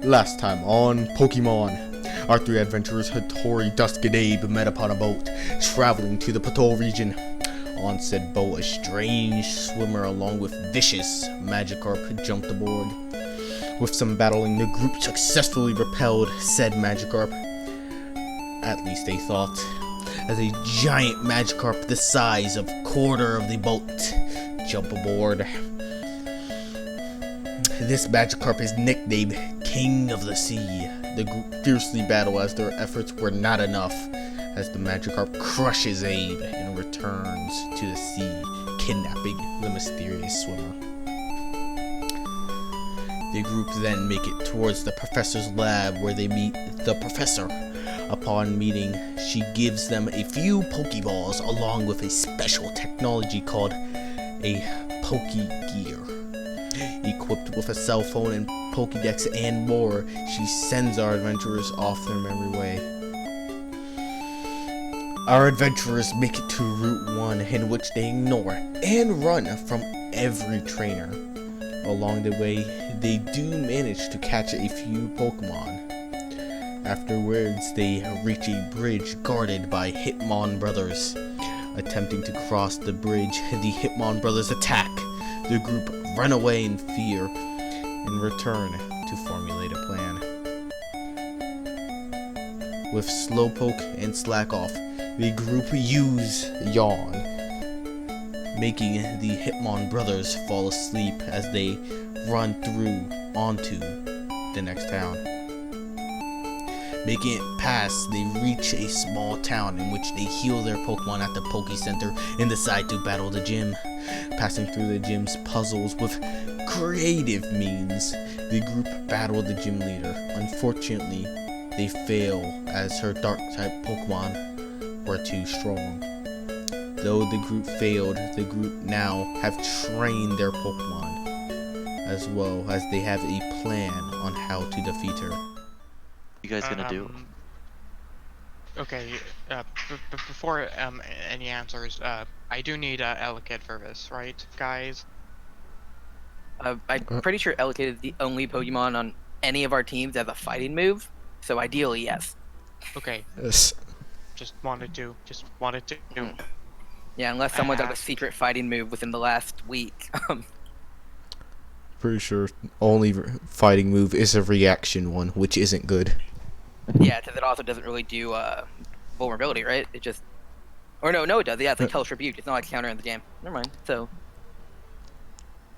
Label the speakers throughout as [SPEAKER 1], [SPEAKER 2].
[SPEAKER 1] Last time on Pokemon, our three adventurers Hattori, Dusk, and Abe met upon a boat traveling to the Plateau region. On said boat, a strange swimmer along with vicious Magikarp jumped aboard. With some battling, the group successfully repelled said Magikarp. At least they thought, as a giant Magikarp the size of a quarter of the boat jumped aboard. This Magikarp is nicknamed King of the Sea. The group fiercely battle as their efforts were not enough, as the Magikarp crushes Abe and returns to the sea, kidnapping the mysterious swimmer. The group then make it towards the professor's lab, where they meet the professor. Upon meeting, she gives them a few Pokeballs along with a special technology called a Pokegear. Equipped with a cell phone and Pokédex and more, she sends our adventurers off their merry way. Our adventurers make it to Route 1, in which they ignore and run from every trainer. Along the way, they do manage to catch a few Pokemon. Afterwards, they reach a bridge guarded by Hitmon brothers. Attempting to cross the bridge, the Hitmon brothers attack. The group run away in fear and return to formulate a plan. With Slowpoke and Slackoff, the group use Yawn, making the Hitmon brothers fall asleep as they run through onto the next town. Making it past, they reach a small town in which they heal their Pokemon at the Poke Center and decide to battle the gym. Passing through the gym's puzzles with creative means, the group battle the gym leader. Unfortunately, they fail as her Dark-type Pokemon were too strong. Though the group failed, the group now have trained their Pokemon, as well as they have a plan on how to defeat her.
[SPEAKER 2] You guys gonna do?
[SPEAKER 3] Okay, before any answers, I do need Elekid for this, right, guys?
[SPEAKER 4] I'm pretty sure Elekid is the only Pokemon on any of our teams that has a fighting move, so ideally, yes.
[SPEAKER 3] Okay.
[SPEAKER 1] Yes.
[SPEAKER 3] Just wanted to.
[SPEAKER 4] Yeah, unless someone's got a secret fighting move within the last week.
[SPEAKER 1] Pretty sure only fighting move is a reaction one, which isn't good.
[SPEAKER 4] Yeah, because it also doesn't really do vulnerability, right? It just... Or no, it does. Yeah, it's like Hellish Rebuke. It's not like a counter in the game. Never mind. So...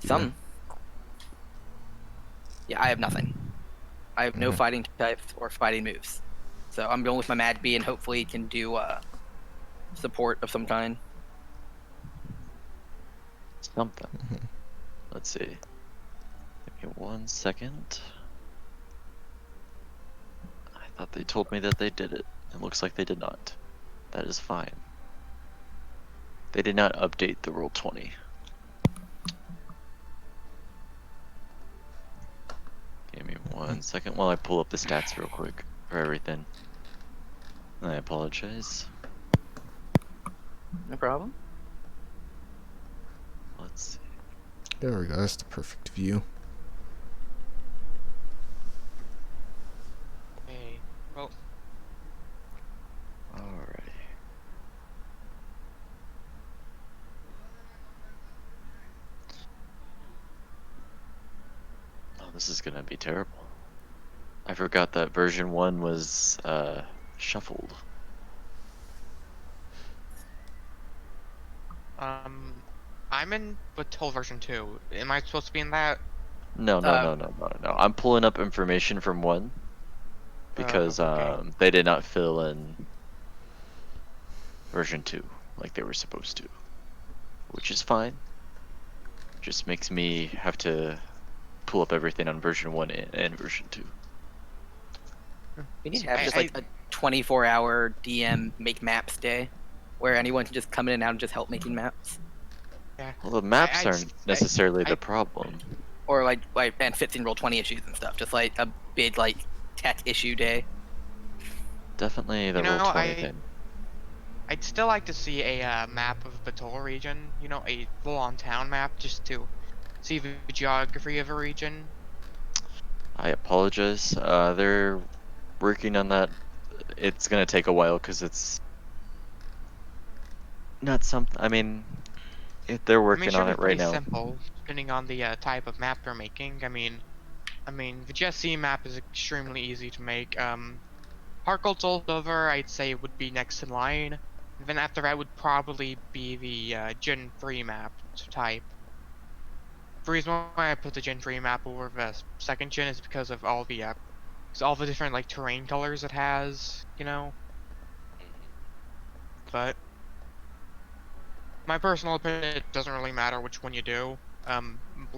[SPEAKER 4] Yeah, I have nothing. I have no fighting types or fighting moves. So I'm going with my Mad Bee and hopefully can do support of some kind.
[SPEAKER 2] Something. Let's see. Give me 1 second. I thought they told me that they did it. It looks like they did not. That is fine. They did not update the roll 20. Give me 1 second while I pull up the stats real quick for everything. I apologize.
[SPEAKER 4] No problem.
[SPEAKER 2] Let's see.
[SPEAKER 1] There we go, that's the perfect view.
[SPEAKER 3] Okay. Well,
[SPEAKER 2] Alrighty. Oh, this is gonna be terrible. I forgot that version 1 was shuffled.
[SPEAKER 3] I'm in Batil version 2. Am I supposed to be in that?
[SPEAKER 2] No. I'm pulling up information from 1 because
[SPEAKER 3] okay.
[SPEAKER 2] they did not fill in version 2 like they were supposed to, which is fine. Just makes me have to pull up everything on version 1 and version 2.
[SPEAKER 4] We need to have just like a 24-hour DM make maps day, where anyone can just come in and out and just help making maps.
[SPEAKER 3] Yeah.
[SPEAKER 2] Well, the maps aren't necessarily the problem.
[SPEAKER 4] Or like and fits in roll 20 issues and stuff. Just like a big like tech issue day.
[SPEAKER 2] Definitely the roll 20 thing.
[SPEAKER 3] I'd still like to see a map of Batil region. You know, a full-on town map, just to see the geography of a region.
[SPEAKER 2] I apologize. They're working on that. It's gonna take a while because it's not something. I mean, they're
[SPEAKER 3] I mean, it
[SPEAKER 2] working
[SPEAKER 3] should
[SPEAKER 2] on
[SPEAKER 3] be
[SPEAKER 2] it right
[SPEAKER 3] pretty
[SPEAKER 2] now.
[SPEAKER 3] simple, depending on the type of map they're making. I mean, the GSC map is extremely easy to make. Harcourt Silver, I'd say, would be next in line. And then after that would probably be the Gen 3 map type. The reason why I put the Gen 3 map over the second gen is because of all the different like terrain colors it has, you know. But my personal opinion, it doesn't really matter which one you do.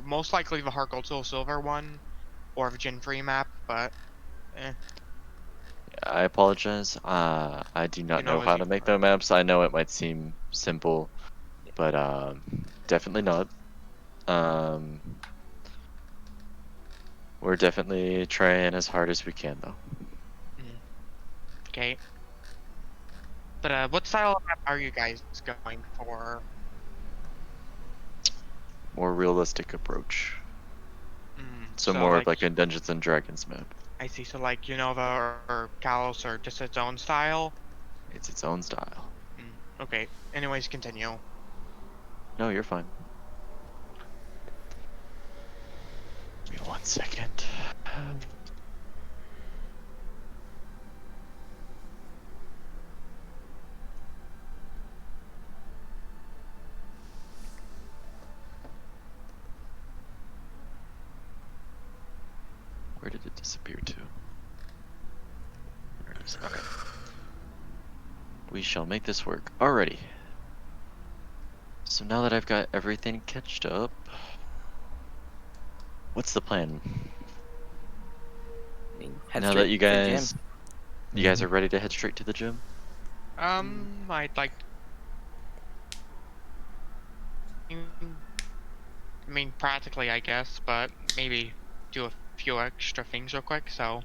[SPEAKER 3] Most likely the Harcourt Silver one or the Gen 3 map, but
[SPEAKER 2] I apologize. I do
[SPEAKER 3] you
[SPEAKER 2] not
[SPEAKER 3] know
[SPEAKER 2] know
[SPEAKER 3] as
[SPEAKER 2] how
[SPEAKER 3] you
[SPEAKER 2] to make the maps. I know it might seem simple, but definitely not. Um, we're definitely trying as hard as we can, though.
[SPEAKER 3] okay. But what style of map are you guys going for?
[SPEAKER 2] More realistic approach. So
[SPEAKER 3] So
[SPEAKER 2] more of
[SPEAKER 3] like
[SPEAKER 2] like a Dungeons and Dragons map.
[SPEAKER 3] I see. So like Unova or Kalos or just its own style.
[SPEAKER 2] It's its own style.
[SPEAKER 3] Okay. Anyways, continue.
[SPEAKER 2] No, you're fine. Give me 1 second. Where did it disappear to? There it is. Okay. We shall make this work. Alrighty. So now that I've got everything catched up, what's the plan?
[SPEAKER 4] I mean, head
[SPEAKER 2] Now
[SPEAKER 4] straight
[SPEAKER 2] that you
[SPEAKER 4] to the gym.
[SPEAKER 2] guys are ready to head straight to the gym?
[SPEAKER 3] I'd like. I mean, practically, I guess, but maybe do a few extra things real quick. So,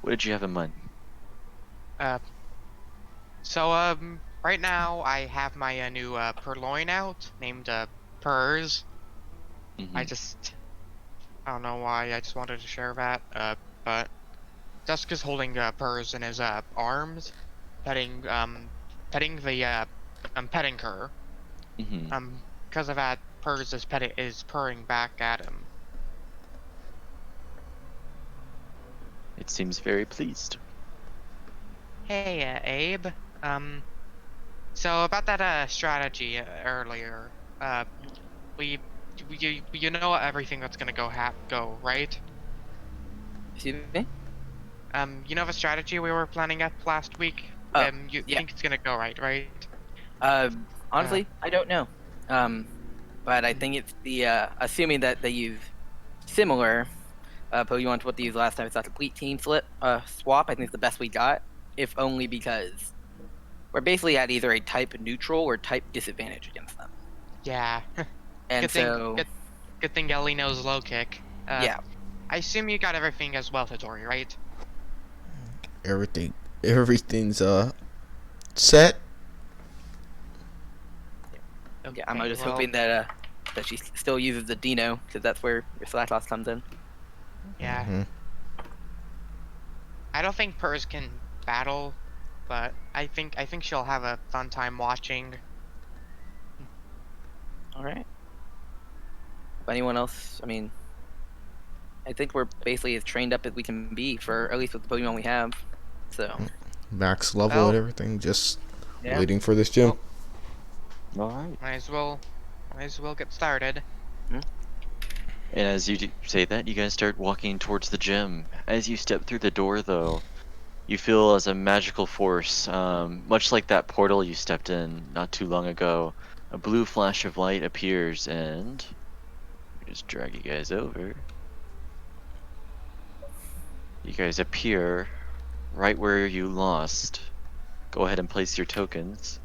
[SPEAKER 2] What did you have in mind?
[SPEAKER 3] uh, right now I have my new purloin out named Purrs. I don't know why. I just wanted to share that. But Duska's holding Purrs in his arms, petting petting the petting her.
[SPEAKER 2] Mm-hmm.
[SPEAKER 3] Because of that, Purrs is purring back at him.
[SPEAKER 2] It seems very pleased.
[SPEAKER 3] Hey, Abe. So about that strategy earlier, we you know everything that's gonna go right.
[SPEAKER 4] Excuse me?
[SPEAKER 3] You know the strategy we were planning at last week.
[SPEAKER 4] Oh,
[SPEAKER 3] You
[SPEAKER 4] yeah.
[SPEAKER 3] think it's gonna go right?
[SPEAKER 4] Honestly, I don't know. But I think it's the assuming that they use similar Pokemon to what they used last time. It's that complete team swap. I think it's the best we got, if only because we're basically at either a type neutral or type disadvantage against them.
[SPEAKER 3] Yeah.
[SPEAKER 4] And so,
[SPEAKER 3] Good thing Ellie knows low kick.
[SPEAKER 4] yeah,
[SPEAKER 3] I assume you got everything as well, Todori, right?
[SPEAKER 1] Everything's set.
[SPEAKER 4] yeah. I'm
[SPEAKER 3] Okay,
[SPEAKER 4] just
[SPEAKER 3] well,
[SPEAKER 4] hoping that she still uses the Dino because that's where your Slacklass comes in.
[SPEAKER 3] Yeah.
[SPEAKER 1] Mhm.
[SPEAKER 3] I don't think Purrs can battle, but I think she'll have a fun time watching.
[SPEAKER 4] All right. If anyone else, I mean, I think we're basically as trained up as we can be for at least with the Pokemon we have. So
[SPEAKER 1] Max level
[SPEAKER 3] Well,
[SPEAKER 1] and everything. Just
[SPEAKER 4] yeah.
[SPEAKER 1] waiting for this gym.
[SPEAKER 2] Alright.
[SPEAKER 3] Might as well get started.
[SPEAKER 2] And as you say that, you guys start walking towards the gym. As you step through the door, though, you feel as a magical force, much like that portal you stepped in not too long ago. A blue flash of light appears, and just drag you guys over. You guys appear right where you lost. Go ahead and place your tokens.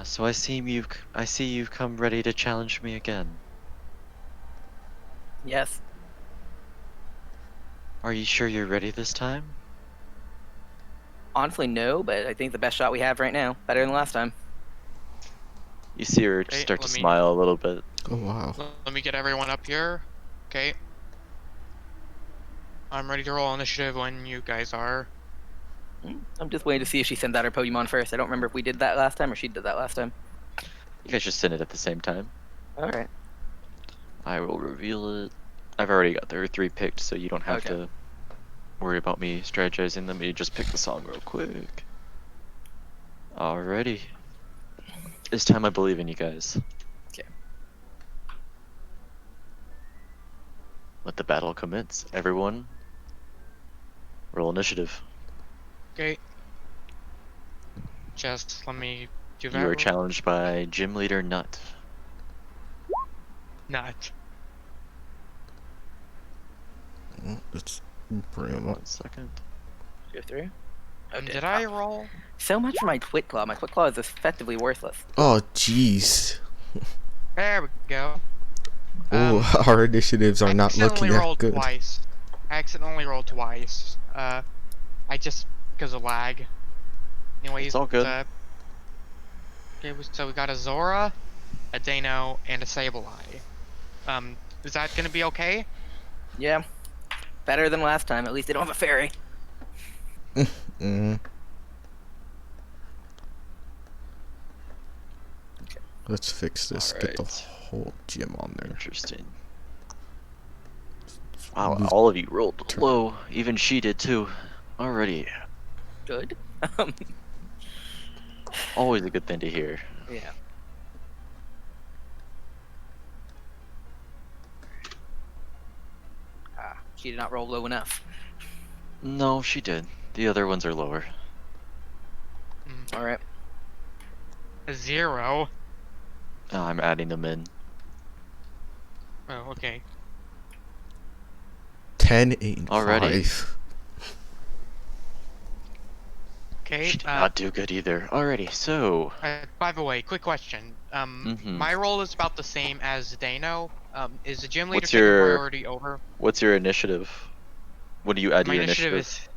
[SPEAKER 2] So I see you've come ready to challenge me again.
[SPEAKER 4] Yes.
[SPEAKER 2] Are you sure you're ready this time?
[SPEAKER 4] Honestly, no, but I think the best shot we have right now, better than last time.
[SPEAKER 2] You see her
[SPEAKER 3] Okay,
[SPEAKER 2] start to
[SPEAKER 3] let me-
[SPEAKER 2] smile a little bit.
[SPEAKER 1] Oh wow.
[SPEAKER 3] Let me get everyone up here. Okay. I'm ready to roll initiative when you guys are.
[SPEAKER 4] I'm just waiting to see if she sends out her Pokemon first. I don't remember if we did that last time or she did that last time.
[SPEAKER 2] You guys just send it at the same time.
[SPEAKER 4] All right.
[SPEAKER 2] I will reveal it. I've already got their 3 picked, so you don't have
[SPEAKER 4] Okay.
[SPEAKER 2] to worry about me strategizing. Let me just pick the song real quick. Alrighty. This time I believe in you guys.
[SPEAKER 4] Okay.
[SPEAKER 2] Let the battle commence. Everyone, roll initiative.
[SPEAKER 3] Okay. Just let me do that.
[SPEAKER 2] You are
[SPEAKER 3] real-
[SPEAKER 2] challenged by Gym Leader Nut.
[SPEAKER 3] Not.
[SPEAKER 1] Let's bring him up.
[SPEAKER 2] 1 second.
[SPEAKER 4] 2 or 3.
[SPEAKER 3] Did I roll?
[SPEAKER 4] So much for my Twit Claw. My Twit Claw is effectively worthless.
[SPEAKER 1] Oh, jeez.
[SPEAKER 3] There we go.
[SPEAKER 1] Oh, our initiatives are not looking that
[SPEAKER 3] rolled
[SPEAKER 1] good.
[SPEAKER 3] twice. I accidentally rolled twice. I just because of lag. Anyways,
[SPEAKER 2] It's all good.
[SPEAKER 3] Okay, so we got a Zora, a Dano, and a Sableye. Is that gonna be okay?
[SPEAKER 4] Yeah. Better than last time. At least they don't have a fairy.
[SPEAKER 1] Mm. Let's fix this. Get the
[SPEAKER 2] Alright.
[SPEAKER 1] whole gym on there.
[SPEAKER 2] Interesting. Wow,
[SPEAKER 1] Lose-
[SPEAKER 2] all of you rolled
[SPEAKER 1] turn.
[SPEAKER 2] low. Even she did too. Alrighty.
[SPEAKER 4] Good.
[SPEAKER 2] Always a good thing to hear.
[SPEAKER 4] Yeah. She did not roll low enough.
[SPEAKER 2] No, she did. The other ones are lower.
[SPEAKER 4] All right.
[SPEAKER 3] A 0.
[SPEAKER 2] I'm adding them in.
[SPEAKER 3] Oh, okay.
[SPEAKER 1] 10, 8, and
[SPEAKER 2] Alrighty.
[SPEAKER 1] 5.
[SPEAKER 3] Okay.
[SPEAKER 2] She did not do good either. Alrighty, so
[SPEAKER 3] By the way, quick question.
[SPEAKER 2] Mhm.
[SPEAKER 3] My role is about the same as Dano. Is the gym leader
[SPEAKER 2] What's
[SPEAKER 3] taking
[SPEAKER 2] your-
[SPEAKER 3] priority over?
[SPEAKER 2] what's your initiative? What do you add to
[SPEAKER 3] My
[SPEAKER 2] your
[SPEAKER 3] initiative
[SPEAKER 2] initiative?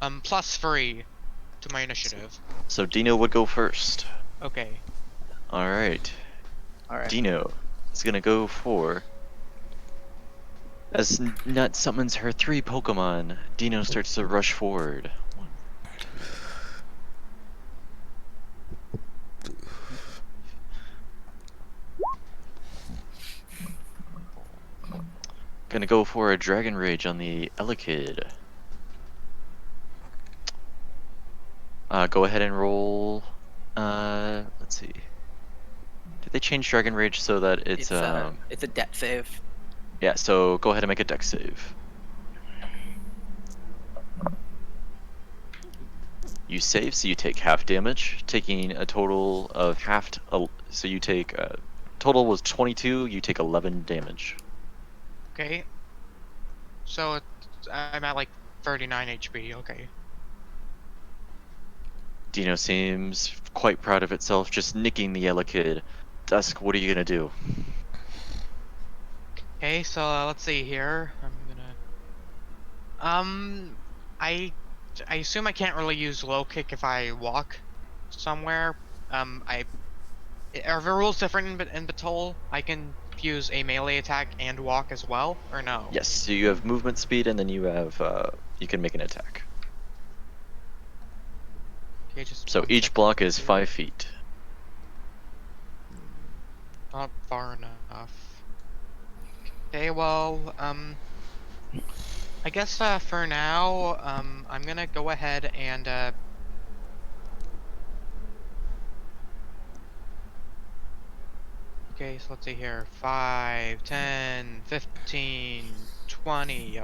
[SPEAKER 3] is +3 to my initiative.
[SPEAKER 2] So Dino would go first.
[SPEAKER 3] Okay.
[SPEAKER 2] Alright.
[SPEAKER 4] All right.
[SPEAKER 2] Dino is gonna go for. As Nut summons her 3 Pokemon, Dino starts to rush forward. Gonna go for a Dragon Rage on the Elekid. Go ahead and roll. Let's see. Did they change Dragon Rage so that it's
[SPEAKER 4] a debt save.
[SPEAKER 2] Yeah, so go ahead and make a dex save. You save, so you take half damage, taking a total of half. So you take total was 22. You take 11 damage.
[SPEAKER 3] Okay. So I'm at like 39 HP. Okay.
[SPEAKER 2] Dino seems quite proud of itself, just nicking the Elekid. Dusk, what are you gonna do?
[SPEAKER 3] Okay. So let's see here. I'm gonna. I assume I can't really use low kick if I walk somewhere. Are the rules different in Batol? I can use a melee attack and walk as well, or no?
[SPEAKER 2] Yes, so you have movement speed, and then you have you can make an attack.
[SPEAKER 3] Okay, just
[SPEAKER 2] So
[SPEAKER 3] one
[SPEAKER 2] each
[SPEAKER 3] second.
[SPEAKER 2] block is 5 feet.
[SPEAKER 3] Not far enough. Okay, well, I guess for now, I'm gonna go ahead and okay, so let's see here. 5, 10, 15, 20,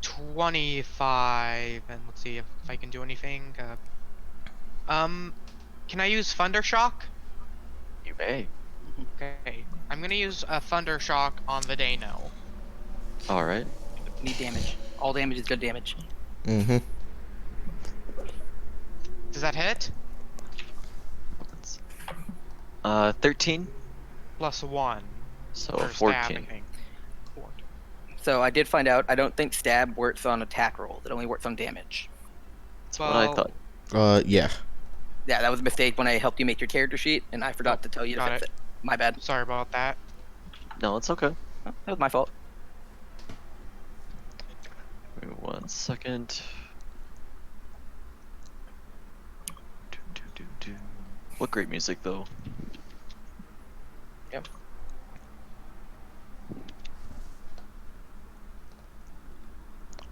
[SPEAKER 3] 25, and let's see if I can do anything. Can I use Thunder Shock?
[SPEAKER 2] You may.
[SPEAKER 3] Okay, I'm gonna use a Thunder Shock on the Dano.
[SPEAKER 2] All right.
[SPEAKER 4] Need damage. All damage is good damage.
[SPEAKER 1] Mm-hmm.
[SPEAKER 3] Does that hit?
[SPEAKER 2] 13.
[SPEAKER 3] +1.
[SPEAKER 2] So
[SPEAKER 3] For
[SPEAKER 2] 14.
[SPEAKER 3] stab, I think. 14.
[SPEAKER 4] So I did find out. I don't think stab works on attack rolls. It only works on damage.
[SPEAKER 2] That's what I
[SPEAKER 3] Well,
[SPEAKER 2] thought.
[SPEAKER 1] Yeah.
[SPEAKER 4] Yeah, that was a mistake when I helped you make your character sheet, and I forgot
[SPEAKER 3] Oh,
[SPEAKER 4] to tell you to
[SPEAKER 3] got
[SPEAKER 4] fix
[SPEAKER 3] it.
[SPEAKER 4] it. My bad.
[SPEAKER 3] Sorry about that.
[SPEAKER 2] No, it's okay.
[SPEAKER 4] Oh, that was my fault.
[SPEAKER 2] Wait 1 second. What great music, though.
[SPEAKER 4] Yep.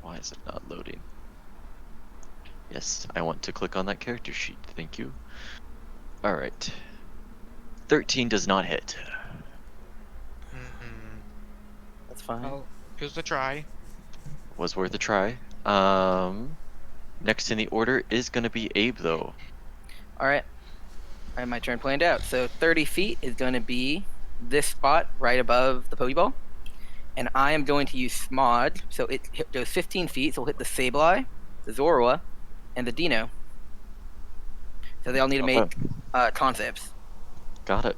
[SPEAKER 2] Why is it not loading? Yes, I want to click on that character sheet. Thank you. Alright. 13 does not hit.
[SPEAKER 4] That's fine.
[SPEAKER 3] Well, here's the try.
[SPEAKER 2] Was worth a try. Next in the order is going to be Abe, though.
[SPEAKER 4] All right. I have my turn planned out. So 30 feet is going to be this spot right above the Pokeball. And I am going to use Smod. So it goes 15 feet. So we'll hit the Sableye, the Zorua, and the Dino. So they all need to
[SPEAKER 2] Okay.
[SPEAKER 4] make con saves.
[SPEAKER 2] Got it.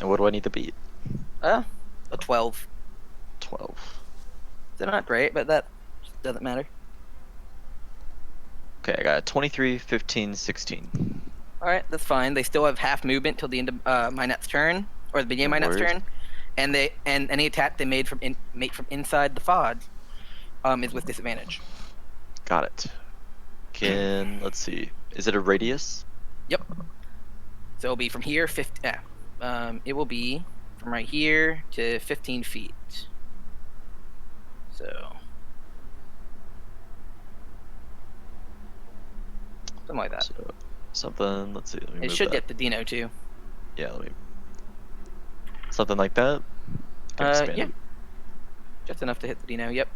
[SPEAKER 2] And what do I need to beat?
[SPEAKER 4] A 12.
[SPEAKER 2] 12.
[SPEAKER 4] They're not great, but that doesn't matter.
[SPEAKER 2] Okay, I got 23, 15, 16.
[SPEAKER 4] All right, that's fine. They still have half movement till the end of my next turn, or the beginning of my
[SPEAKER 2] No
[SPEAKER 4] next
[SPEAKER 2] worries.
[SPEAKER 4] turn, and any attack they made from inside the fog is with disadvantage.
[SPEAKER 2] Got it. Let's see. Is it a radius?
[SPEAKER 4] Yep. So it'll be from here, it will be from right here to 15 feet. So something like that.
[SPEAKER 2] So, something, let's see. Let me
[SPEAKER 4] It
[SPEAKER 2] move
[SPEAKER 4] should
[SPEAKER 2] that.
[SPEAKER 4] get the Dino too.
[SPEAKER 2] Yeah, let me. Something like that? Can expand
[SPEAKER 4] Yeah.
[SPEAKER 2] it.
[SPEAKER 4] Just enough to hit the Dino. Yep.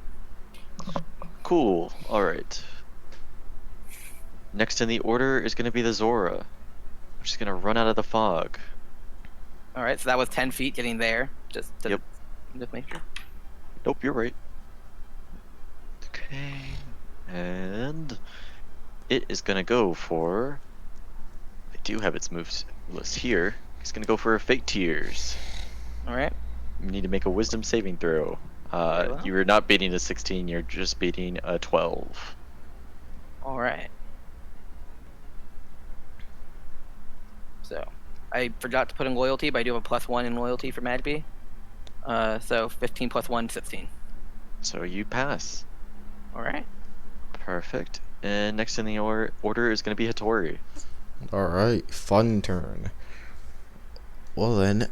[SPEAKER 2] Cool. Alright. Next in the order is going to be the Zora. I'm just going to run out of the fog.
[SPEAKER 4] All right. So that was 10 feet getting there. Just make sure.
[SPEAKER 2] Nope, you're right. Okay. And it is going to go for. I do have its moves list here. It's going to go for Fate Tears.
[SPEAKER 4] All right.
[SPEAKER 2] You need to make a wisdom saving throw.
[SPEAKER 4] Very well.
[SPEAKER 2] You are not beating a 16, you're just beating a 12.
[SPEAKER 4] All right. So I forgot to put in loyalty, but I do have a +1 in loyalty for Magpie. So 15 + 1, 16.
[SPEAKER 2] So you pass.
[SPEAKER 4] All right.
[SPEAKER 2] Perfect. And next in the order is going to be Hattori.
[SPEAKER 1] Alright, fun turn. Well then,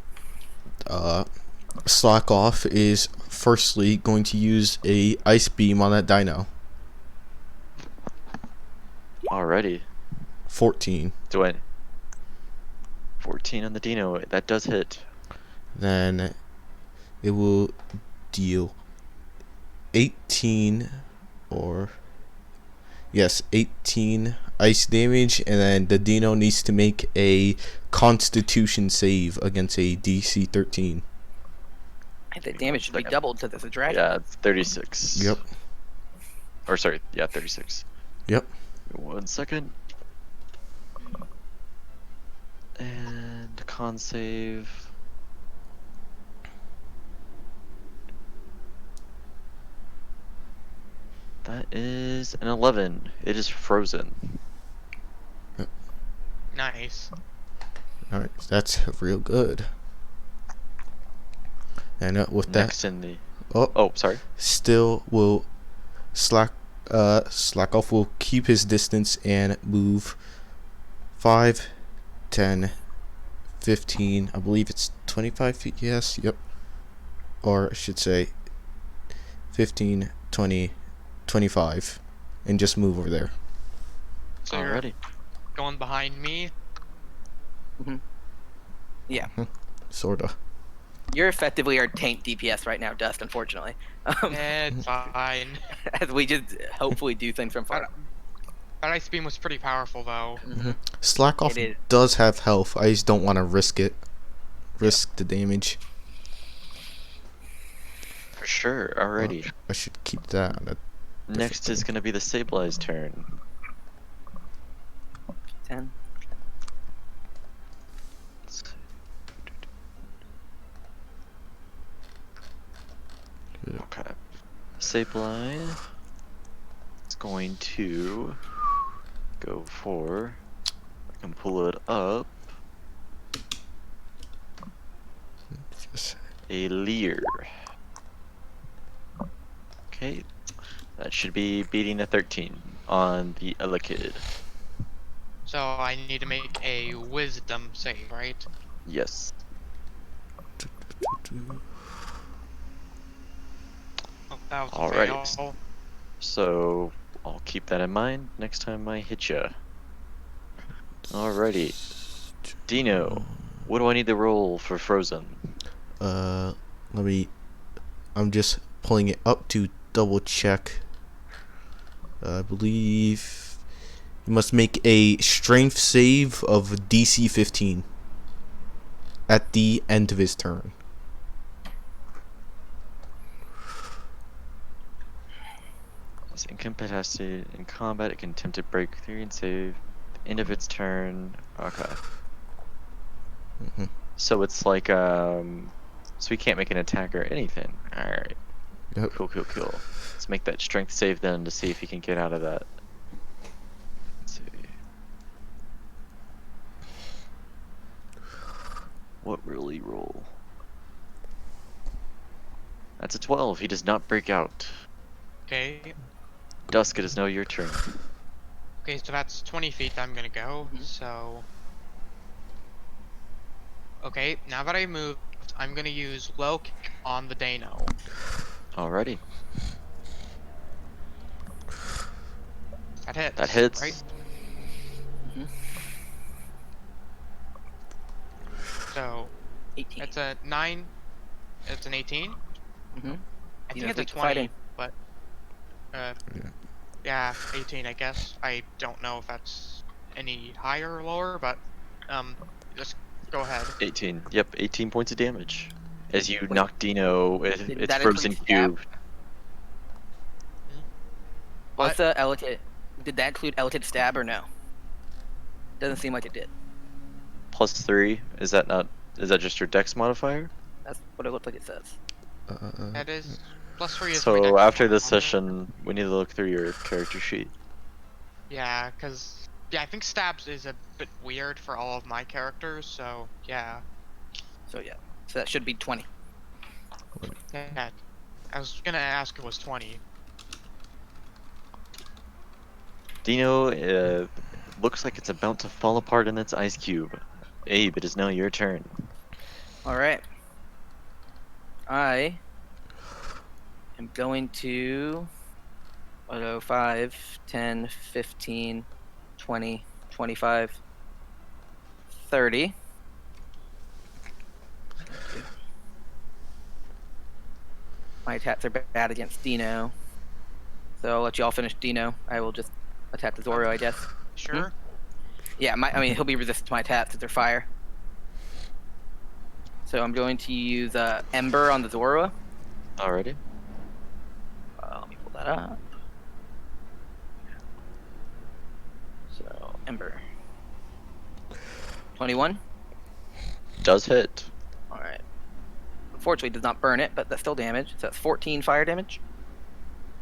[SPEAKER 1] Slack Off is firstly going to use a Ice Beam on that Dino.
[SPEAKER 2] Alrighty.
[SPEAKER 1] 14.
[SPEAKER 2] Do I? 14 on the Dino. That does hit.
[SPEAKER 1] Then it will deal 18 18 ice damage, and then the Dino needs to make a Constitution save against a DC 13.
[SPEAKER 4] And the damage should be
[SPEAKER 2] Second.
[SPEAKER 4] doubled to this dragon.
[SPEAKER 2] Yeah, it's 36.
[SPEAKER 1] Yep.
[SPEAKER 2] Or sorry, yeah, 36.
[SPEAKER 1] Yep.
[SPEAKER 2] 1 second. And con save. That is an 11. It is frozen.
[SPEAKER 3] Nice.
[SPEAKER 1] Alright, that's real good. And with that,
[SPEAKER 2] Next in the.
[SPEAKER 1] oh,
[SPEAKER 2] Oh, sorry.
[SPEAKER 1] still will Slack Off will keep his distance and move 5, 10, 15, I believe it's 25 feet, yes, yep. Or I should say 15, 20, 25, and just move over there.
[SPEAKER 3] So you're
[SPEAKER 2] Alrighty.
[SPEAKER 3] going behind me.
[SPEAKER 1] Sorta.
[SPEAKER 4] You're effectively our tank DPS right now, Dust, unfortunately.
[SPEAKER 3] It's fine.
[SPEAKER 4] As we just hopefully do things from far.
[SPEAKER 3] That Ice Beam was pretty powerful, though.
[SPEAKER 1] Slack Off
[SPEAKER 4] It is.
[SPEAKER 1] does have health, I just don't want to risk it. Risk the damage.
[SPEAKER 2] For sure. Alrighty.
[SPEAKER 1] I should keep that.
[SPEAKER 2] Next is going to be the Sableye's turn.
[SPEAKER 4] 10.
[SPEAKER 2] Let's see. Okay. Sableye is going to go for. I can pull it up.
[SPEAKER 1] Just
[SPEAKER 2] a leer. Okay, that should be beating a 13 on the Elekid.
[SPEAKER 3] So I need to make a wisdom save, right?
[SPEAKER 2] Yes.
[SPEAKER 3] Oh, that was a
[SPEAKER 2] Alrighty.
[SPEAKER 3] fail.
[SPEAKER 2] So I'll keep that in mind next time I hit ya. Alrighty. Dino, what do I need to roll for Frozen?
[SPEAKER 1] Let me. I'm just pulling it up to double check. I believe you must make a strength save of DC 15 at the end of his turn.
[SPEAKER 2] It's incapacitated in combat. It can attempt to break through and save. The end of its turn. Okay.
[SPEAKER 1] Mhm.
[SPEAKER 2] So it's like so we can't make an attack or anything. All right.
[SPEAKER 1] Yep.
[SPEAKER 2] Cool. Let's make that strength save then to see if he can get out of that. Let's see. What will he roll? That's a 12. He does not break out.
[SPEAKER 3] Okay.
[SPEAKER 2] Dusk, it is now your turn.
[SPEAKER 3] Okay, so that's 20 feet I'm gonna go, so... Okay, now that I moved, I'm gonna use low kick on the Dano.
[SPEAKER 2] Alrighty.
[SPEAKER 3] That hits.
[SPEAKER 2] That hits.
[SPEAKER 3] Right? So,
[SPEAKER 4] 18.
[SPEAKER 3] it's a 9. It's an 18.
[SPEAKER 4] Mm-hmm.
[SPEAKER 3] I think
[SPEAKER 4] Dino's
[SPEAKER 3] it's a
[SPEAKER 4] weak to
[SPEAKER 3] 20,
[SPEAKER 4] fighting.
[SPEAKER 3] but...
[SPEAKER 1] Yeah.
[SPEAKER 3] Yeah, 18, I guess. I don't know if that's any higher or lower, but, just go ahead.
[SPEAKER 2] 18. Yep, 18 points of damage. As you
[SPEAKER 4] Wait.
[SPEAKER 2] knock Dino with
[SPEAKER 4] Did
[SPEAKER 2] its
[SPEAKER 4] that
[SPEAKER 2] frozen
[SPEAKER 4] include stab?
[SPEAKER 2] cube.
[SPEAKER 4] What's the Elitid? Did that include Elitid stab or no? Doesn't seem like it did.
[SPEAKER 2] +3. Is that not? Is that just your dex modifier?
[SPEAKER 4] That's what it looked like it says.
[SPEAKER 3] That is... +3 is my
[SPEAKER 2] So
[SPEAKER 3] dex
[SPEAKER 2] after this
[SPEAKER 3] modifier.
[SPEAKER 2] session, we need to look through your character sheet.
[SPEAKER 3] Yeah, because... Yeah, I think stabs is a bit weird for all of my characters, so... Yeah.
[SPEAKER 4] So yeah. So that should be 20.
[SPEAKER 3] Yeah. I was gonna ask if it was 20.
[SPEAKER 2] Dino, looks like it's about to fall apart in its ice cube. Abe, it is now your turn.
[SPEAKER 4] Alright. I am going to 5, 10, 15, 20, 25, 30. My attacks are bad against Dino. So I'll let you all finish Dino. I will just attack the Zoro, I guess.
[SPEAKER 3] Sure?
[SPEAKER 4] Yeah, I mean, he'll be resistant to my attacks if they're fire. So I'm going to use Ember on the Zoro.
[SPEAKER 2] Alrighty.
[SPEAKER 4] Let me pull that up. So, Ember. 21.
[SPEAKER 2] Does hit.
[SPEAKER 4] Alright. Unfortunately, does not burn it, but that's still damage. So that's 14 fire damage.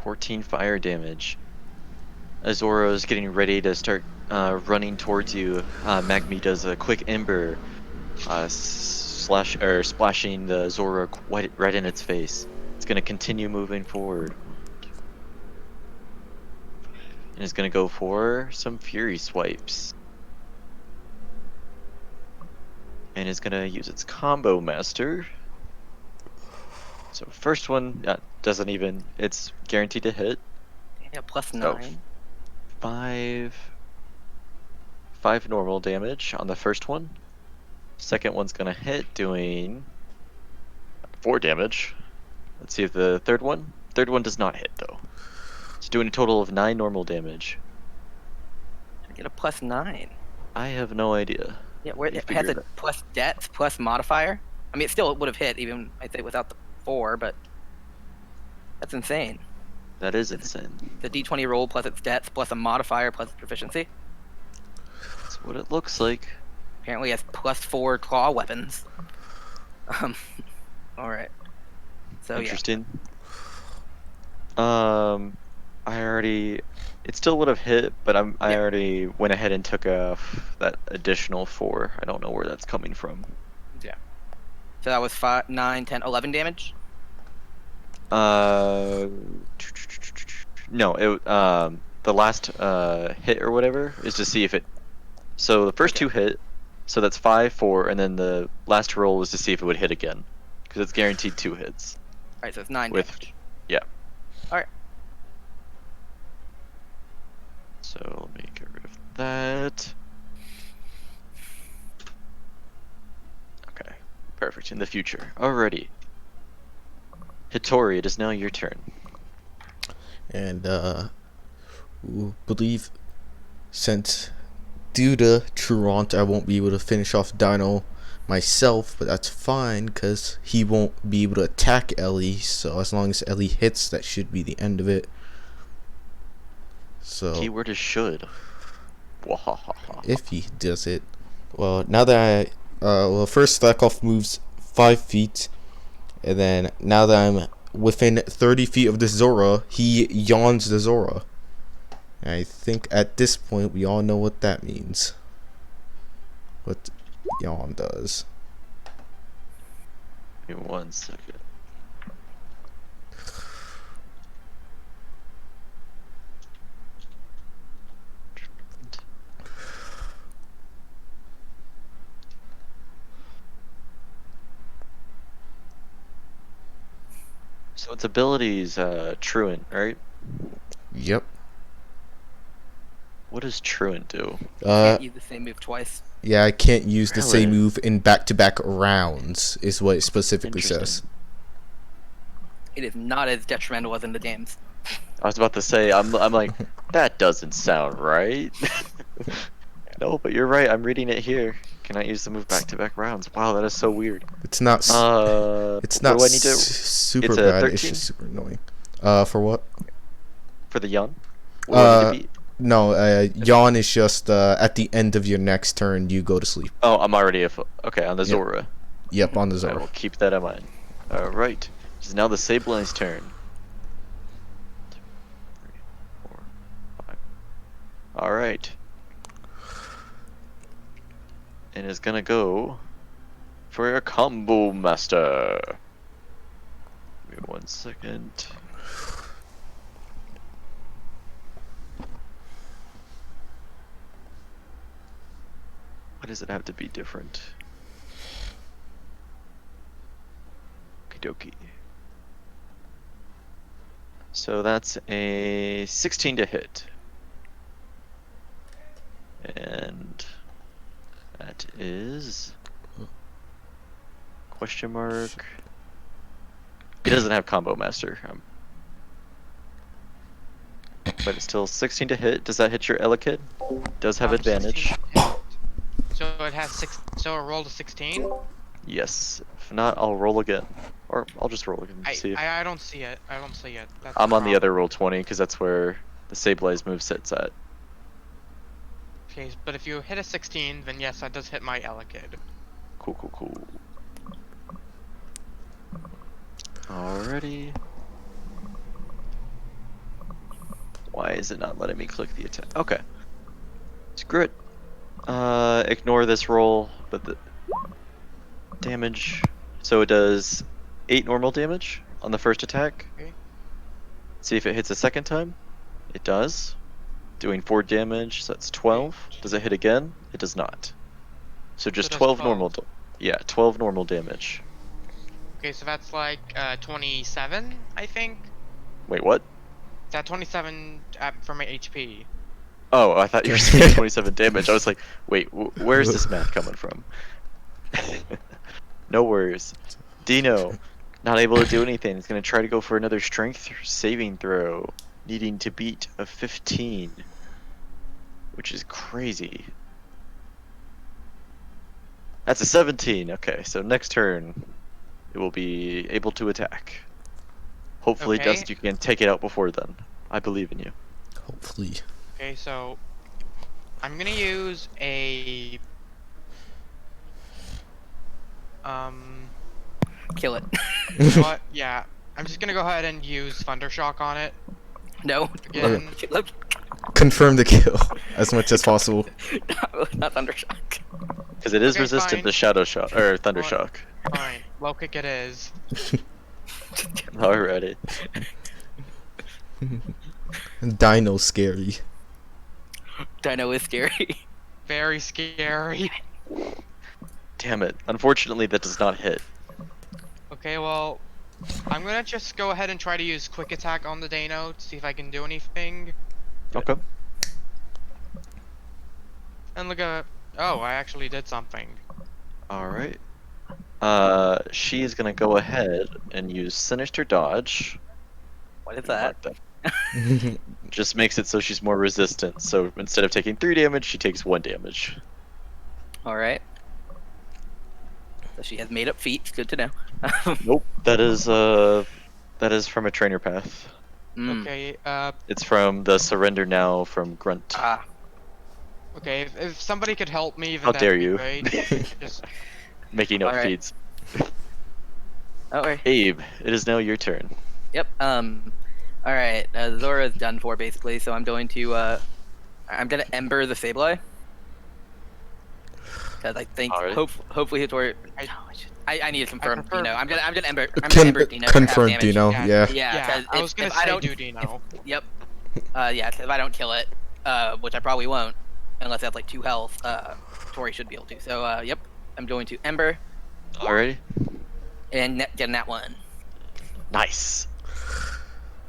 [SPEAKER 2] 14 fire damage. Azoro is getting ready to start running towards you. Magmi does a quick ember, splashing the Zoro right in its face. It's gonna continue moving forward, and it's gonna go for some fury swipes, and is gonna use its combo master. So first one doesn't even. It's guaranteed to hit.
[SPEAKER 4] Yeah, plus
[SPEAKER 2] So,
[SPEAKER 4] 9.
[SPEAKER 2] 5 normal damage on the first one. Second one's gonna hit, doing 4 damage. Let's see if the third one does not hit though. It's doing a total of 9 normal damage.
[SPEAKER 4] I get a plus 9.
[SPEAKER 2] I have no idea.
[SPEAKER 4] Yeah, where
[SPEAKER 2] You
[SPEAKER 4] it has
[SPEAKER 2] figure
[SPEAKER 4] a plus dex, plus modifier. I mean, it still would have hit, even, I'd say, without the 4, but that's insane.
[SPEAKER 2] That is insane.
[SPEAKER 4] The d20 roll plus its dex, plus a modifier, plus its proficiency.
[SPEAKER 2] That's what it looks like.
[SPEAKER 4] Apparently has plus 4 claw weapons. Alright. So,
[SPEAKER 2] Interesting. I already. It still would have hit, but I
[SPEAKER 4] Yeah.
[SPEAKER 2] already went ahead and took off that additional 4. I don't know where that's coming from.
[SPEAKER 4] yeah. So that was 5, 9, 10, 11 damage.
[SPEAKER 2] No, the last hit or whatever is to see if it. So the first two hit, so that's 5, 4, and then the last roll was to see if it would hit again, because it's guaranteed 2 hits.
[SPEAKER 4] Alright, so it's 9
[SPEAKER 2] With,
[SPEAKER 4] damage.
[SPEAKER 2] yeah.
[SPEAKER 4] Alright.
[SPEAKER 2] So let me get rid of that. Okay, perfect. In the future, alrighty. Hitori, it is now your turn.
[SPEAKER 1] And believe since due to Truant I won't be able to finish off Dino myself, but that's fine because he won't be able to attack Ellie, so as long as Ellie hits, that should be the end of it. So
[SPEAKER 2] Keyword is should. Wahahaha.
[SPEAKER 1] if he does it, well, now that first Slackoff moves 5 feet, and then now that I'm within 30 feet of the Zora, he yawns the Zora. And I think at this point we all know what that means. What yawn does.
[SPEAKER 2] Give me 1 second. So its abilities, Truant, right?
[SPEAKER 1] Yep.
[SPEAKER 2] What does Truant do?
[SPEAKER 4] Can't use the same move twice.
[SPEAKER 1] Yeah, I can't use the same
[SPEAKER 2] Really?
[SPEAKER 1] move in back-to-back rounds, is what it specifically says.
[SPEAKER 2] Interesting.
[SPEAKER 4] It is not as detrimental as in the games.
[SPEAKER 2] I was about to say, I'm like, that doesn't sound right. No, but you're right. I'm reading it here. Cannot use the move back-to-back rounds. Wow, that is so weird.
[SPEAKER 1] It's not. It's not
[SPEAKER 2] what do I need to
[SPEAKER 1] super
[SPEAKER 2] it's a
[SPEAKER 1] bad. It's
[SPEAKER 2] 13?
[SPEAKER 1] just super annoying. For what?
[SPEAKER 2] for the yawn? What do I need to beat?
[SPEAKER 1] No, yawn is just at the end of your next turn, you go to sleep.
[SPEAKER 2] Oh, I'm already okay on the
[SPEAKER 1] Yep.
[SPEAKER 2] Zora.
[SPEAKER 1] Yep, on the
[SPEAKER 2] I
[SPEAKER 1] Zora.
[SPEAKER 2] will keep that in mind. All right, this is now the Sableine's turn. 2, 3, 4, 5. All right, and it's gonna go for a combo master. Give me 1 second. Why does it have to be different? Okie dokie. So that's a 16 to hit. And that is question mark. It doesn't have combo master. But it's still 16 to hit. Does that hit your Elekid? Does have
[SPEAKER 3] 16
[SPEAKER 2] advantage.
[SPEAKER 3] hit. So it has 6. So it rolled a 16.
[SPEAKER 2] Yes. If not, I'll roll again. Or I'll just roll again. See if...
[SPEAKER 3] I don't see it. I don't see it. That's
[SPEAKER 2] I'm on the
[SPEAKER 3] problem.
[SPEAKER 2] other roll 20 because that's where the Sableine's move sits at.
[SPEAKER 3] Okay, but if you hit a 16, then yes, that does hit my Elekid.
[SPEAKER 2] Cool, cool, cool. Alrighty. Why is it not letting me click the attack? Okay. Screw it. Ignore this roll, but the damage. So it does 8 normal damage on the first attack.
[SPEAKER 3] Okay.
[SPEAKER 2] See if it hits a second time. It does. Doing 4 damage, so that's 12. Does it hit again? It does not. So just
[SPEAKER 3] that's
[SPEAKER 2] 12
[SPEAKER 3] 12.
[SPEAKER 2] normal. Yeah, 12 normal damage.
[SPEAKER 3] Okay, so that's like 27, I think.
[SPEAKER 2] Wait, what?
[SPEAKER 3] Is that 27 for my HP?
[SPEAKER 2] Oh, I thought you were saying 27 damage. I was like, wait, where's this math coming from? No worries. Dino, not able to do anything. He's going to try to go for another strength saving throw, needing to beat a 15, which is crazy. That's a 17. Okay, so next turn, it will be able to attack. Hopefully,
[SPEAKER 3] Okay.
[SPEAKER 2] Dust, you can take it out before then. I believe in you.
[SPEAKER 1] Hopefully.
[SPEAKER 3] Okay, so I'm gonna use a
[SPEAKER 4] Kill it.
[SPEAKER 3] what? Yeah, I'm just gonna go ahead and use Thundershock on it
[SPEAKER 4] No.
[SPEAKER 3] again.
[SPEAKER 4] Kill it.
[SPEAKER 1] confirm the kill as much as possible.
[SPEAKER 4] Not Thundershock.
[SPEAKER 2] Because it is
[SPEAKER 3] Okay,
[SPEAKER 2] resistant
[SPEAKER 3] fine.
[SPEAKER 2] to Shadow Shock or Thunder Shock.
[SPEAKER 3] Fine. Low kick it is.
[SPEAKER 2] Alrighty.
[SPEAKER 1] Dino scary.
[SPEAKER 4] Dino is scary.
[SPEAKER 3] Very scary.
[SPEAKER 2] Damn it. Unfortunately, that does not hit.
[SPEAKER 3] Okay, well, I'm gonna just go ahead and try to use quick attack on the Dano to see if I can do anything.
[SPEAKER 2] Okay.
[SPEAKER 3] And look at, oh, I actually did something.
[SPEAKER 2] Alright. She is gonna go ahead and use Sinister Dodge.
[SPEAKER 4] What is that?
[SPEAKER 2] Just makes it so she's more resistant. So instead of taking 3 damage, she takes 1 damage.
[SPEAKER 4] All right. So she has made up feet. Good to know.
[SPEAKER 2] Nope. That is from a trainer path.
[SPEAKER 4] Mm.
[SPEAKER 3] Okay,
[SPEAKER 2] It's from the Surrender Now from Grunt.
[SPEAKER 4] Ah.
[SPEAKER 3] okay, if somebody could help me, then
[SPEAKER 2] How
[SPEAKER 3] that'd
[SPEAKER 2] dare
[SPEAKER 3] be
[SPEAKER 2] you.
[SPEAKER 3] great. Just,
[SPEAKER 2] Making up
[SPEAKER 4] Alright.
[SPEAKER 2] feeds.
[SPEAKER 4] Oh, right.
[SPEAKER 2] Abe, it is now your turn.
[SPEAKER 4] Yep. All right. Zora's done for basically, so I'm going to Ember the Sableye. Because I think
[SPEAKER 2] Alright.
[SPEAKER 4] hopefully Hitori. I need to confirm.
[SPEAKER 3] prefer-
[SPEAKER 4] Dino. I'm gonna Ember. I'm gonna Ember Dino. for half
[SPEAKER 1] Confirm
[SPEAKER 4] damage.
[SPEAKER 1] Dino,
[SPEAKER 3] Yeah.
[SPEAKER 1] yeah.
[SPEAKER 4] Yeah.
[SPEAKER 3] yeah,
[SPEAKER 4] 'Cause
[SPEAKER 3] I was gonna
[SPEAKER 4] if I
[SPEAKER 3] say
[SPEAKER 4] don't,
[SPEAKER 3] do Dino.
[SPEAKER 4] Yep. Yeah. 'Cause if I don't kill it, which I probably won't, unless I have like 2 health, Tori should be able to. So yep. I'm going to Ember
[SPEAKER 2] Alrighty.
[SPEAKER 4] and get that one.
[SPEAKER 2] Nice.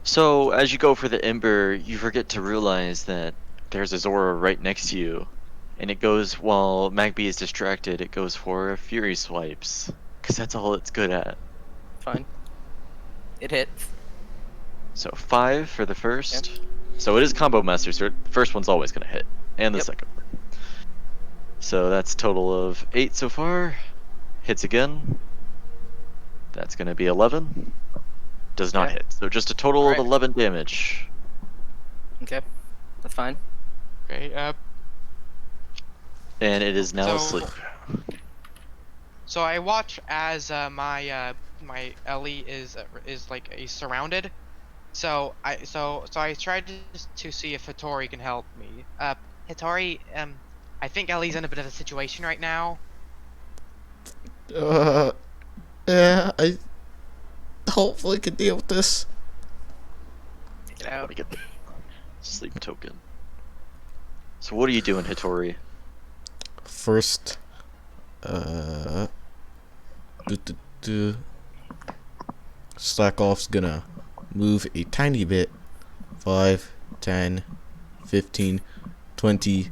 [SPEAKER 2] So as you go for the Ember, you forget to realize that there's a Zora right next to you. And it goes, while Magby is distracted, it goes for Fury Swipes. Because that's all it's good at.
[SPEAKER 4] Fine. It hits.
[SPEAKER 2] So 5 for the first. So it is Combo Master, so the first one's always going to hit. And the
[SPEAKER 4] Yep.
[SPEAKER 2] second one. So that's a total of 8 so far. Hits again. That's going to be 11. Does not
[SPEAKER 4] Okay.
[SPEAKER 2] hit. So just a total
[SPEAKER 4] Alright.
[SPEAKER 2] of 11 damage.
[SPEAKER 4] Okay. That's fine.
[SPEAKER 3] Okay,
[SPEAKER 2] And it is now
[SPEAKER 3] So-
[SPEAKER 2] asleep.
[SPEAKER 3] so I watch as my Ellie is like surrounded. So I tried to see if Hitori can help me. Hitori, I think Ellie's in a bit of a situation right now.
[SPEAKER 1] Yeah, I hopefully can deal with this.
[SPEAKER 4] Take it
[SPEAKER 2] Let
[SPEAKER 4] out.
[SPEAKER 2] me get the sleep token. So what are you doing, Hitori?
[SPEAKER 1] First, Slack off's gonna move a tiny bit. 5, 10, 15, 20,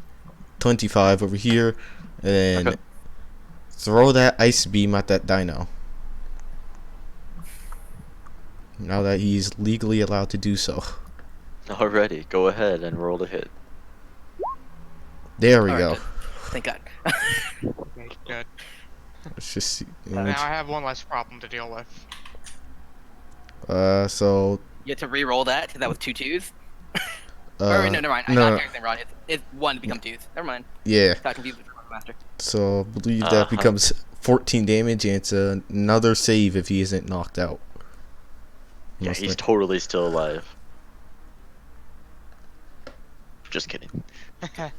[SPEAKER 1] 25 over here, and then
[SPEAKER 2] Okay.
[SPEAKER 1] throw that ice beam at that dino. Now that he's legally allowed to do so.
[SPEAKER 2] Alrighty, go ahead and roll to hit.
[SPEAKER 1] There we
[SPEAKER 4] Alright,
[SPEAKER 1] go.
[SPEAKER 4] good. Thank God.
[SPEAKER 3] Okay, good.
[SPEAKER 1] Let's just see.
[SPEAKER 3] Now I have one less problem to deal with.
[SPEAKER 1] So,
[SPEAKER 4] You have to re-roll that because that was 2 2s.
[SPEAKER 1] uh,
[SPEAKER 4] Or wait, no, never mind. I
[SPEAKER 1] no,
[SPEAKER 4] got everything wrong. It's 1 to become 2s. Never mind.
[SPEAKER 1] yeah.
[SPEAKER 4] Got confused with the master.
[SPEAKER 1] So, I believe that
[SPEAKER 2] Uh-huh.
[SPEAKER 1] becomes 14 damage, and it's another save if he isn't knocked out.
[SPEAKER 2] Yeah,
[SPEAKER 1] Most
[SPEAKER 2] he's
[SPEAKER 1] likely.
[SPEAKER 2] totally still alive. Just kidding. The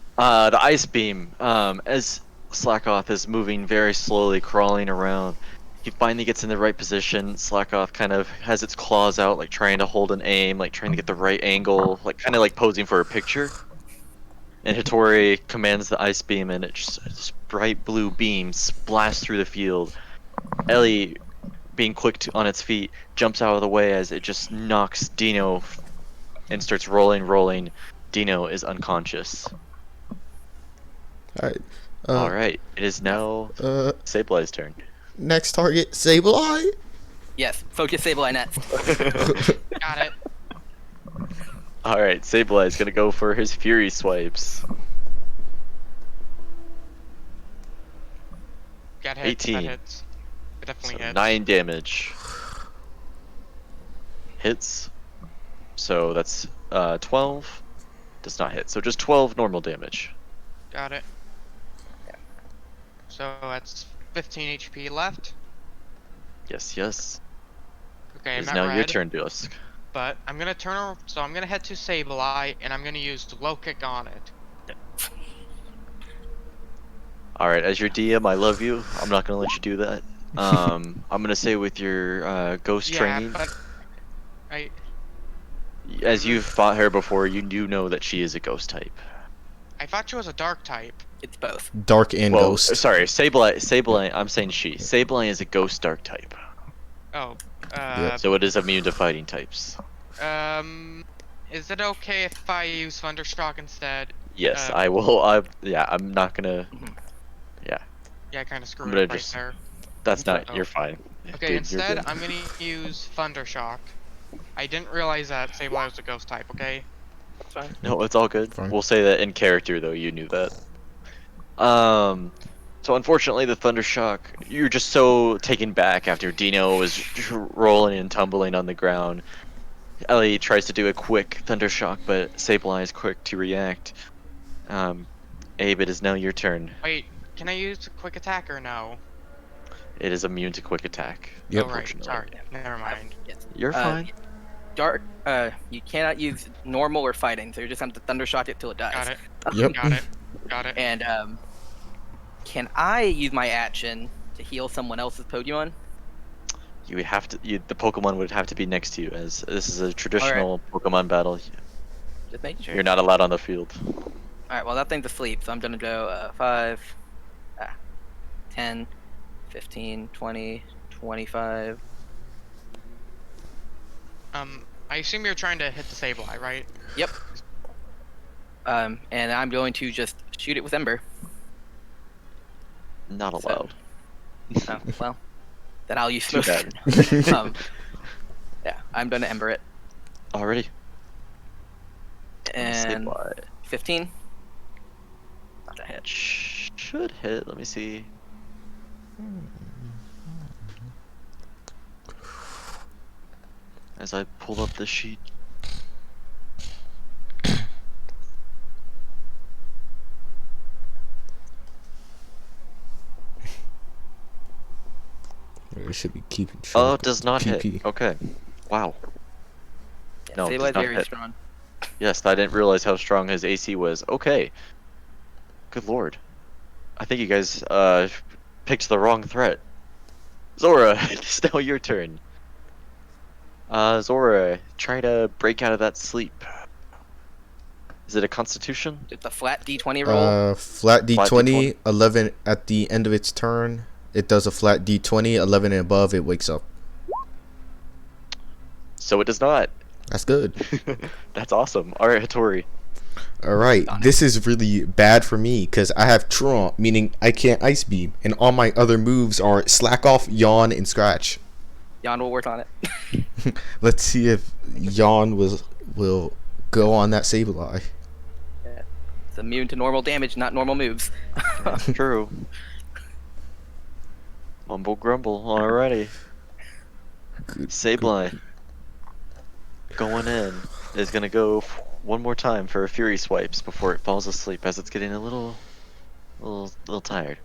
[SPEAKER 2] ice beam, as Slackoff is moving very slowly, crawling around, he finally gets in the right position. Slackoff kind of has its claws out, like trying to hold an aim, like trying to get the right angle, like kind of like posing for a picture. And Hitori commands the ice beam, and it just this bright blue beam blasts through the field. Ellie, being quick on its feet, jumps out of the way as it just knocks Dino and starts rolling. Dino is unconscious.
[SPEAKER 1] Alright.
[SPEAKER 2] Alright, it is now Sableye's turn.
[SPEAKER 1] Next target, Sableye.
[SPEAKER 4] Yes. Focus Sableye next.
[SPEAKER 3] Got it.
[SPEAKER 2] Alright, Sableye is gonna go for his Fury Swipes.
[SPEAKER 3] Got hit.
[SPEAKER 2] 18.
[SPEAKER 3] That hits. It
[SPEAKER 2] So
[SPEAKER 3] definitely hits.
[SPEAKER 2] 9 damage. Hits. So that's 12. Does not hit. So just 12 normal damage.
[SPEAKER 3] Got it. So that's 15 HP left.
[SPEAKER 2] Yes.
[SPEAKER 3] Okay,
[SPEAKER 2] It is
[SPEAKER 3] I'm
[SPEAKER 2] now
[SPEAKER 3] at
[SPEAKER 2] your
[SPEAKER 3] red.
[SPEAKER 2] turn, Dusk.
[SPEAKER 3] but I'm gonna so I'm gonna head to Sableye, and I'm gonna use low kick on it.
[SPEAKER 2] All right, as your DM, I love you. I'm not gonna let you do that. I'm gonna say with your ghost
[SPEAKER 3] Yeah,
[SPEAKER 2] training,
[SPEAKER 3] but I
[SPEAKER 2] as you've fought her before, you do know that she is a ghost type.
[SPEAKER 3] thought she was a dark type.
[SPEAKER 4] It's both.
[SPEAKER 1] Dark and
[SPEAKER 2] Well,
[SPEAKER 1] ghost.
[SPEAKER 2] sorry, Sableye. I'm saying she. Sableye is a ghost dark type,
[SPEAKER 3] Oh,
[SPEAKER 1] Yep.
[SPEAKER 2] so it is immune to fighting types.
[SPEAKER 3] is it okay if I use Thundershock instead?
[SPEAKER 2] Yes,
[SPEAKER 3] Uh,
[SPEAKER 2] I will. Yeah, I'm not gonna.
[SPEAKER 3] Yeah, I kind of
[SPEAKER 2] I'm
[SPEAKER 3] screwed
[SPEAKER 2] gonna
[SPEAKER 3] up right
[SPEAKER 2] just.
[SPEAKER 3] there.
[SPEAKER 2] That's not.
[SPEAKER 3] Oh.
[SPEAKER 2] You're fine.
[SPEAKER 3] Okay,
[SPEAKER 2] Dude,
[SPEAKER 3] instead,
[SPEAKER 2] you're good.
[SPEAKER 3] I'm gonna use Thundershock. I didn't realize that Sableye was a ghost type, okay?
[SPEAKER 4] That's fine.
[SPEAKER 2] No, it's all good.
[SPEAKER 1] Fine.
[SPEAKER 2] We'll say that in character, though. You knew that. So unfortunately, the Thundershock, you're just so taken back after Dino was rolling and tumbling on the ground. Ellie tries to do a quick Thundershock, but Sableye is quick to react. Abe, it is now your turn.
[SPEAKER 3] Wait, can I use a quick attack or no?
[SPEAKER 2] It is immune to quick attack.
[SPEAKER 1] Yep.
[SPEAKER 3] Oh, right,
[SPEAKER 2] Unfortunately.
[SPEAKER 3] sorry. Never mind.
[SPEAKER 4] Yes.
[SPEAKER 2] You're fine.
[SPEAKER 4] Dark. You cannot use normal or fighting, so you're just have to Thundershock it till it dies.
[SPEAKER 3] Got it.
[SPEAKER 1] Yep.
[SPEAKER 3] Got it. Got it.
[SPEAKER 4] And can I use my action to heal someone else's Pokemon?
[SPEAKER 2] You would have to. The Pokemon would have to be next to you, as this is a traditional Pokemon battle.
[SPEAKER 4] Just making sure.
[SPEAKER 2] You're not allowed on the field.
[SPEAKER 4] Alright, well that thing's asleep, so I'm gonna go 5, 10, 15, 20, 25.
[SPEAKER 3] I assume you're trying to hit the Sableye, right?
[SPEAKER 4] Yep. And I'm going to just shoot it with Ember.
[SPEAKER 2] Not
[SPEAKER 4] So-
[SPEAKER 2] allowed.
[SPEAKER 4] Oh, well, then I'll use
[SPEAKER 2] Too
[SPEAKER 4] Smoke.
[SPEAKER 2] bad.
[SPEAKER 4] Yeah, I'm gonna Ember it.
[SPEAKER 2] Already.
[SPEAKER 4] And
[SPEAKER 2] Sableye
[SPEAKER 4] 15. Not a hit.
[SPEAKER 2] should hit. Let me see. As I pull up the sheet.
[SPEAKER 1] We should be keeping track.
[SPEAKER 2] Oh, it
[SPEAKER 1] of
[SPEAKER 2] does not
[SPEAKER 1] PP.
[SPEAKER 2] hit. Okay. Wow.
[SPEAKER 4] Yeah,
[SPEAKER 2] No, it does
[SPEAKER 4] Sableye's
[SPEAKER 2] not
[SPEAKER 4] very
[SPEAKER 2] hit.
[SPEAKER 4] strong.
[SPEAKER 2] Yes, I didn't realize how strong his AC was. Okay. Good lord. I think you guys picked the wrong threat. Zora, it's now your turn. Zora, try to break out of that sleep. Is it a constitution?
[SPEAKER 4] It's a flat D20 roll.
[SPEAKER 1] Flat D20,
[SPEAKER 2] D20.
[SPEAKER 1] 11 at the end of its turn. It does a flat D20, 11 and above, it wakes up.
[SPEAKER 2] So it does not.
[SPEAKER 1] That's good.
[SPEAKER 2] That's awesome. Alright, Hattori.
[SPEAKER 1] Alright, this is really bad for me because I have Truant, meaning I can't Ice Beam, and all my other moves are Slack Off, Yawn, and Scratch.
[SPEAKER 4] Jan will work on it.
[SPEAKER 1] Let's see if Yawn will go on that Sableye.
[SPEAKER 4] It's immune to normal damage, not normal moves.
[SPEAKER 2] True. Mumble grumble. Alrighty.
[SPEAKER 1] Good,
[SPEAKER 2] Sableye. Going in. Is gonna go one more time for a Fury Swipes before it falls asleep, as it's getting a little tired.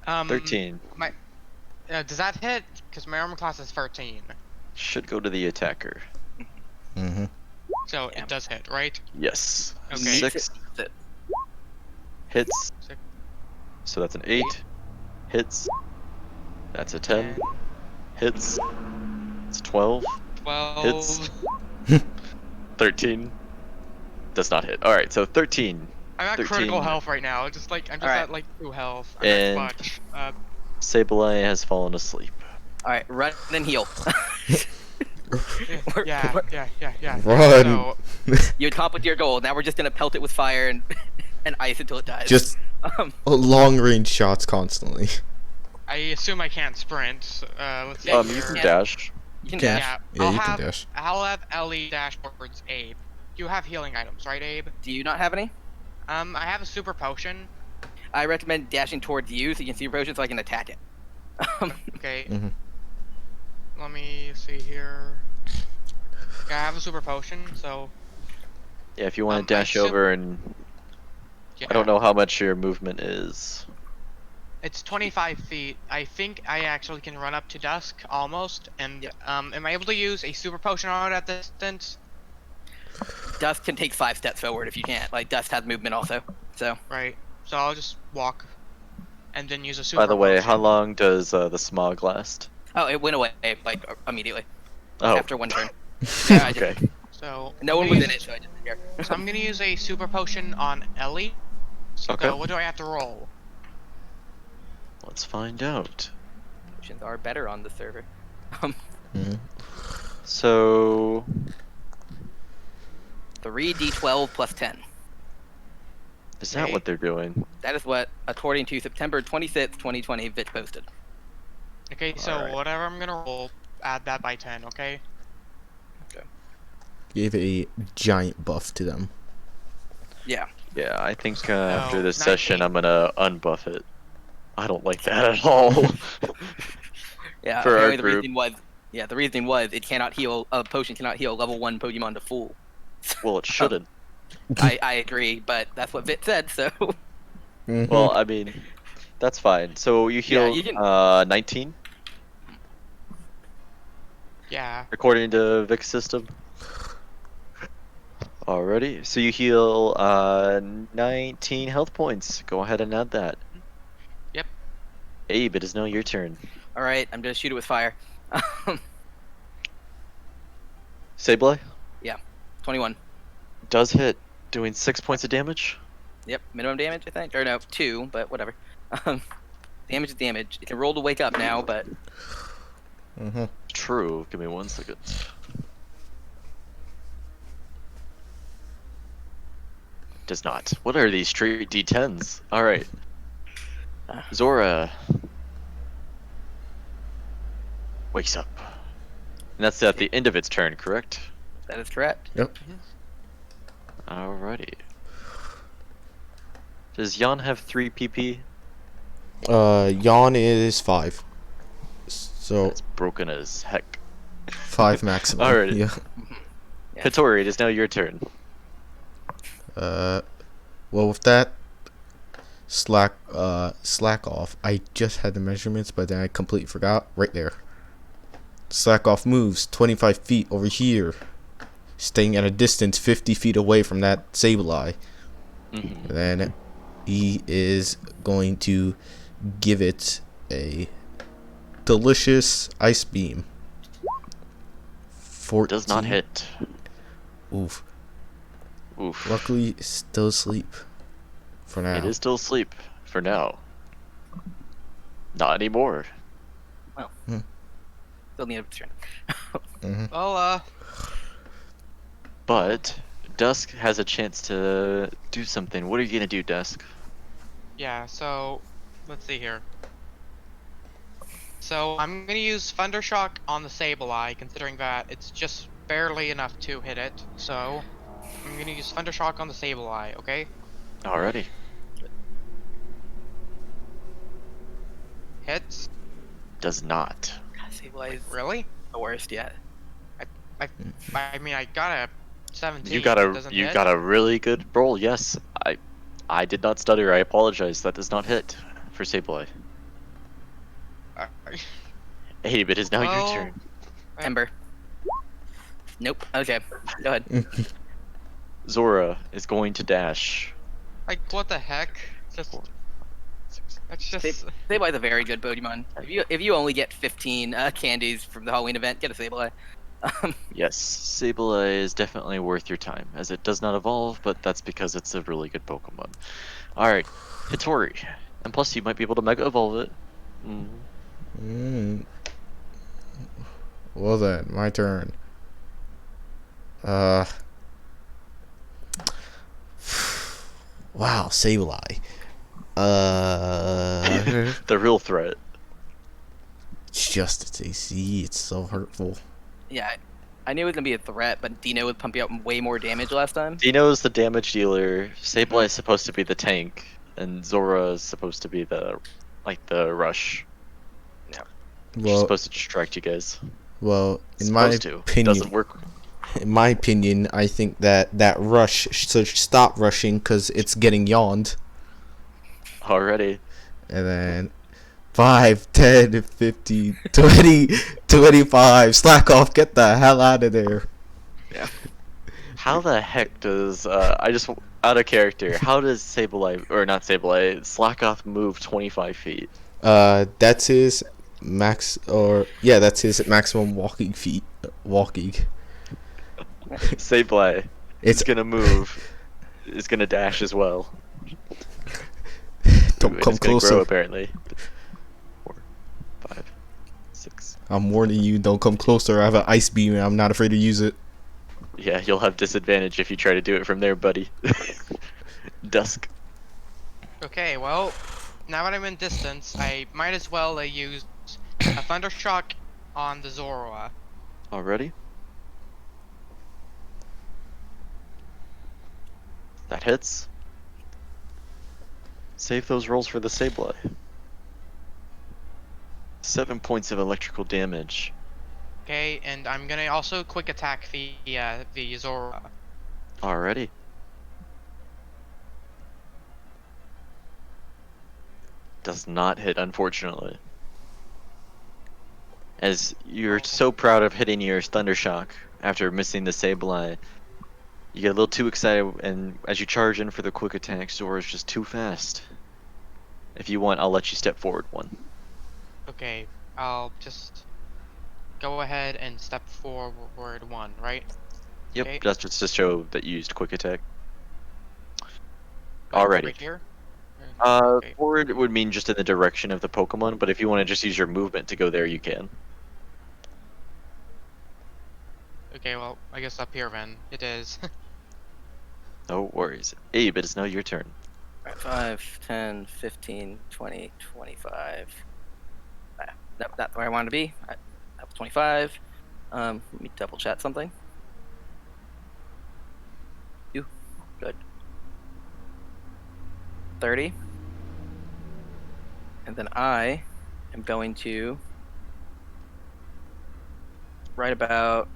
[SPEAKER 2] 13.
[SPEAKER 3] Does that hit? Because my armor class is 13.
[SPEAKER 2] Should go to the attacker.
[SPEAKER 1] Mm-hmm.
[SPEAKER 3] So
[SPEAKER 4] Yeah.
[SPEAKER 3] it does hit, right?
[SPEAKER 2] Yes.
[SPEAKER 3] Okay.
[SPEAKER 2] 6
[SPEAKER 4] Sit.
[SPEAKER 2] hits.
[SPEAKER 3] Six.
[SPEAKER 2] So that's an 8. Hits. That's a 10. Hits. It's 12.
[SPEAKER 3] 12.
[SPEAKER 2] Hits. 13. Does not hit. Alright, so 13.
[SPEAKER 3] I'm at
[SPEAKER 2] 13.
[SPEAKER 3] critical health right now. I'm just
[SPEAKER 4] Alright.
[SPEAKER 3] at like 2 health. I'm
[SPEAKER 2] And-
[SPEAKER 3] at much.
[SPEAKER 2] Sableye has fallen asleep.
[SPEAKER 4] Alright, run and heal.
[SPEAKER 3] Yeah.
[SPEAKER 1] Run.
[SPEAKER 3] So
[SPEAKER 4] You accomplished your goal. Now we're just gonna pelt it with fire and and ice until it dies.
[SPEAKER 1] Just
[SPEAKER 4] Um,
[SPEAKER 1] long range shots constantly.
[SPEAKER 3] I assume I can't sprint. Let's see
[SPEAKER 4] Yeah,
[SPEAKER 2] You
[SPEAKER 3] here.
[SPEAKER 2] can
[SPEAKER 4] Yeah.
[SPEAKER 2] dash.
[SPEAKER 4] you can
[SPEAKER 1] Dash.
[SPEAKER 4] dash.
[SPEAKER 3] Yeah,
[SPEAKER 1] Yeah, you can dash.
[SPEAKER 3] I'll have Ellie dash towards Abe. You have healing items, right, Abe?
[SPEAKER 4] Do you not have any?
[SPEAKER 3] I have a super potion.
[SPEAKER 4] I recommend dashing towards you so you can see your potion so I can attack it.
[SPEAKER 3] Okay.
[SPEAKER 1] Mhm.
[SPEAKER 3] Let me see here. Yeah, I have a super potion, so
[SPEAKER 2] Yeah, if you want
[SPEAKER 3] I
[SPEAKER 2] to dash
[SPEAKER 3] assume-
[SPEAKER 2] over and
[SPEAKER 3] yeah.
[SPEAKER 2] I don't know how much your movement is.
[SPEAKER 3] It's 25 feet. I think I actually can run up to Dusk almost. And
[SPEAKER 4] Yep.
[SPEAKER 3] am I able to use a super potion on it at this distance?
[SPEAKER 4] Dust can take 5 steps forward if you can't. Like, Dust has movement also. So,
[SPEAKER 3] Right. So I'll just walk, and then use a super
[SPEAKER 2] By the way,
[SPEAKER 3] potion.
[SPEAKER 2] how long does the smog last?
[SPEAKER 4] oh, it went away, like, immediately.
[SPEAKER 2] Oh,
[SPEAKER 4] After one turn. Yeah, I just-
[SPEAKER 2] okay.
[SPEAKER 3] So
[SPEAKER 4] No
[SPEAKER 3] I'm
[SPEAKER 4] one
[SPEAKER 3] gonna
[SPEAKER 4] was in
[SPEAKER 3] use-
[SPEAKER 4] it, so I didn't care.
[SPEAKER 3] So I'm gonna use a super potion on Ellie. So
[SPEAKER 2] Okay.
[SPEAKER 3] what do I have to roll?
[SPEAKER 2] Let's find out.
[SPEAKER 4] Potions are better on the server.
[SPEAKER 1] Mhm.
[SPEAKER 2] So
[SPEAKER 4] 3d12 plus 10.
[SPEAKER 2] is that
[SPEAKER 3] Okay.
[SPEAKER 2] what they're doing?
[SPEAKER 4] That is what, according to September 26, 2020, Vitch posted.
[SPEAKER 3] Okay, so
[SPEAKER 2] Alright.
[SPEAKER 3] whatever I'm gonna roll, add that by 10. Okay.
[SPEAKER 1] Give a giant buff to them.
[SPEAKER 4] Yeah.
[SPEAKER 2] Yeah, I think after
[SPEAKER 3] No,
[SPEAKER 2] this
[SPEAKER 3] 19.
[SPEAKER 2] session, I'm gonna unbuff it. I don't like that at all.
[SPEAKER 4] Yeah,
[SPEAKER 2] For our
[SPEAKER 4] apparently the
[SPEAKER 2] group.
[SPEAKER 4] reasoning was, the reasoning was it cannot heal, a potion cannot heal level 1 Pokemon to full.
[SPEAKER 2] Well, it shouldn't.
[SPEAKER 4] I agree, but that's what Vit said, so.
[SPEAKER 1] Mhm.
[SPEAKER 2] Well, I mean, that's fine. So you
[SPEAKER 4] Yeah,
[SPEAKER 2] heal
[SPEAKER 4] you can-
[SPEAKER 2] 19
[SPEAKER 3] Yeah.
[SPEAKER 2] according to Vic's system. Alrighty, so you heal 19 health points. Go ahead and add that.
[SPEAKER 3] Yep.
[SPEAKER 2] Abe, it is now your turn.
[SPEAKER 4] Alright, I'm gonna shoot it with fire.
[SPEAKER 2] Sableye
[SPEAKER 4] 21.
[SPEAKER 2] does hit, doing 6 points of damage.
[SPEAKER 4] Yep, minimum damage, I think. Or no, 2, but whatever. Damage is damage. It can roll to wake up now, but
[SPEAKER 1] Mhm.
[SPEAKER 2] True. Give me 1 second. Does not. What are these straight D10s? Alright. Zora wakes up. And that's at the end of its turn, correct?
[SPEAKER 4] that is correct.
[SPEAKER 1] Yep.
[SPEAKER 2] Alrighty. Does Jan have 3 PP?
[SPEAKER 1] Yawn is 5. So
[SPEAKER 2] That's broken as heck.
[SPEAKER 1] 5 maximum.
[SPEAKER 2] Alrighty.
[SPEAKER 1] Yeah.
[SPEAKER 4] Yeah.
[SPEAKER 2] Hitori, it is now your turn.
[SPEAKER 1] Well, with that slack off, I just had the measurements, but then I completely forgot. Right there. Slack off moves 25 feet over here, staying at a distance 50 feet away from that Sableye.
[SPEAKER 2] Mhm.
[SPEAKER 1] Then he is going to give it a delicious ice beam. 14.
[SPEAKER 2] Does not hit.
[SPEAKER 1] Oof.
[SPEAKER 2] Oof.
[SPEAKER 1] Luckily, still asleep for now.
[SPEAKER 2] It is still asleep for now. Not anymore.
[SPEAKER 4] Still need a turn.
[SPEAKER 1] Mhm.
[SPEAKER 3] Well,
[SPEAKER 2] But Dusk has a chance to do something. What are you gonna do, Dusk?
[SPEAKER 3] yeah. So let's see here. So I'm gonna use Thundershock on the Sableye, considering that it's just barely enough to hit it. So I'm gonna use Thundershock on the Sableye. Okay.
[SPEAKER 2] Alrighty.
[SPEAKER 3] Hits.
[SPEAKER 2] Does not.
[SPEAKER 4] Sableye is
[SPEAKER 3] Really?
[SPEAKER 4] the worst yet.
[SPEAKER 3] I mean, I got a 17.
[SPEAKER 2] You got
[SPEAKER 3] it
[SPEAKER 2] a
[SPEAKER 3] doesn't
[SPEAKER 2] you
[SPEAKER 3] hit.
[SPEAKER 2] got a really good roll. Yes, I did not stutter. I apologize. That does not hit for Sableye.
[SPEAKER 3] Uh,
[SPEAKER 2] Abe, it is now
[SPEAKER 3] Well-
[SPEAKER 2] your turn.
[SPEAKER 4] Ember. Nope. Okay. Go ahead.
[SPEAKER 2] Zora is going to dash.
[SPEAKER 3] like what the heck? Just that's just
[SPEAKER 4] Sableye's a very good Pokemon. If you only get 15 candies from the Halloween event, get a Sableye.
[SPEAKER 2] Yes, Sableye is definitely worth your time, as it does not evolve, but that's because it's a really good Pokemon. Alright, Hitori. And plus, you might be able to Mega Evolve it.
[SPEAKER 1] Well then, my turn. Wow, Sableye.
[SPEAKER 2] The real threat.
[SPEAKER 1] It's just its AC. It's so hurtful.
[SPEAKER 4] Yeah, I knew it was gonna be a threat, but Dino was pumping out way more damage last time.
[SPEAKER 2] Dino is the damage dealer, Sableye is supposed to be the tank, and Zora is supposed to be the rush. She's
[SPEAKER 1] Well,
[SPEAKER 2] supposed to distract you guys.
[SPEAKER 1] in my
[SPEAKER 2] Supposed to.
[SPEAKER 1] opinion,
[SPEAKER 2] Doesn't work.
[SPEAKER 1] in my opinion, I think that rush should stop rushing because it's getting yawned.
[SPEAKER 2] Already.
[SPEAKER 1] And then 5, 10, 15, 20, 25. Slack off. Get the hell out of there.
[SPEAKER 4] Yeah.
[SPEAKER 2] How the heck does I just out of character? How does Sableye or not Sableye Slackoth move 25 feet?
[SPEAKER 1] That's his max, or yeah, that's his maximum walking feet. Walking.
[SPEAKER 2] Sableye
[SPEAKER 1] It's
[SPEAKER 2] is gonna move. Is gonna dash as well.
[SPEAKER 1] Don't
[SPEAKER 2] And
[SPEAKER 1] come
[SPEAKER 2] it's gonna
[SPEAKER 1] closer.
[SPEAKER 2] grow apparently. 4, 5, 6.
[SPEAKER 1] I'm warning you. Don't come closer. I have an ice beam, and I'm not afraid to use it.
[SPEAKER 2] Yeah, you'll have disadvantage if you try to do it from there, buddy. Dusk.
[SPEAKER 3] Okay, well, now that I'm in distance, I might as well use a Thundershock on the Zoroa.
[SPEAKER 2] Already? That hits. Save those rolls for the Sableye. 7 points of electrical damage.
[SPEAKER 3] Okay, and I'm gonna also quick attack the Zoroa.
[SPEAKER 2] Already. Does not hit, unfortunately. As you're so proud of hitting your Thundershock after missing the Sableye, you get a little too excited, and as you charge in for the quick attack, Zora's just too fast. If you want, I'll let you step forward one.
[SPEAKER 3] Okay, I'll just go ahead and step forward 1, right?
[SPEAKER 2] Yep,
[SPEAKER 3] Okay.
[SPEAKER 2] that's just to show that you used quick attack.
[SPEAKER 3] Like,
[SPEAKER 2] Already.
[SPEAKER 3] Right here? Okay.
[SPEAKER 2] Forward would mean just in the direction of the Pokemon, but if you want to just use your movement to go there, you can.
[SPEAKER 3] Okay, well, I guess up here then. It is.
[SPEAKER 2] No worries. Abe, it is now your turn.
[SPEAKER 4] 5, 10, 15, 20, 25. Nope, not where I wanted to be. That was 25. Let me double chat something. You. Good. 30. And then I am going to right about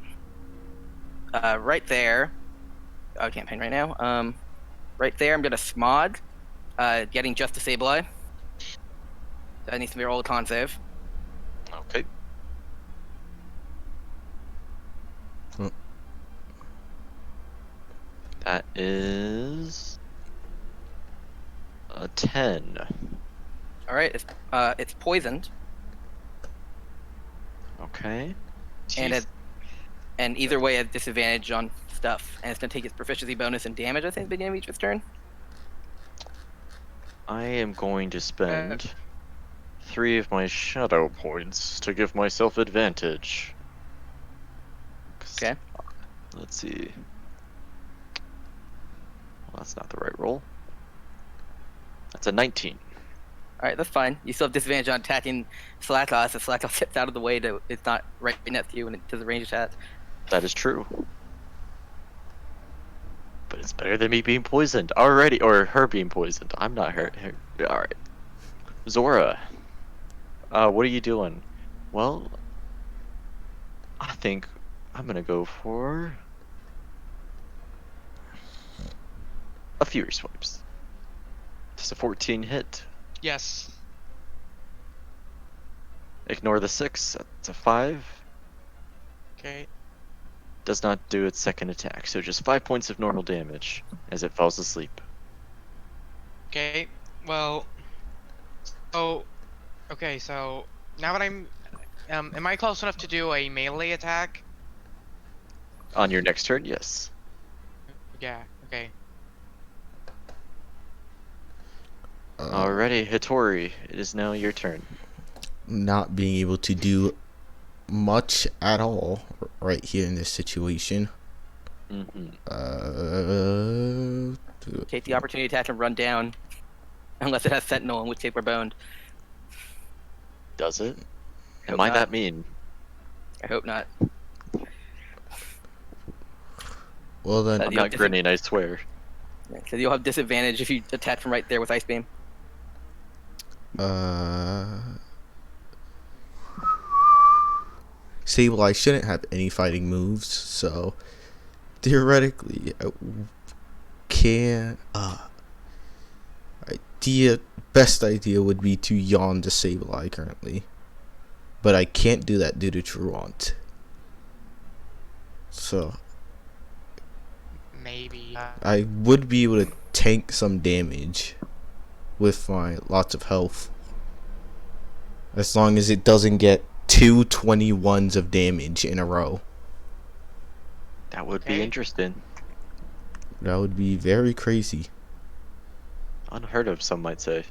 [SPEAKER 4] right there. Campaign right now. Right there, I'm gonna Smog, getting just a Sableye. That needs to be roll a con save.
[SPEAKER 2] Okay.
[SPEAKER 1] Hmm.
[SPEAKER 2] That is a 10.
[SPEAKER 4] All right, it's poisoned,
[SPEAKER 2] Okay.
[SPEAKER 4] and either way, at disadvantage on stuff, and it's gonna take its proficiency bonus and damage. I think at the beginning of each turn.
[SPEAKER 2] I am going to spend 3 of my shadow points to give myself advantage. 'Cause-
[SPEAKER 4] Okay.
[SPEAKER 2] Let's see. Well, that's not the right roll. That's a 19.
[SPEAKER 4] All right, that's fine. You still have disadvantage on attacking Slackoth. If Slackoth steps out of the way, it's not right next to you, and it does a range attack.
[SPEAKER 2] That is true. But it's better than me being poisoned already, or her being poisoned. I'm not hurt. Alright. Zora. What are you doing? Well, I think I'm gonna go for a Fury Swipes. Just a 14 hit.
[SPEAKER 3] Yes.
[SPEAKER 2] Ignore the 6. That's a 5.
[SPEAKER 3] Okay.
[SPEAKER 2] Does not do its second attack, so just 5 points of normal damage as it falls asleep.
[SPEAKER 3] Okay. Well. So. Okay. So now that I'm, am I close enough to do a melee attack?
[SPEAKER 2] On your next turn, yes.
[SPEAKER 3] Yeah. Okay.
[SPEAKER 2] Alrighty, Hitori, it is now your turn.
[SPEAKER 1] Not being able to do much at all right here in this situation.
[SPEAKER 2] Mm-hmm.
[SPEAKER 4] Take the opportunity to attack and run down, unless it has Sentinel, in which case we're boned.
[SPEAKER 2] Does it?
[SPEAKER 4] Hope
[SPEAKER 2] Am I
[SPEAKER 4] not.
[SPEAKER 2] that mean?
[SPEAKER 4] I hope not.
[SPEAKER 1] Well then,
[SPEAKER 2] I'm not grinning, I swear.
[SPEAKER 4] Because you'll have disadvantage if you attack from right there with Ice Beam.
[SPEAKER 1] Sableye shouldn't have any fighting moves, so theoretically I can Best idea would be to yawn the Sableye currently. But I can't do that due to Truant. So
[SPEAKER 3] Maybe.
[SPEAKER 1] I would be able to tank some damage with my lots of health. As long as it doesn't get 221s of damage in a row.
[SPEAKER 2] That would be
[SPEAKER 3] Okay.
[SPEAKER 2] interesting.
[SPEAKER 1] That would be very crazy.
[SPEAKER 2] Unheard of, some might say.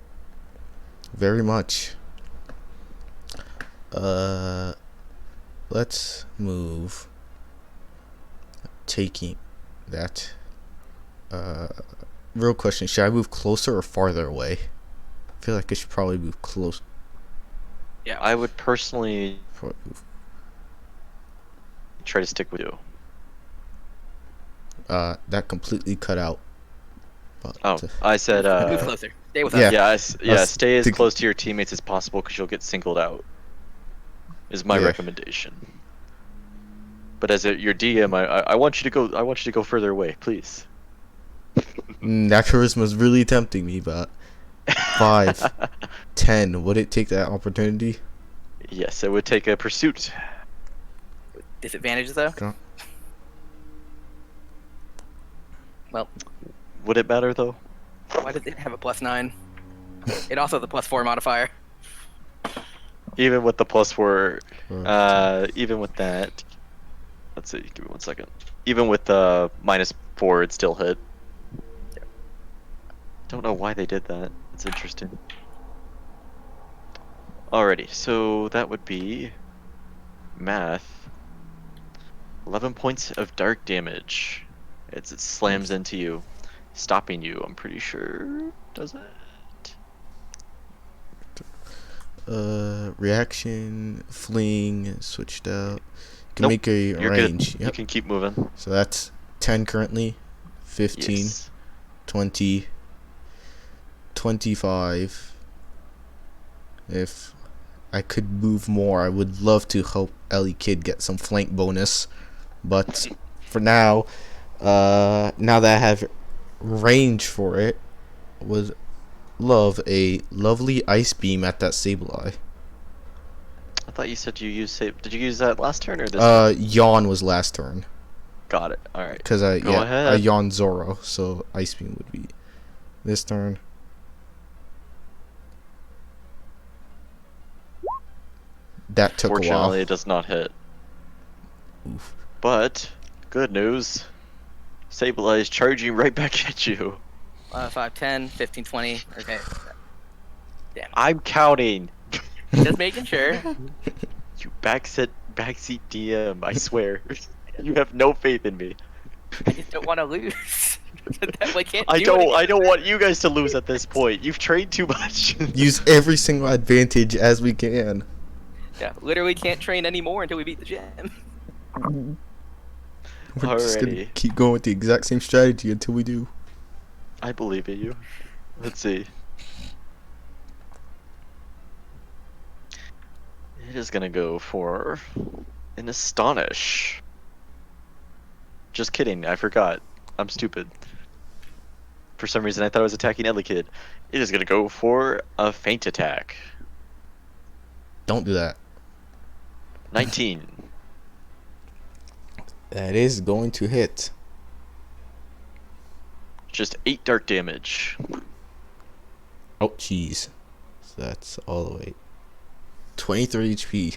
[SPEAKER 1] Very much. Let's move. Taking that. Real question, should I move closer or farther away? I feel like I should probably move close.
[SPEAKER 2] Yeah, I would personally
[SPEAKER 1] Probably move.
[SPEAKER 2] try to stick with you.
[SPEAKER 1] That completely cut out. But,
[SPEAKER 2] Oh, I said,
[SPEAKER 4] Move closer. Stay with
[SPEAKER 1] yeah.
[SPEAKER 4] us.
[SPEAKER 2] Stay as
[SPEAKER 1] think-
[SPEAKER 2] close to your teammates as possible because you'll get singled out. Is my
[SPEAKER 1] Yeah.
[SPEAKER 2] recommendation. But as your DM, I want you to go. I want you to go further away, please.
[SPEAKER 1] That charisma's really tempting me, but 5, 10. Would it take that opportunity?
[SPEAKER 2] Yes, it would take a pursuit.
[SPEAKER 4] Disadvantages though.
[SPEAKER 1] Go.
[SPEAKER 4] Well,
[SPEAKER 2] Would it matter though?
[SPEAKER 4] why does it have a +9? It also has a +4 modifier.
[SPEAKER 2] Even with the +4,
[SPEAKER 1] Or-
[SPEAKER 2] even with that, let's see. Give me 1 second. Even with the -4, it still hit. Don't know why they did that. It's interesting. Alrighty, so that would be math. 11 points of dark damage. It slams into you, stopping you. I'm pretty sure. Does it?
[SPEAKER 1] Reaction, fling, switched out. You can
[SPEAKER 2] Nope,
[SPEAKER 1] make a
[SPEAKER 2] You're
[SPEAKER 1] range.
[SPEAKER 2] good. You
[SPEAKER 1] Yep.
[SPEAKER 2] can keep moving.
[SPEAKER 1] So that's 10 currently, 15,
[SPEAKER 2] Yes.
[SPEAKER 1] 20, 25. If I could move more, I would love to help Ellie Kid get some flank bonus. But for now, now that I have range for it, would love a lovely ice beam at that Sableye.
[SPEAKER 2] I thought you said you used save. Did you use that last turn or this?
[SPEAKER 1] Yawn was last turn.
[SPEAKER 2] Got it. All right.
[SPEAKER 1] Because I
[SPEAKER 2] Go ahead.
[SPEAKER 1] I yawned Zoro, so ice beam would be this turn. That took a while.
[SPEAKER 2] Fortunately, it does not hit.
[SPEAKER 1] Oof.
[SPEAKER 2] But good news. Sableye is charging right back at you.
[SPEAKER 4] 5, 10, 15, 20. Okay.
[SPEAKER 2] I'm counting.
[SPEAKER 4] Just making sure.
[SPEAKER 2] You backseat DM. I swear. You have no faith in me.
[SPEAKER 4] I just don't want to lose. I can't
[SPEAKER 2] I
[SPEAKER 4] do
[SPEAKER 2] don't.
[SPEAKER 4] anything.
[SPEAKER 2] I don't want you guys to lose at this point. You've trained too much.
[SPEAKER 1] Use every single advantage as we can.
[SPEAKER 4] Yeah, literally can't train anymore until we beat the gym.
[SPEAKER 1] We're just gonna
[SPEAKER 2] Alrighty.
[SPEAKER 1] keep going with the exact same strategy until we do.
[SPEAKER 2] I believe in you. Let's see. It is gonna go for an Astonish. Just kidding, I forgot. I'm stupid. For some reason I thought I was attacking Ellie Kid. It is gonna go for a Feint Attack.
[SPEAKER 1] Don't do that.
[SPEAKER 2] 19.
[SPEAKER 1] That is going to hit.
[SPEAKER 2] Just 8 dark damage.
[SPEAKER 1] Oh, jeez. So that's all the way. 23 HP.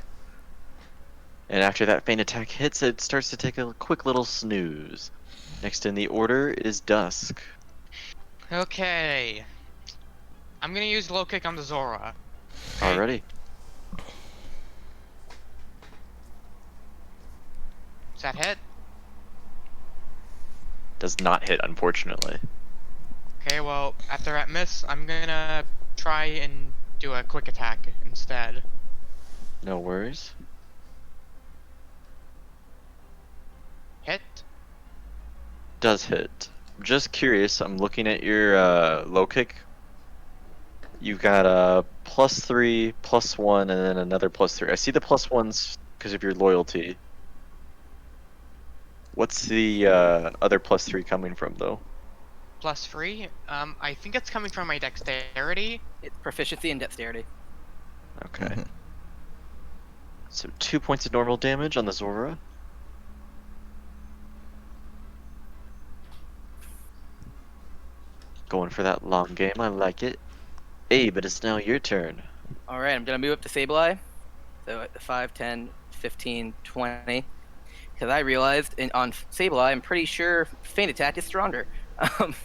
[SPEAKER 2] And after that Feint Attack hits, it starts to take a quick little snooze. Next in the order is Dusk.
[SPEAKER 3] Okay. I'm gonna use low kick on the Zora. Okay.
[SPEAKER 2] Alrighty.
[SPEAKER 3] Does that hit?
[SPEAKER 2] Does not hit, unfortunately.
[SPEAKER 3] Okay, well, after that miss, I'm gonna try and do a quick attack instead.
[SPEAKER 2] No worries.
[SPEAKER 3] Hit?
[SPEAKER 2] Does hit. Just curious, I'm looking at your low kick. You've got a +3, +1, and then another +3. I see the +1s because of your loyalty. What's the other +3 coming from, though?
[SPEAKER 3] +3. I think it's coming from my dexterity.
[SPEAKER 4] It's proficiency and dexterity.
[SPEAKER 2] Okay.
[SPEAKER 1] Mhm.
[SPEAKER 2] So 2 points of normal damage on the Zora. Going for that long game, I like it. Abe, it is now your turn.
[SPEAKER 4] All right, I'm gonna move up to Sableye. So at the 5, 10, 15, 20. Because I realized on Sableye, I'm pretty sure feint attack is stronger. Um,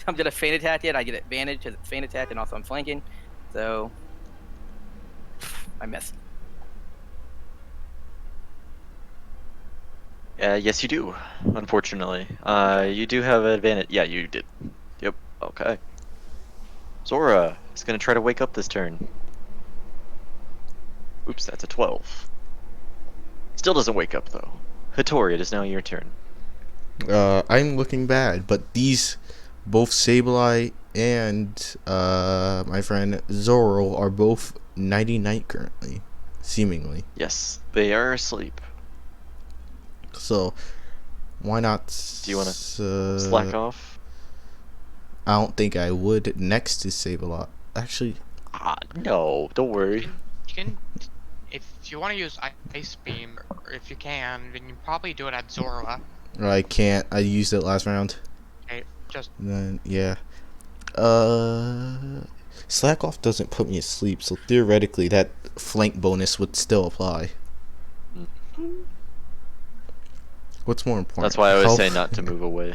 [SPEAKER 4] I'm gonna feint attack it. I get advantage because it's feint attack, and also I'm flanking. So I miss.
[SPEAKER 2] Yes, you do. Unfortunately, you do have an advantage. Yeah, you did. Yep. Okay. Zora is gonna try to wake up this turn. Oops, that's a 12. Still doesn't wake up though. Hattori, it is now your turn.
[SPEAKER 1] I'm looking bad, but these, both Sableye and my friend Zoro are both nighty-night currently, seemingly.
[SPEAKER 2] Yes, they are asleep.
[SPEAKER 1] So, why not?
[SPEAKER 2] Do you want to slack off?
[SPEAKER 1] I don't think I would next to Sableye. Actually,
[SPEAKER 2] No, don't worry.
[SPEAKER 3] You can, if you want to use Ice Beam, or if you can, then you probably do it at Zora.
[SPEAKER 1] I can't. I used it last round.
[SPEAKER 3] Okay, just
[SPEAKER 1] And then, yeah. Slack off doesn't put me asleep, so theoretically that flank bonus would still apply. What's more important?
[SPEAKER 2] That's why I always
[SPEAKER 1] Health?
[SPEAKER 2] say not to move away.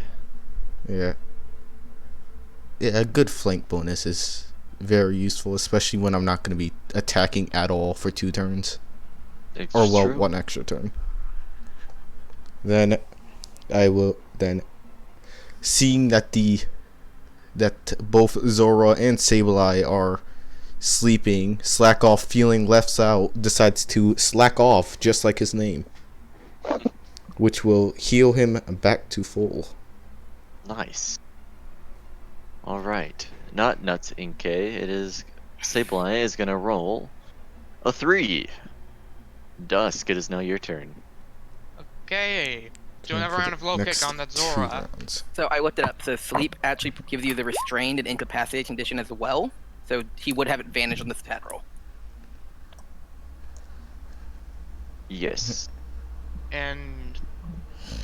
[SPEAKER 1] Yeah. Yeah, a good flank bonus is very useful, especially when I'm not going to be attacking at all for 2 turns.
[SPEAKER 2] It's
[SPEAKER 1] Or, well,
[SPEAKER 2] true.
[SPEAKER 1] 1 extra turn. Then I will then, seeing that both Zora and Sableye are sleeping, Slack Off, feeling left out, decides to slack off just like his name, which will heal him back to full.
[SPEAKER 2] Nice. All right. Not Nuts Inke. It is Sableye is gonna roll a 3. Dusk, it is now your turn.
[SPEAKER 3] okay. Do
[SPEAKER 1] Turn
[SPEAKER 3] another
[SPEAKER 1] for
[SPEAKER 3] round
[SPEAKER 1] the
[SPEAKER 3] of low kick
[SPEAKER 1] next
[SPEAKER 3] on that
[SPEAKER 1] 2
[SPEAKER 3] Zora.
[SPEAKER 1] rounds.
[SPEAKER 4] So I looked it up. So sleep actually gives you the restrained and incapacitated condition as well. So he would have advantage on this attack roll.
[SPEAKER 2] Yes.
[SPEAKER 3] And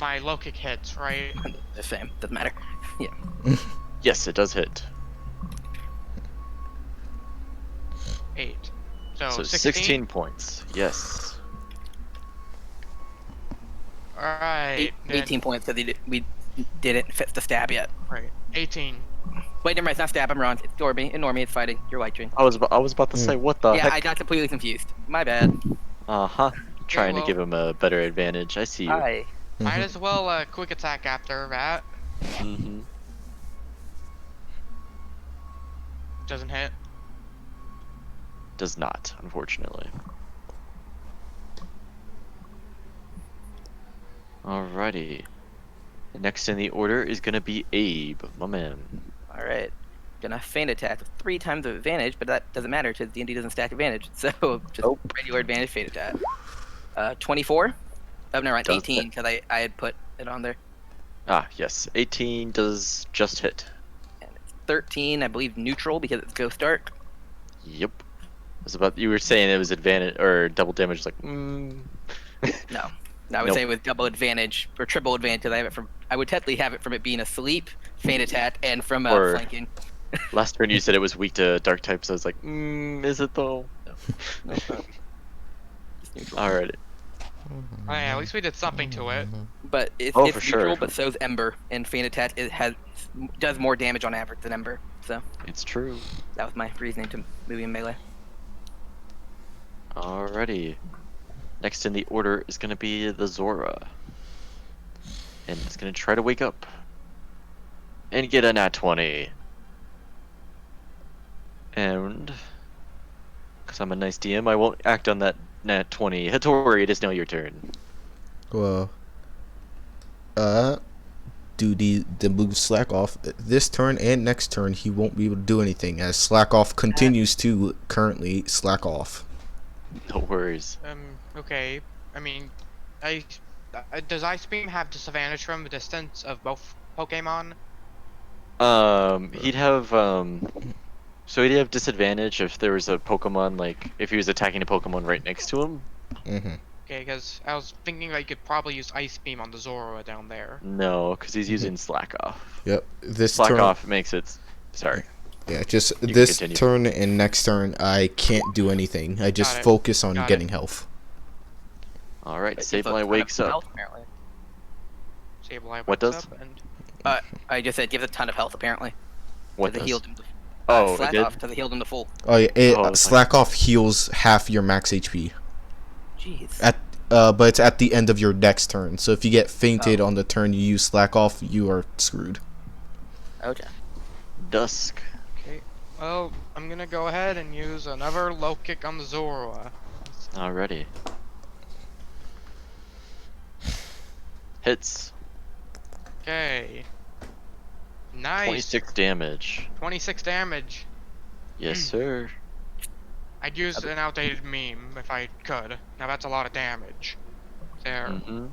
[SPEAKER 3] my low kick hits, right?
[SPEAKER 4] The same. Doesn't matter. Yeah.
[SPEAKER 2] Yes, it does hit.
[SPEAKER 3] 8. So,
[SPEAKER 2] So
[SPEAKER 3] 16?
[SPEAKER 2] points. Yes.
[SPEAKER 3] Alright.
[SPEAKER 4] 18 points because we didn't fit the stab yet.
[SPEAKER 3] Right. 18.
[SPEAKER 4] Wait, never mind. It's not stab. I'm wrong. It's Normie. It's fighting. You're light train.
[SPEAKER 2] I was about to say, what the
[SPEAKER 4] Yeah, I
[SPEAKER 2] heck?
[SPEAKER 4] got completely confused. My bad.
[SPEAKER 2] Uh-huh. Trying
[SPEAKER 3] well-
[SPEAKER 2] to give him a better advantage. I see you.
[SPEAKER 4] Hi.
[SPEAKER 3] Might as well quick attack after that.
[SPEAKER 2] Mm-hmm.
[SPEAKER 3] Doesn't hit.
[SPEAKER 2] Does not, unfortunately. Alrighty. Next in the order is gonna be Abe, my man.
[SPEAKER 4] All right. Gonna feint attack with 3 times of advantage, but that doesn't matter because D&D doesn't stack advantage. So just regular advantage feint attack. 24. Oh, never mind.
[SPEAKER 2] Does
[SPEAKER 4] 18 because I had put it on there.
[SPEAKER 2] Ah, yes. 18 does just hit.
[SPEAKER 4] And it's 13, I believe, neutral because it's Ghost Dark.
[SPEAKER 2] Yep. You were saying it was advantage or double damage, like,
[SPEAKER 4] No. I would
[SPEAKER 2] Nope.
[SPEAKER 4] say it was double advantage or triple advantage because I have it from. I would technically have it from it being asleep, feint attack, and from
[SPEAKER 2] Or-
[SPEAKER 4] flanking.
[SPEAKER 2] last turn you said it was weak to dark types, so I was like, is it though? No.
[SPEAKER 4] Just neutral.
[SPEAKER 2] Alright.
[SPEAKER 3] Oh yeah, at least we did something to it.
[SPEAKER 4] But it's
[SPEAKER 2] Oh,
[SPEAKER 4] it's
[SPEAKER 2] for
[SPEAKER 4] neutral,
[SPEAKER 2] sure.
[SPEAKER 4] but so's Ember, and feint attack does more damage on average than Ember. So
[SPEAKER 2] It's true.
[SPEAKER 4] that was my reasoning to moving melee.
[SPEAKER 2] Alrighty. Next in the order is gonna be the Zora. And it's gonna try to wake up. And get a nat 20. And because I'm a nice DM, I won't act on that nat 20. Hattori, it is now your turn.
[SPEAKER 1] Well, do the move Slack Off this turn and next turn. He won't be able to do anything as Slack Off continues to currently slack off.
[SPEAKER 2] No worries.
[SPEAKER 3] Okay. I mean, does Ice Beam have disadvantage from the distance of both Pokemon?
[SPEAKER 2] He'd have so he'd have disadvantage if there was a Pokemon, like if he was attacking a Pokemon right next to him.
[SPEAKER 1] Mm-hmm.
[SPEAKER 3] Okay, because I was thinking that you could probably use Ice Beam on the Zorua down there.
[SPEAKER 2] No, because he's
[SPEAKER 1] Mhm.
[SPEAKER 2] using Slack Off.
[SPEAKER 1] Yep. This
[SPEAKER 2] Slack
[SPEAKER 1] turn.
[SPEAKER 2] Off makes it. Sorry.
[SPEAKER 1] Yeah, just
[SPEAKER 2] can
[SPEAKER 1] this
[SPEAKER 2] continue.
[SPEAKER 1] turn and next turn, I can't do anything. I just
[SPEAKER 3] Got it.
[SPEAKER 1] focus on
[SPEAKER 3] Got
[SPEAKER 1] getting health.
[SPEAKER 2] All right,
[SPEAKER 4] But you have a ton
[SPEAKER 2] Sableye
[SPEAKER 4] of
[SPEAKER 2] wakes up.
[SPEAKER 4] health, apparently.
[SPEAKER 3] Sableye
[SPEAKER 2] What
[SPEAKER 3] wakes
[SPEAKER 2] does?
[SPEAKER 3] up and
[SPEAKER 4] I just said gives a ton of health, apparently.
[SPEAKER 2] What
[SPEAKER 4] Because it
[SPEAKER 2] does?
[SPEAKER 4] healed him.
[SPEAKER 2] Oh, it
[SPEAKER 4] Slack
[SPEAKER 2] did?
[SPEAKER 4] off because it healed him to full.
[SPEAKER 1] Oh yeah,
[SPEAKER 2] Oh, it's
[SPEAKER 1] slack off heals half your max HP
[SPEAKER 4] Jeez.
[SPEAKER 1] but it's at the end of your next turn. So if you get fainted
[SPEAKER 4] Oh.
[SPEAKER 1] on the turn you use slack off, you are screwed.
[SPEAKER 4] Okay.
[SPEAKER 2] Dusk.
[SPEAKER 3] okay. Well, I'm gonna go ahead and use another low kick on the Zorua.
[SPEAKER 2] Alrighty. Hits.
[SPEAKER 3] Okay. Nice.
[SPEAKER 2] 26 damage.
[SPEAKER 3] 26 damage.
[SPEAKER 2] Yes, sir.
[SPEAKER 3] I'd use an outdated meme if I could. Now that's a lot of damage. There.
[SPEAKER 2] Mm-hmm.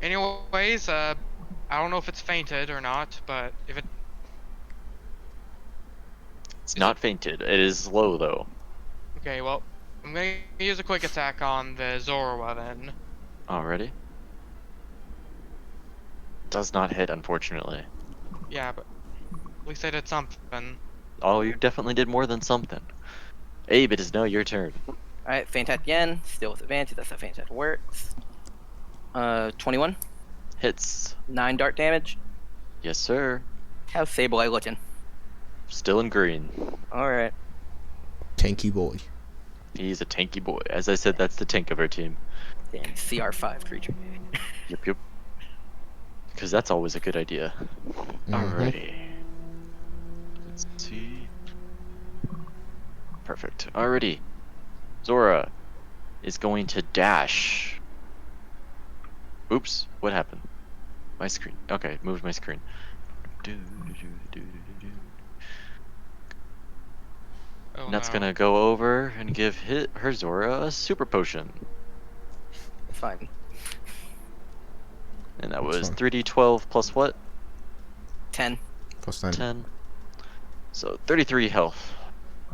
[SPEAKER 3] Anyways, I don't know if it's fainted or not, but if it
[SPEAKER 2] It's not fainted. It is low though.
[SPEAKER 3] okay, well, I'm gonna use a quick attack on the Zorua then.
[SPEAKER 2] Already. Does not hit, unfortunately.
[SPEAKER 3] Yeah, but at least I did something.
[SPEAKER 2] Oh, you definitely did more than something. Abe, it is now your turn.
[SPEAKER 4] Alright, Feint again. Still with advantage. That's how Feint works. 21.
[SPEAKER 2] Hits.
[SPEAKER 4] 9 dark damage.
[SPEAKER 2] Yes, sir.
[SPEAKER 4] How's Sableye looking?
[SPEAKER 2] Still in green.
[SPEAKER 4] Alright.
[SPEAKER 1] Tanky boy.
[SPEAKER 2] He's a tanky boy. As I said, that's the tank of our team.
[SPEAKER 4] Damn, CR5 creature.
[SPEAKER 2] Yep, yep. Because that's always a good idea. Alrighty. Let's see. Perfect. Alrighty. Zora is going to dash. Oops, what happened? My screen. Okay, moved my screen.
[SPEAKER 3] Oh
[SPEAKER 2] And that's
[SPEAKER 3] no.
[SPEAKER 2] gonna go over and give her Zora a super potion.
[SPEAKER 4] It's fine.
[SPEAKER 2] And that was
[SPEAKER 1] Fine.
[SPEAKER 2] 3d12 plus what?
[SPEAKER 4] 10.
[SPEAKER 1] Plus 9.
[SPEAKER 2] 10. So 33 health.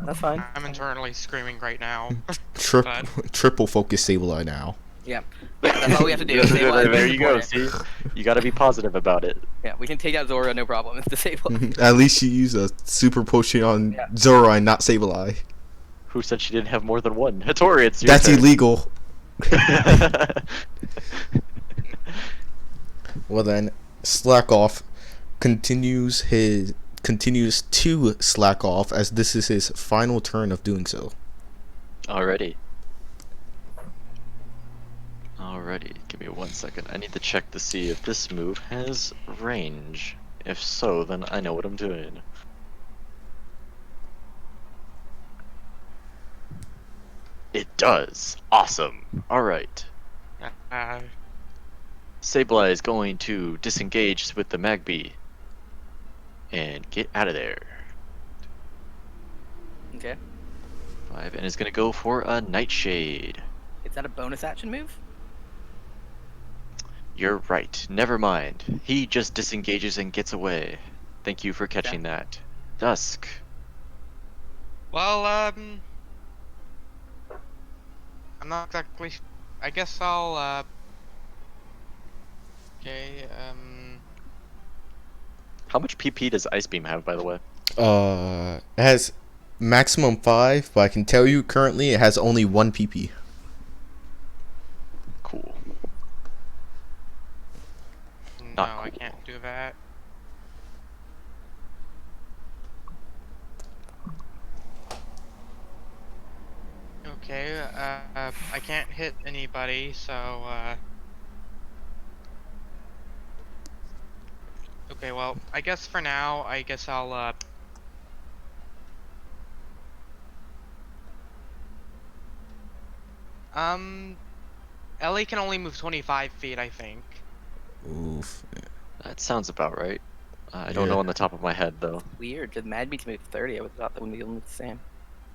[SPEAKER 4] That's fine.
[SPEAKER 3] I'm internally screaming right now.
[SPEAKER 1] Triple focus Sableye now.
[SPEAKER 4] Yeah. That's all we have to do. Sableye
[SPEAKER 2] There
[SPEAKER 4] is
[SPEAKER 2] you go.
[SPEAKER 4] important.
[SPEAKER 2] See, you gotta be positive about it.
[SPEAKER 4] Yeah, we can take out Zora, no problem. It's disabled.
[SPEAKER 1] At least you use a super potion on
[SPEAKER 4] Yeah.
[SPEAKER 1] Zora and not Sableye.
[SPEAKER 2] Who said she didn't have more than one? Hattori, it's your
[SPEAKER 1] That's
[SPEAKER 2] turn.
[SPEAKER 1] illegal. Well then, slack off continues to slack off as this is his final turn of doing so.
[SPEAKER 2] Alrighty. Alrighty, give me 1 second. I need to check to see if this move has range. If so, then I know what I'm doing. It does. Awesome. Alright.
[SPEAKER 3] Uh,
[SPEAKER 2] Sableye is going to disengage with the Magby and get out of there.
[SPEAKER 4] Okay.
[SPEAKER 2] 5, and is going to go for a Nightshade.
[SPEAKER 4] Is that a bonus action move?
[SPEAKER 2] You're right. Never mind. He just disengages and gets away. Thank you for catching that. Dusk.
[SPEAKER 3] well, I'm not exactly. I guess I'll. Okay.
[SPEAKER 2] How much PP does Ice Beam have, by the way?
[SPEAKER 1] It has maximum 5, but I can tell you currently it has only 1 PP.
[SPEAKER 2] Cool.
[SPEAKER 3] No,
[SPEAKER 2] Not
[SPEAKER 3] I
[SPEAKER 2] cool.
[SPEAKER 3] can't do that. Okay. I can't hit anybody, so. Okay, well, I guess for now, I guess I'll. Ellie can only move 25 feet, I think.
[SPEAKER 1] Oof.
[SPEAKER 2] That sounds about right. I don't
[SPEAKER 1] Yeah.
[SPEAKER 2] know on the top of my head, though.
[SPEAKER 4] Weird. Did Mad Beats move 30? I would have thought that would be almost the same.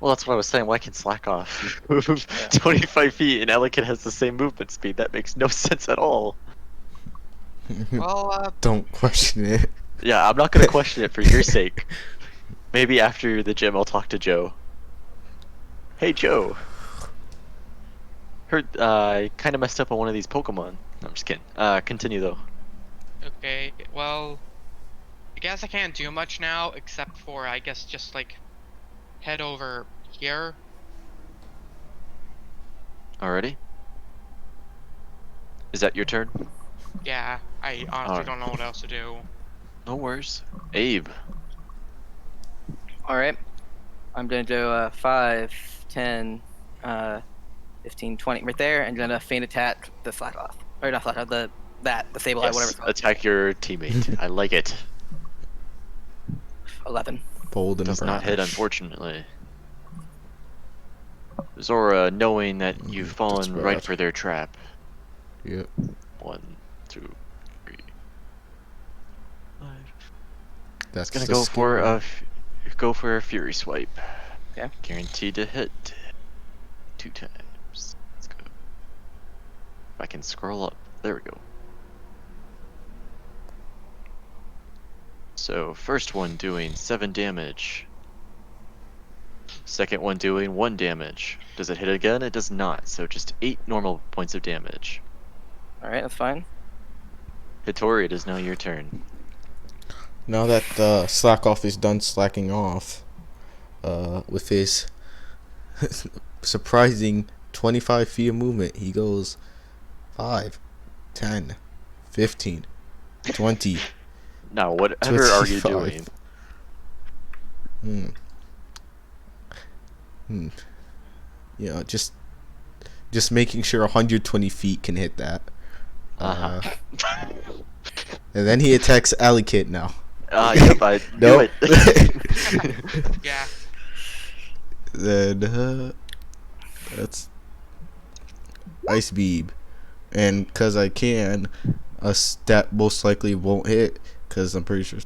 [SPEAKER 2] Well, that's what I was saying. Why can Slack off move 25 feet and Ellicott has the same movement speed? That makes no sense at all.
[SPEAKER 3] Well,
[SPEAKER 1] Don't question it.
[SPEAKER 2] Yeah, I'm not gonna question it for your sake. Maybe after the gym, I'll talk to Joe. Hey, Joe. Heard I kind of messed up on one of these Pokemon. No, I'm just kidding. Continue though.
[SPEAKER 3] okay, well, I guess I can't do much now, except for, I guess, just, like, head over here.
[SPEAKER 2] Alrighty. Is that your turn?
[SPEAKER 3] Yeah, I honestly
[SPEAKER 2] Alright.
[SPEAKER 3] don't know what else to do.
[SPEAKER 2] No worries. Abe.
[SPEAKER 4] All right. I'm gonna do 5, 10, 15, 20 right there, and gonna feint attack the slack off, or not slack off, the sable eye, whatever
[SPEAKER 2] Yes,
[SPEAKER 4] it's called.
[SPEAKER 2] attack your teammate. I like it.
[SPEAKER 4] 11.
[SPEAKER 1] Bold and
[SPEAKER 2] Does not hit,
[SPEAKER 1] brash.
[SPEAKER 2] unfortunately. Zora, knowing that you've
[SPEAKER 1] That's
[SPEAKER 2] fallen right
[SPEAKER 1] bad.
[SPEAKER 2] for their trap.
[SPEAKER 1] Yep.
[SPEAKER 2] 1, 2, 3, 5.
[SPEAKER 1] That's
[SPEAKER 2] Gonna
[SPEAKER 1] the
[SPEAKER 2] go for a Fury Swipe.
[SPEAKER 4] Okay.
[SPEAKER 2] Guaranteed to hit 2 times. Let's go. If I can scroll up, there we go. So first one doing 7 damage. Second one doing 1 damage. Does it hit again? It does not. So just 8 normal points of damage.
[SPEAKER 4] All right, that's fine.
[SPEAKER 2] Hitori, it is now your turn.
[SPEAKER 1] Now that slack off is done slacking off, with his surprising 25 feet of movement, he goes 5, 10, 15, 20.
[SPEAKER 2] Now, whatever are you
[SPEAKER 1] 25.
[SPEAKER 2] doing?
[SPEAKER 1] You know, just making sure 120 feet can hit that.
[SPEAKER 2] Uh-huh.
[SPEAKER 1] And then he attacks Alley Kid now.
[SPEAKER 2] Yep, I knew
[SPEAKER 1] Nope.
[SPEAKER 2] it.
[SPEAKER 3] Yeah.
[SPEAKER 1] Then that's Ice Beam, and because I can, a stat most likely won't hit because I'm pretty sure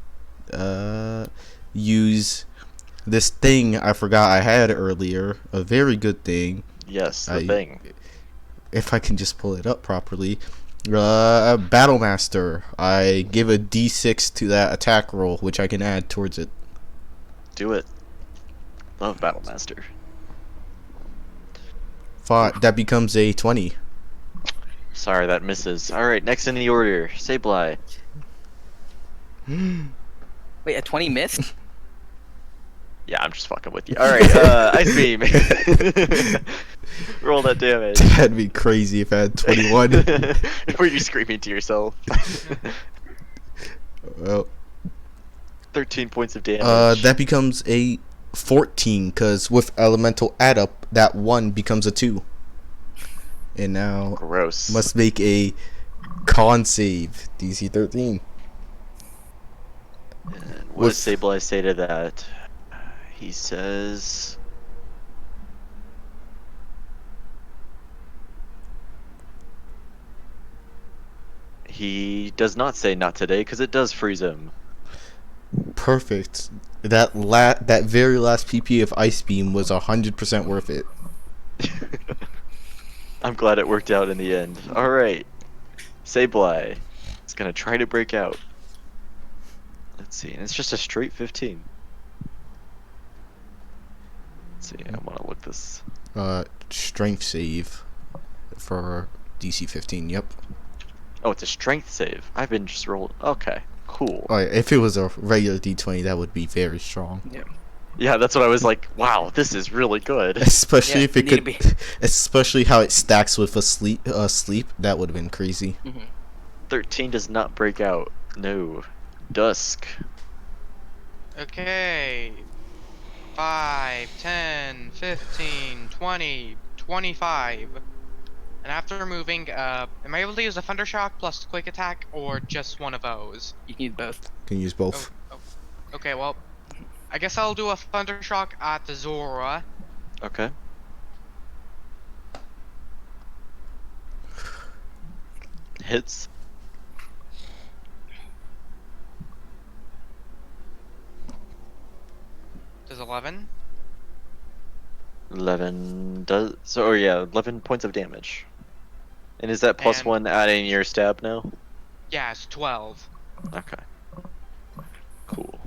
[SPEAKER 1] use this thing I forgot I had earlier, a very good thing.
[SPEAKER 2] Yes, the thing.
[SPEAKER 1] If I can just pull it up properly. Battle Master. I give a D6 to that attack roll, which I can add towards it.
[SPEAKER 2] Do it. Love Battle Master.
[SPEAKER 1] That becomes a 20.
[SPEAKER 2] Sorry, that misses. Alright, next in the order, Sableye.
[SPEAKER 4] Wait, a 20 missed?
[SPEAKER 2] Yeah, I'm just fucking with you. Alright, Ice Beam. Roll that damage.
[SPEAKER 1] That'd be crazy if I had 21.
[SPEAKER 2] Were you screaming to yourself?
[SPEAKER 1] Well,
[SPEAKER 2] 13 points of damage.
[SPEAKER 1] that becomes a 14 because with elemental add up, that 1 becomes a 2. And now
[SPEAKER 2] Gross.
[SPEAKER 1] must make a con save, DC 13.
[SPEAKER 2] And what does Sableye say to that? He says... He does not say not today because it does freeze him.
[SPEAKER 1] Perfect. That very last PP of Ice Beam was 100% worth it.
[SPEAKER 2] I'm glad it worked out in the end. Alright. Sableye. It's gonna try to break out. Let's see. And it's just a straight 15. Let's see. I want to look this.
[SPEAKER 1] Strength save for DC 15. Yep.
[SPEAKER 2] Oh, it's a strength save. I've been just rolled. Okay. Cool.
[SPEAKER 1] Oh, yeah, if it was a regular D20, that would be very strong.
[SPEAKER 4] Yeah.
[SPEAKER 2] Yeah, that's what I was like. Wow, this is really good.
[SPEAKER 1] Especially
[SPEAKER 4] Yeah,
[SPEAKER 1] if it
[SPEAKER 4] need to
[SPEAKER 1] could,
[SPEAKER 4] be.
[SPEAKER 1] especially how it stacks with a sleep. That would have been crazy.
[SPEAKER 2] 13 does not break out. No. Dusk.
[SPEAKER 3] Okay. 5, 10, 15, 20, 25. And after removing, am I able to use a Thundershock plus Quick Attack, or just one of those?
[SPEAKER 4] You can use both.
[SPEAKER 1] Can use both.
[SPEAKER 3] Okay, well, I guess I'll do a Thundershock at the Zora.
[SPEAKER 2] Okay. Hits.
[SPEAKER 3] Does 11?
[SPEAKER 2] 11 does. So, yeah, 11 points of damage. And is that plus
[SPEAKER 3] And-
[SPEAKER 2] 1 adding your stab now?
[SPEAKER 3] Yes, 12.
[SPEAKER 2] Okay. Cool.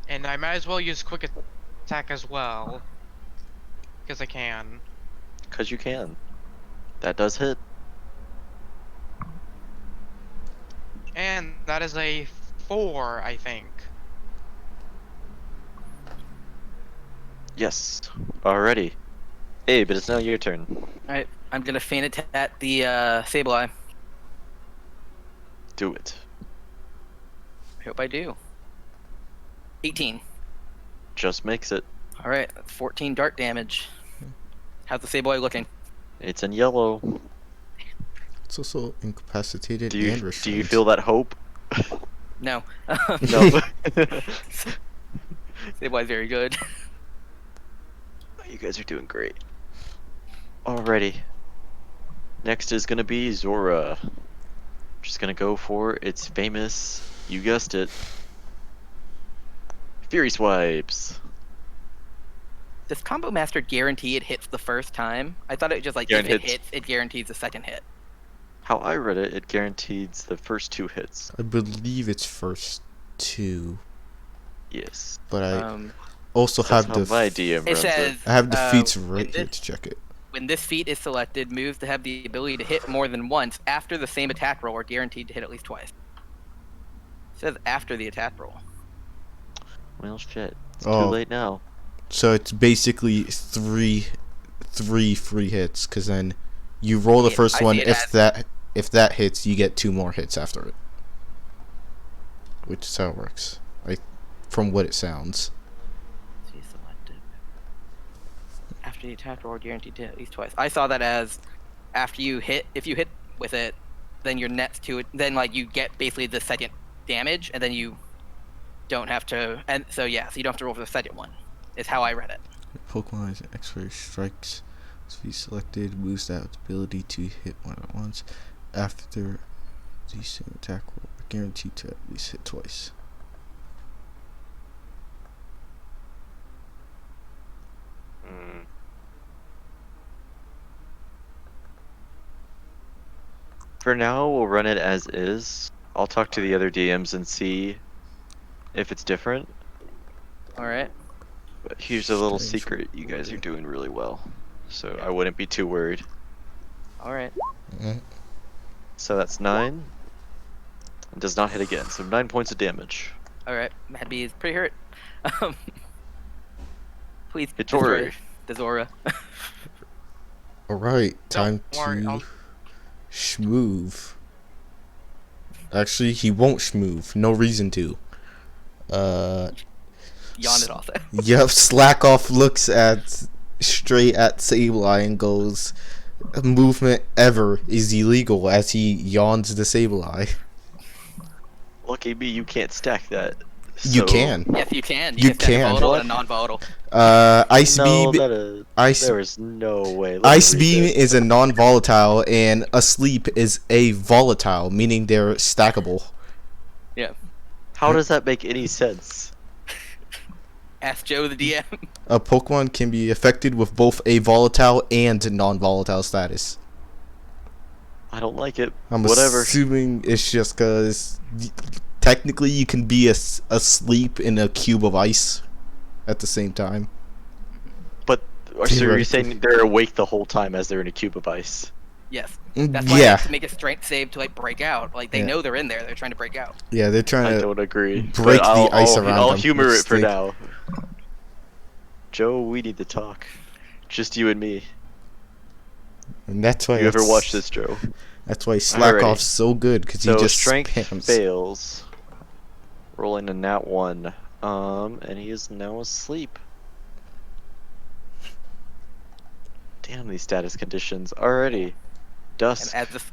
[SPEAKER 3] And I might as well use quick attack as well. Because I can.
[SPEAKER 2] Because you can. That does hit.
[SPEAKER 3] And that is a 4, I think.
[SPEAKER 2] Yes. Alrighty. Abe, it is now your turn.
[SPEAKER 4] Alright, I'm gonna feint attack the Sableye.
[SPEAKER 2] Do it.
[SPEAKER 4] I hope I do. 18.
[SPEAKER 2] Just makes it.
[SPEAKER 4] Alright, that's 14 dark damage. How's the Sableye looking?
[SPEAKER 2] It's in yellow.
[SPEAKER 1] It's also incapacitated
[SPEAKER 2] Do you
[SPEAKER 1] and restrained.
[SPEAKER 2] do you feel that hope?
[SPEAKER 4] No.
[SPEAKER 2] No.
[SPEAKER 4] Sableye's very good.
[SPEAKER 2] You guys are doing great. Alrighty. Next is gonna be Zora. Just gonna go for its famous, you guessed it, Fury Swipes.
[SPEAKER 4] Does Combo Master guarantee it hits the first time? I thought it just like if it hits, it guarantees the second hit.
[SPEAKER 2] How I read it, it guarantees the first 2 hits.
[SPEAKER 1] I believe it's first 2,
[SPEAKER 2] Yes.
[SPEAKER 1] but I
[SPEAKER 4] Um,
[SPEAKER 1] also
[SPEAKER 2] That's
[SPEAKER 1] have
[SPEAKER 2] how
[SPEAKER 1] the
[SPEAKER 2] my DM
[SPEAKER 4] it
[SPEAKER 2] runs
[SPEAKER 4] says
[SPEAKER 1] I have the feats
[SPEAKER 4] when
[SPEAKER 1] right here
[SPEAKER 4] this-
[SPEAKER 1] to check it.
[SPEAKER 4] when this feat is selected, moves that have the ability to hit more than once after the same attack roll are guaranteed to hit at least twice. It says after the attack roll.
[SPEAKER 2] Well, shit. It's
[SPEAKER 1] Oh.
[SPEAKER 2] too late now.
[SPEAKER 1] So it's basically three free hits, because then you roll the
[SPEAKER 4] Yeah,
[SPEAKER 1] first
[SPEAKER 4] I see
[SPEAKER 1] one.
[SPEAKER 4] it
[SPEAKER 1] If that hits, you get 2 more hits after it, which is how it works. From what it sounds.
[SPEAKER 4] See selected. After the attack roll, are guaranteed to hit at least twice. I saw that as after you hit, if you hit with it, then your next to it, then like you get basically the second damage, and then you don't have to, and so yeah, so you don't have to roll for the second one. Is how I read it.
[SPEAKER 1] Pokemon has X-ray strikes. To be selected, moves that with the ability to hit one at once. After the same attack roll, are guaranteed to at least hit twice.
[SPEAKER 2] For now, we'll run it as is. I'll talk to the other DMs and see if it's different.
[SPEAKER 4] Alright.
[SPEAKER 2] But here's a little
[SPEAKER 1] Strange.
[SPEAKER 2] secret. You guys are doing really well. So I wouldn't be too worried.
[SPEAKER 4] Alright.
[SPEAKER 1] Mm.
[SPEAKER 2] So that's 9. It does not hit again. So 9 points of damage.
[SPEAKER 4] Alright. Mad Bee is pretty hurt. Um, please,
[SPEAKER 2] Hitori.
[SPEAKER 4] Dezora.
[SPEAKER 1] Alright, time
[SPEAKER 3] Don't worry,
[SPEAKER 1] to
[SPEAKER 3] I'll-
[SPEAKER 1] schmoove. Actually, he won't schmoove. No reason to.
[SPEAKER 4] Yawned it off.
[SPEAKER 1] Yep, Slackoff looks straight at Sableye and goes, movement ever is illegal, as he yawns the Sableye.
[SPEAKER 2] Lucky me, you can't stack that.
[SPEAKER 1] You
[SPEAKER 2] So-
[SPEAKER 1] can.
[SPEAKER 4] Yes, you can.
[SPEAKER 1] You
[SPEAKER 4] can stack a
[SPEAKER 1] can.
[SPEAKER 4] volatile and a non-volatile.
[SPEAKER 1] Ice
[SPEAKER 2] No,
[SPEAKER 1] Beam. Ice,
[SPEAKER 2] there is no way. Let me
[SPEAKER 1] Ice
[SPEAKER 2] read
[SPEAKER 1] Beam
[SPEAKER 2] this.
[SPEAKER 1] is a non-volatile, and Asleep is a volatile, meaning they're stackable.
[SPEAKER 4] Yeah.
[SPEAKER 2] How does that make any sense?
[SPEAKER 4] Ask Joe the DM.
[SPEAKER 1] A Pokemon can be affected with both a volatile and non-volatile status.
[SPEAKER 2] I don't like it.
[SPEAKER 1] I'm
[SPEAKER 2] Whatever.
[SPEAKER 1] assuming it's just because technically you can be asleep in a cube of ice at the same time.
[SPEAKER 2] But so you're
[SPEAKER 1] Theoretically.
[SPEAKER 2] saying they're awake the whole time as they're in a cube of ice?
[SPEAKER 4] Yes. That's why they
[SPEAKER 1] Yeah,
[SPEAKER 4] have to make a strength save to like break out. Like they
[SPEAKER 1] Yeah.
[SPEAKER 4] know they're in there. They're trying to break out.
[SPEAKER 1] yeah, they're
[SPEAKER 2] I
[SPEAKER 1] trying to.
[SPEAKER 2] don't agree.
[SPEAKER 1] break
[SPEAKER 2] But
[SPEAKER 1] the ice around
[SPEAKER 2] I'll
[SPEAKER 1] them,
[SPEAKER 2] humor
[SPEAKER 1] which
[SPEAKER 2] it for
[SPEAKER 1] they-
[SPEAKER 2] now. Joe, we need to talk. Just you and me.
[SPEAKER 1] And that's why
[SPEAKER 2] You ever
[SPEAKER 1] that's-
[SPEAKER 2] watch this, Joe?
[SPEAKER 1] That's why Slackoff's so good, because he
[SPEAKER 2] So
[SPEAKER 1] just
[SPEAKER 2] strength
[SPEAKER 1] spams.
[SPEAKER 2] fails. Rolling a nat 1. And he is now asleep. Damn these status conditions. Alrighty.
[SPEAKER 4] And
[SPEAKER 2] Dusk.
[SPEAKER 4] as this,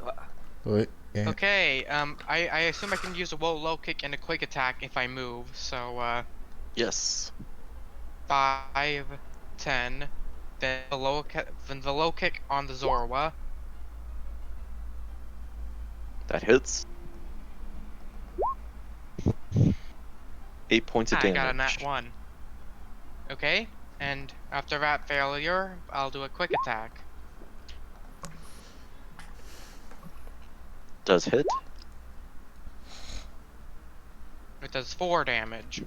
[SPEAKER 1] What? Yeah.
[SPEAKER 3] Okay, I assume I can use a low kick and a quick attack if I move. So,
[SPEAKER 2] Yes.
[SPEAKER 3] 5, 10, then the low kick on the Zorwa.
[SPEAKER 2] That hits. 8 points of
[SPEAKER 3] I
[SPEAKER 2] damage.
[SPEAKER 3] got a nat 1. Okay, and after that failure, I'll do a quick attack.
[SPEAKER 2] Does hit.
[SPEAKER 3] It does 4 damage.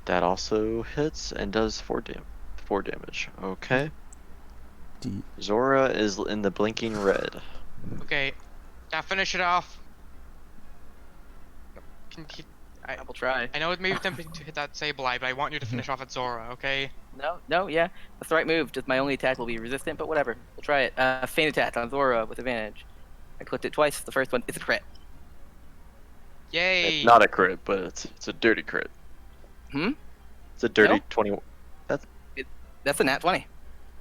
[SPEAKER 2] That also hits and does 4 damage. Okay.
[SPEAKER 1] D-
[SPEAKER 2] Zora is in the blinking red.
[SPEAKER 3] Okay, now finish it off. Can he,
[SPEAKER 4] I will try.
[SPEAKER 3] I know it may be tempting to hit that Sableye, but I want you to finish off at Zora, okay?
[SPEAKER 4] No, yeah, that's the right move. Just my only attack will be resistant, but whatever. We'll try it. Feint attack on Zora with advantage. I clicked it twice. The first one is a crit.
[SPEAKER 3] Yay!
[SPEAKER 2] It's not a crit, but it's a dirty crit.
[SPEAKER 4] Hmm?
[SPEAKER 2] It's a dirty
[SPEAKER 4] No?
[SPEAKER 2] 21.
[SPEAKER 4] That's a nat 20.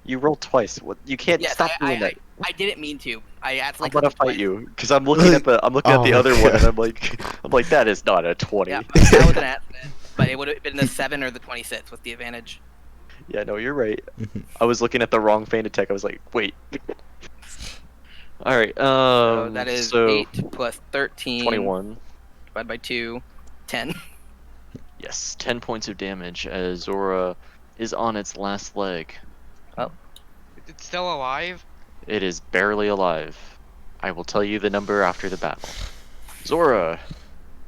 [SPEAKER 2] You rolled twice. What? You can't
[SPEAKER 4] Yes,
[SPEAKER 2] stop doing that.
[SPEAKER 4] I didn't mean to. I actually
[SPEAKER 2] I'm gonna
[SPEAKER 4] clicked it
[SPEAKER 2] fight
[SPEAKER 4] twice.
[SPEAKER 2] you because I'm looking at the
[SPEAKER 1] Oh
[SPEAKER 2] the
[SPEAKER 1] my
[SPEAKER 2] other one
[SPEAKER 1] God.
[SPEAKER 2] and I'm like that is not a 20.
[SPEAKER 4] Yeah, that was an accident. But it would have been the 7 or the 26 with the advantage.
[SPEAKER 2] Yeah, no, you're right.
[SPEAKER 1] Mhm.
[SPEAKER 2] I was looking at the wrong feint attack. I was like, wait. All right.
[SPEAKER 4] So that is
[SPEAKER 2] so
[SPEAKER 4] 8 plus 13.
[SPEAKER 2] 21.
[SPEAKER 4] Divided by 2. 10.
[SPEAKER 2] Yes, 10 points of damage as Zora is on its last leg.
[SPEAKER 3] It's still alive?
[SPEAKER 2] It is barely alive. I will tell you the number after the battle. Zora,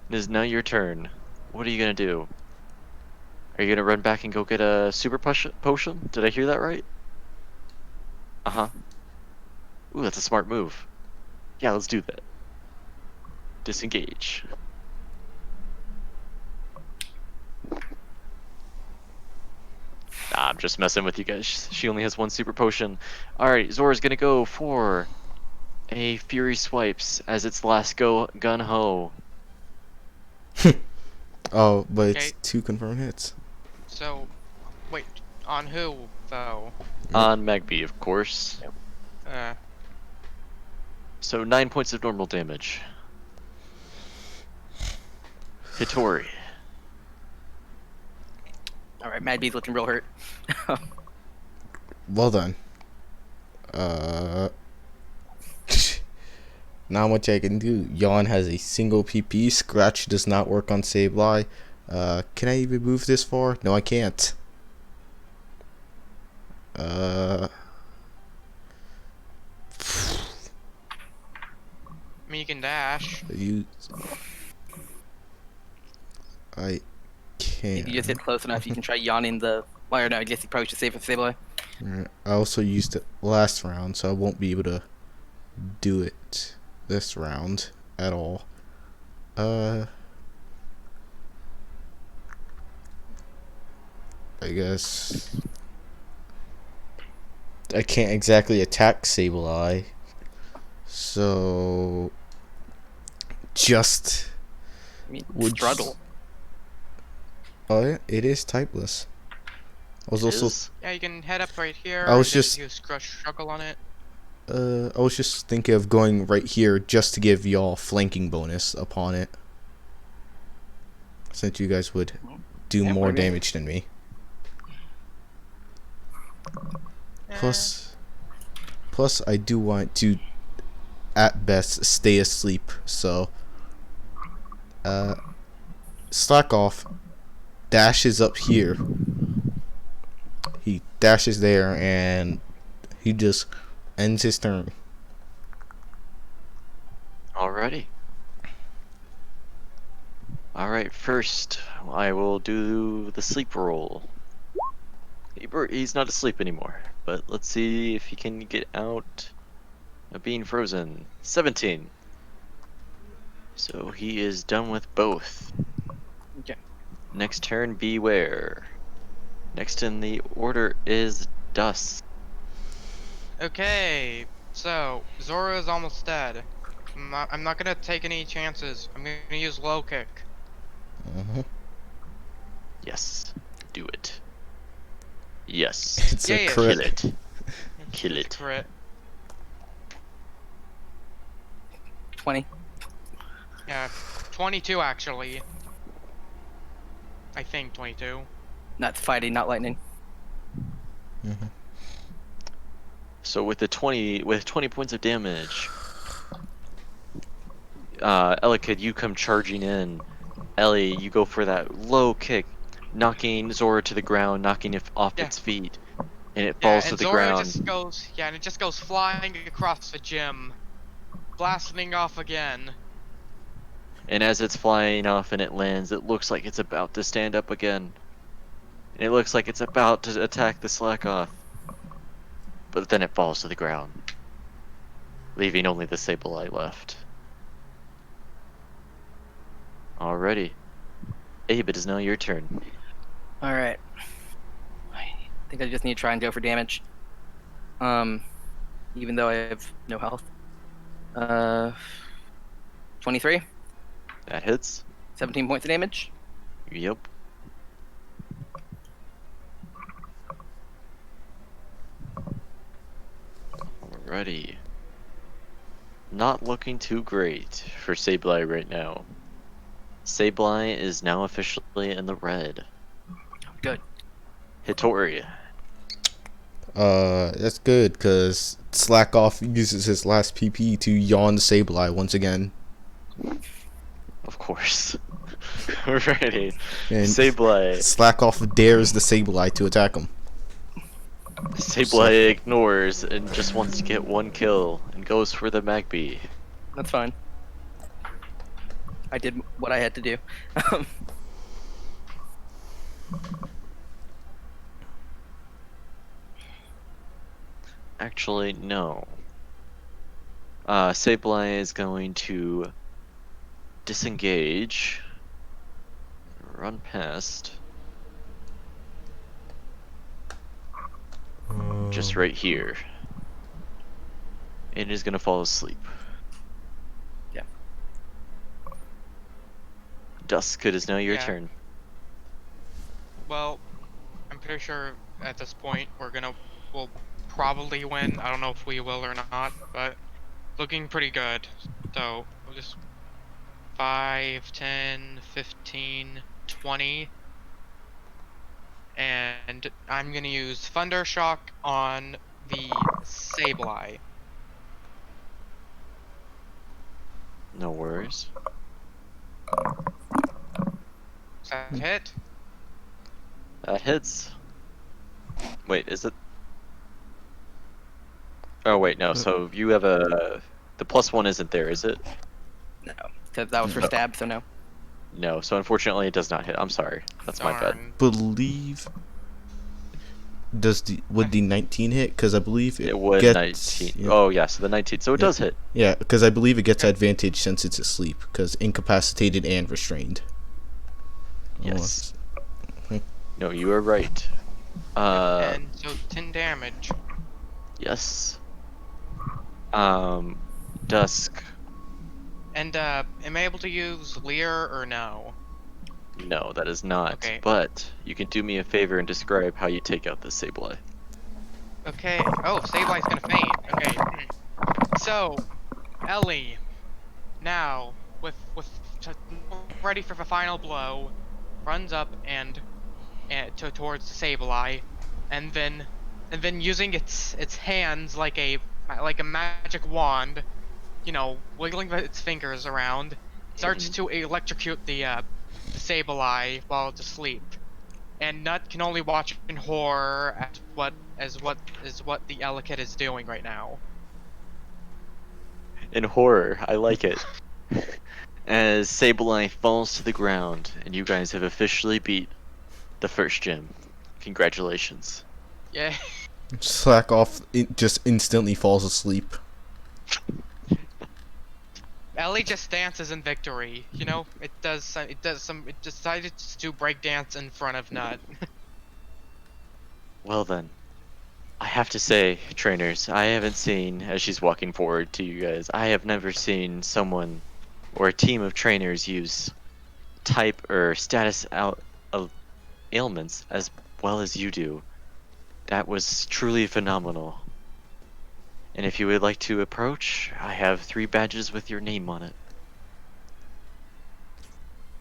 [SPEAKER 2] it is now your turn. What are you gonna do? Are you gonna run back and go get a super potion? Did I hear that right? Uh-huh. Ooh, that's a smart move. Yeah, let's do that. Disengage. Nah, I'm just messing with you guys. She only has 1 super potion. Alright, Zora's gonna go for a Fury Swipes as its last gun ho.
[SPEAKER 1] Oh, but it's
[SPEAKER 3] Okay.
[SPEAKER 1] 2 confirmed hits.
[SPEAKER 3] So, wait, on who, though?
[SPEAKER 2] On Magby, of course.
[SPEAKER 3] Uh,
[SPEAKER 2] So 9 points of normal damage. Hitori.
[SPEAKER 4] Alright, Mad B's looking real hurt.
[SPEAKER 1] Well done. Not much I can do. Yawn has a single PP. Scratch does not work on Sableye. Can I even move this far? No, I can't.
[SPEAKER 3] I mean, you can dash.
[SPEAKER 1] I
[SPEAKER 4] If
[SPEAKER 1] can't.
[SPEAKER 4] you just hit close enough, you can try yawning the. Well, no, I guess you probably should save for Sableye.
[SPEAKER 1] Alright, I also used it last round, so I won't be able to do it this round at all. I guess I can't exactly attack Sableye, so just
[SPEAKER 4] I mean,
[SPEAKER 1] Would-
[SPEAKER 4] struggle.
[SPEAKER 1] oh yeah, it is typeless. I was also
[SPEAKER 3] Yeah, you can head up right here.
[SPEAKER 1] I was
[SPEAKER 3] and
[SPEAKER 1] just-
[SPEAKER 3] use Crush Struggle on it.
[SPEAKER 1] I was just thinking of going right here just to give y'all flanking bonus upon it, since you guys would do
[SPEAKER 4] Yeah,
[SPEAKER 1] more
[SPEAKER 4] why not?
[SPEAKER 1] damage than me.
[SPEAKER 3] Eh,
[SPEAKER 1] Plus, I do want to, at best, stay asleep. So, slack off. Dash is up here. He dashes there, and he just ends his turn.
[SPEAKER 2] Alrighty. Alright, first I will do the sleep roll. He's not asleep anymore, but let's see if he can get out of being frozen. 17. So he is done with both.
[SPEAKER 4] Okay.
[SPEAKER 2] Next turn, Beware. Next in the order is Dust.
[SPEAKER 3] Okay, so Zora is almost dead. I'm not gonna take any chances. I'm gonna use low kick.
[SPEAKER 2] Yes, do it. Yes,
[SPEAKER 1] It's
[SPEAKER 3] Yeah,
[SPEAKER 1] a
[SPEAKER 3] yeah,
[SPEAKER 1] crit.
[SPEAKER 2] kill it. Kill it.
[SPEAKER 3] Crit.
[SPEAKER 4] 20.
[SPEAKER 3] Yeah, 22 actually. I think 22.
[SPEAKER 4] That's fighting, not lightning.
[SPEAKER 2] So with 20 points of damage, Ellicott, you come charging in. Ellie, you go for that low kick, knocking Zora to the ground, knocking it off
[SPEAKER 3] Yeah.
[SPEAKER 2] its feet, and it
[SPEAKER 3] Yeah,
[SPEAKER 2] falls
[SPEAKER 3] and
[SPEAKER 2] to the
[SPEAKER 3] Zora
[SPEAKER 2] ground.
[SPEAKER 3] just goes. Yeah, and it just goes flying across the gym, blasting off again.
[SPEAKER 2] And as it's flying off and it lands, it looks like it's about to stand up again. And it looks like it's about to attack the slack off. But then it falls to the ground, leaving only the Sableye left. Alrighty. Abe, it is now your turn.
[SPEAKER 4] All right. I think I just need to try and go for damage. Even though I have no health. 23,
[SPEAKER 2] That hits.
[SPEAKER 4] 17 points of damage.
[SPEAKER 2] Yep. Alrighty. Not looking too great for Sableye right now. Sableye is now officially in the red.
[SPEAKER 4] Good.
[SPEAKER 2] Hitori.
[SPEAKER 1] That's good, because Slack Off uses his last PP to yawn the Sableye once again.
[SPEAKER 2] Of course. Alrighty.
[SPEAKER 1] And
[SPEAKER 2] Sableye.
[SPEAKER 1] Slack Off dares the Sableye to attack him.
[SPEAKER 2] Sableye ignores and just wants to get one kill and goes for the Magpie.
[SPEAKER 4] That's fine. I did what I had to do.
[SPEAKER 2] Actually, no. Sableye is going to disengage, run past, just right here, and is going to fall asleep.
[SPEAKER 4] Yeah.
[SPEAKER 2] Dusk, it is now your
[SPEAKER 3] Yeah.
[SPEAKER 2] turn.
[SPEAKER 3] Well, I'm pretty sure at this point we'll probably win. I don't know if we will or not, but looking pretty good. So we'll just 5, 10, 15, 20. And I'm gonna use Thunder Shock on the Sableye.
[SPEAKER 2] No worries.
[SPEAKER 3] Is that a hit?
[SPEAKER 2] That hits. Wait, is it? Oh wait, no. So you have the +1 isn't there, is it?
[SPEAKER 4] No, because that was for stab, so no.
[SPEAKER 2] No. So unfortunately, it does not hit. I'm sorry. That's my bad.
[SPEAKER 3] Darn.
[SPEAKER 1] Believe would the 19 hit? Because I believe
[SPEAKER 2] It would
[SPEAKER 1] gets
[SPEAKER 2] 19.
[SPEAKER 1] yeah,
[SPEAKER 2] Oh yeah, so the 19. So it does hit.
[SPEAKER 1] yeah, because I believe it gets advantage since it's asleep, because incapacitated and restrained.
[SPEAKER 2] Yes. No, you are right.
[SPEAKER 3] And so 10 damage.
[SPEAKER 2] Yes. Dusk.
[SPEAKER 3] And am I able to use Leer or no?
[SPEAKER 2] No, that is not.
[SPEAKER 3] Okay.
[SPEAKER 2] But you can do me a favor and describe how you take out this Sableye.
[SPEAKER 3] Okay. Oh, Sableye's gonna faint. Okay. So, Ellie, now ready for the final blow, runs up and towards the Sableye, and then using its hands like a magic wand, you know, wiggling its fingers around, starts to electrocute the Sableye while it's asleep. And Nut can only watch in horror at what the Ellicott is doing right now.
[SPEAKER 2] In horror, I like it. As Sableye falls to the ground, and you guys have officially beat the first gym. Congratulations.
[SPEAKER 3] Yeah.
[SPEAKER 1] Slack Off just instantly falls asleep.
[SPEAKER 3] Ellie just dances in victory. You know, it decided to break dance in front of Nut.
[SPEAKER 2] Well then, I have to say, trainers, I haven't seen, as she's walking forward to you guys, I have never seen someone or a team of trainers use type or status out of ailments as well as you do. That was truly phenomenal. And if you would like to approach, I have 3 badges with your name on it.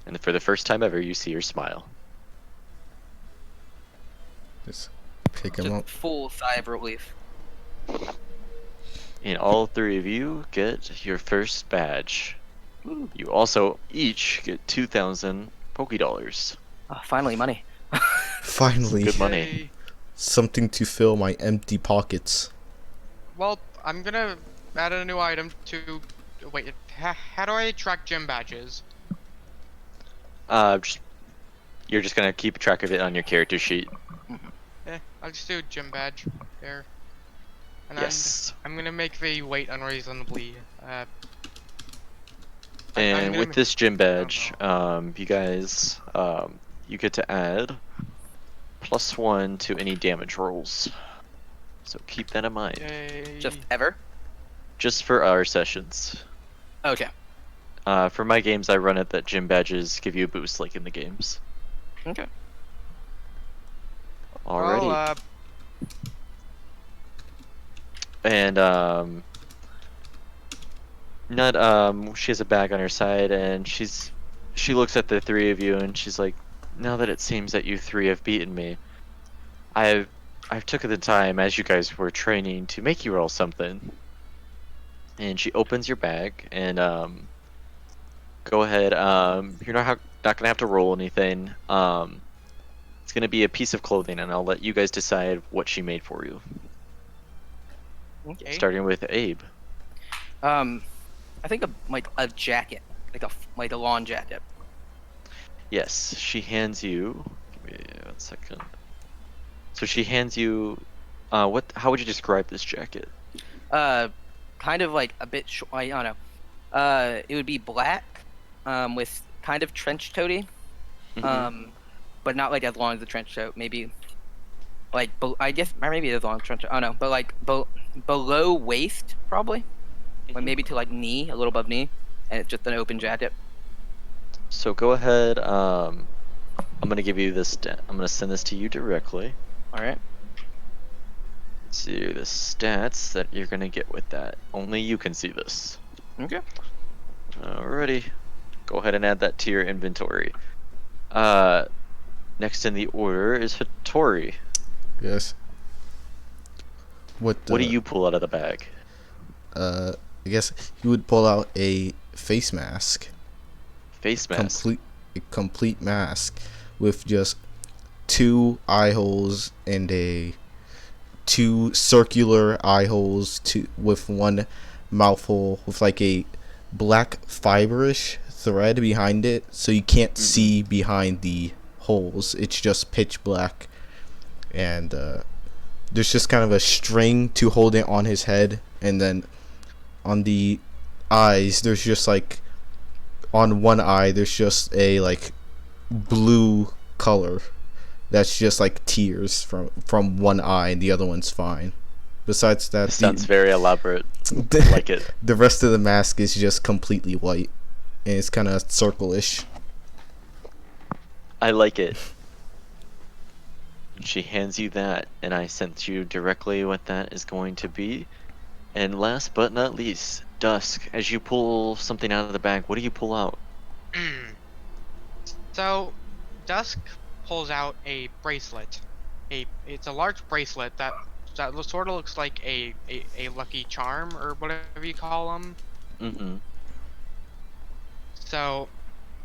[SPEAKER 2] And for the first time ever, you see her smile.
[SPEAKER 1] Just pick him
[SPEAKER 4] Just
[SPEAKER 1] up.
[SPEAKER 4] full sigh of relief.
[SPEAKER 2] And all 3 of you get your first badge. You also each get 2,000 Poké Dollars.
[SPEAKER 4] Oh, finally, money.
[SPEAKER 1] Finally,
[SPEAKER 2] Good money.
[SPEAKER 3] Yay.
[SPEAKER 1] something to fill my empty pockets.
[SPEAKER 3] Well, I'm gonna add a new item to. Wait, how do I track gym badges?
[SPEAKER 2] Just, you're just gonna keep track of it on your character sheet.
[SPEAKER 3] I'll just do gym badge there. And
[SPEAKER 2] Yes.
[SPEAKER 3] I'm gonna make the weight unreasonably.
[SPEAKER 2] And with this gym badge,
[SPEAKER 3] know.
[SPEAKER 2] you guys, you get to add +1 to any damage rolls. So keep that in mind.
[SPEAKER 3] Yay.
[SPEAKER 4] Just ever?
[SPEAKER 2] Just for our sessions.
[SPEAKER 4] Okay.
[SPEAKER 2] For my games, I run it that gym badges give you a boost like in the games.
[SPEAKER 4] Okay.
[SPEAKER 2] Alrighty.
[SPEAKER 3] Well,
[SPEAKER 2] And she has a bag on her side, and she looks at the three of you, and she's like, now that it seems that you three have beaten me, I've took the time as you guys were training to make you roll something. And she opens your bag, and go ahead. You're not gonna have to roll anything. It's gonna be a piece of clothing, and I'll let you guys decide what she made for you.
[SPEAKER 4] Okay.
[SPEAKER 2] Starting with Abe.
[SPEAKER 4] I think a jacket, like a lawn jacket.
[SPEAKER 2] Yes, she hands you. Give me 1 second. So she hands you. What? How would you describe this jacket?
[SPEAKER 4] Kind of like a bit. I don't know. It would be black, with kind of trench coaty,
[SPEAKER 2] Mhm.
[SPEAKER 4] but not like as long as the trench coat. Maybe like I guess maybe as long as trench coat. I don't know, but like below waist probably, like maybe to like knee, a little above knee, and it's just an open jacket.
[SPEAKER 2] So go ahead. I'm gonna give you this. I'm gonna send this to you directly.
[SPEAKER 4] All right.
[SPEAKER 2] See the stats that you're gonna get with that. Only you can see this.
[SPEAKER 4] Okay.
[SPEAKER 2] Alrighty. Go ahead and add that to your inventory. Next in the order is Hattori.
[SPEAKER 1] Yes. What
[SPEAKER 2] do you pull out of the bag?
[SPEAKER 1] I guess you would pull out a face mask.
[SPEAKER 2] Face mask.
[SPEAKER 1] Complete mask with just 2 eye holes and two circular eye holes with 1 mouth hole with like a black fiberish thread behind it, so you can't see behind the holes. It's just pitch black, and there's just kind of a string to hold it on his head, and then on the eyes there's just like on one eye there's just a like blue color that's just like tears from one eye, and the other one's fine. Besides that,
[SPEAKER 2] Sounds very elaborate. I like it.
[SPEAKER 1] The rest of the mask is just completely white, and it's kind of circle-ish.
[SPEAKER 2] I like it. She hands you that, and I sent you directly what that is going to be. And last but not least, Dusk. As you pull something out of the bag, what do you pull out?
[SPEAKER 3] So, Dusk pulls out a bracelet. It's a large bracelet that sort of looks like a lucky charm or whatever you call them.
[SPEAKER 2] Mm-hmm.
[SPEAKER 3] So,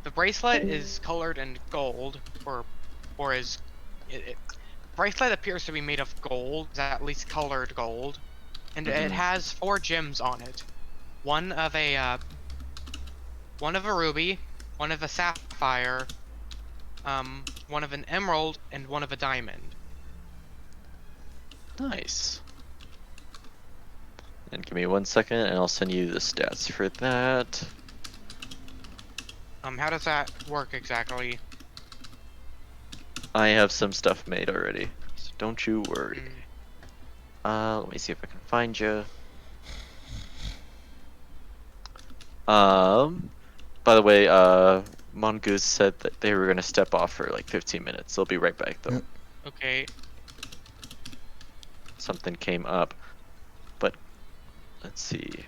[SPEAKER 3] the bracelet is colored in gold, or is bracelet appears to be made of gold, at least colored gold, and it has 4 gems on it. One of a ruby, one of a sapphire, one of an emerald, and one of a diamond.
[SPEAKER 2] Nice. And give me 1 second, and I'll send you the stats for that.
[SPEAKER 3] How does that work exactly?
[SPEAKER 2] I have some stuff made already, so don't you worry. Let me see if I can find you. By the way, Mongoose said that they were gonna step off for like 15 minutes. They'll be right back though.
[SPEAKER 3] Okay.
[SPEAKER 2] Something came up, but let's see.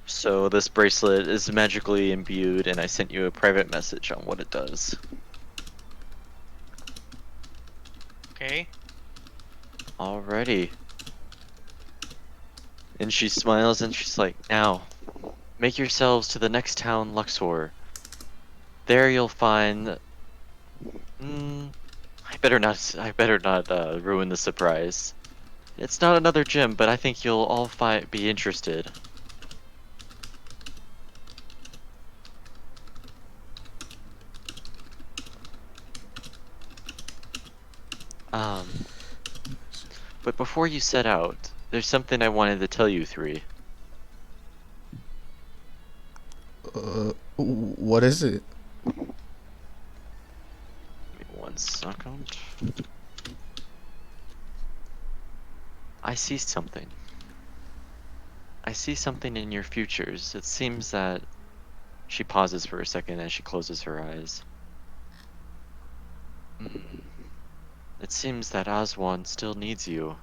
[SPEAKER 2] So this bracelet is magically imbued, and I sent you a private message on what it does.
[SPEAKER 3] Okay.
[SPEAKER 2] Alrighty. And she smiles and she's like, now, make yourselves to the next town, Luxor. There you'll find... I better not ruin the surprise. It's not another gym, but I think you'll all be interested. Um, but before you set out, there's something I wanted to tell you three.
[SPEAKER 1] What is it?
[SPEAKER 2] Give me 1 second. I see something. I see something in your futures. It seems that she pauses for a second as she closes her eyes. Hmm. It seems that Aswan still needs you.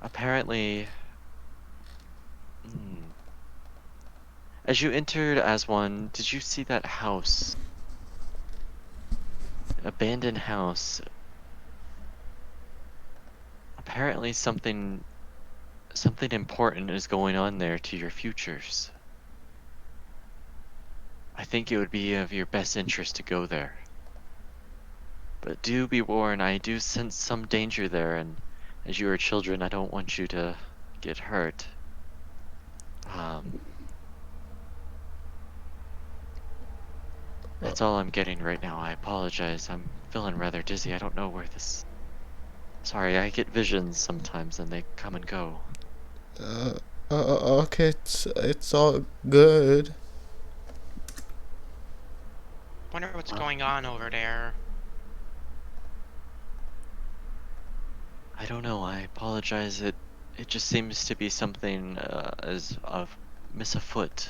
[SPEAKER 2] Apparently, hmm. As you entered Aswan, did you see that house? Abandoned house. Apparently something important is going on there to your futures. I think it would be of your best interest to go there. But do be warned, I do sense some danger there, and as you are children, I don't want you to get hurt. Um, that's all I'm getting right now. I apologize. I'm feeling rather dizzy. I don't know where this... Sorry, I get visions sometimes and they come and go.
[SPEAKER 1] Okay, it's all good.
[SPEAKER 3] Wonder what's
[SPEAKER 2] Well,
[SPEAKER 3] going on over there.
[SPEAKER 2] I don't know. I apologize. It just seems to be something as of miss afoot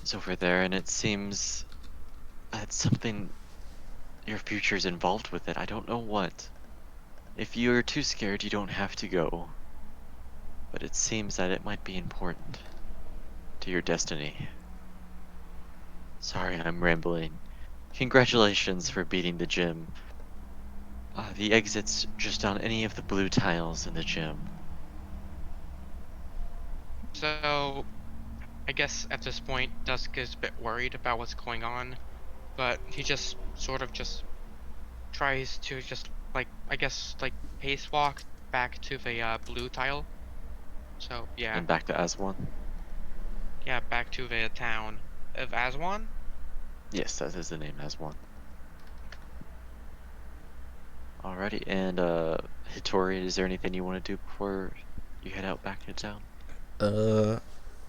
[SPEAKER 2] is over there, and it seems that something your future's involved with it. I don't know what. If you're too scared, you don't have to go. But it seems that it might be important to your destiny. Sorry, I'm rambling. Congratulations for beating the gym. The exit's just on any of the blue tiles in the gym.
[SPEAKER 3] So, I guess at this point, Dusk is a bit worried about what's going on, but he just sort of just tries to just like, I guess, like pace walk back to the blue tile. So yeah,
[SPEAKER 2] And back to Aswan.
[SPEAKER 3] yeah, back to the town of Aswan.
[SPEAKER 2] Yes, that is the name, Aswan. Alrighty, and Hitori, is there anything you want to do before you head out back to town?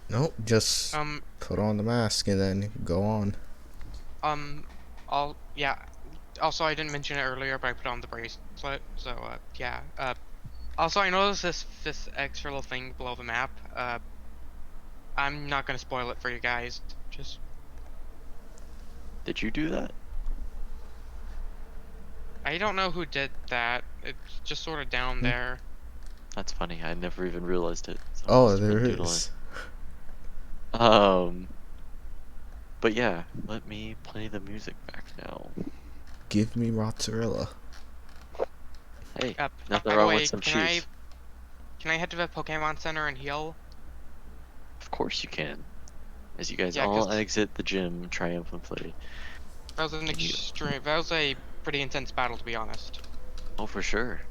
[SPEAKER 1] Nope, just
[SPEAKER 3] Um,
[SPEAKER 1] put on the mask and then go on.
[SPEAKER 3] um, all yeah. Also, I didn't mention it earlier, but I put on the bracelet. So yeah. Also, I noticed this extra little thing below the map. I'm not gonna spoil it for you guys. Just
[SPEAKER 2] Did you do that?
[SPEAKER 3] I don't know who did that. It's just sort of down
[SPEAKER 1] Hmm.
[SPEAKER 3] there.
[SPEAKER 2] That's funny. I never even realized it. Someone
[SPEAKER 1] Oh,
[SPEAKER 2] must have
[SPEAKER 1] there
[SPEAKER 2] been doodling.
[SPEAKER 1] is.
[SPEAKER 2] Um, but yeah, let me play the music back now.
[SPEAKER 1] Give me mozzarella.
[SPEAKER 2] Hey, nothing
[SPEAKER 3] By the
[SPEAKER 2] wrong with
[SPEAKER 3] way,
[SPEAKER 2] some
[SPEAKER 3] can I
[SPEAKER 2] cheese.
[SPEAKER 3] can I head to the Pokemon Center and heal?
[SPEAKER 2] Of course you can. As you guys
[SPEAKER 3] Yeah,
[SPEAKER 2] all
[SPEAKER 3] cause
[SPEAKER 2] exit the gym triumphantly.
[SPEAKER 3] that was an
[SPEAKER 2] And you,
[SPEAKER 3] extreme. That was a pretty intense battle, to be honest.
[SPEAKER 2] oh, for sure.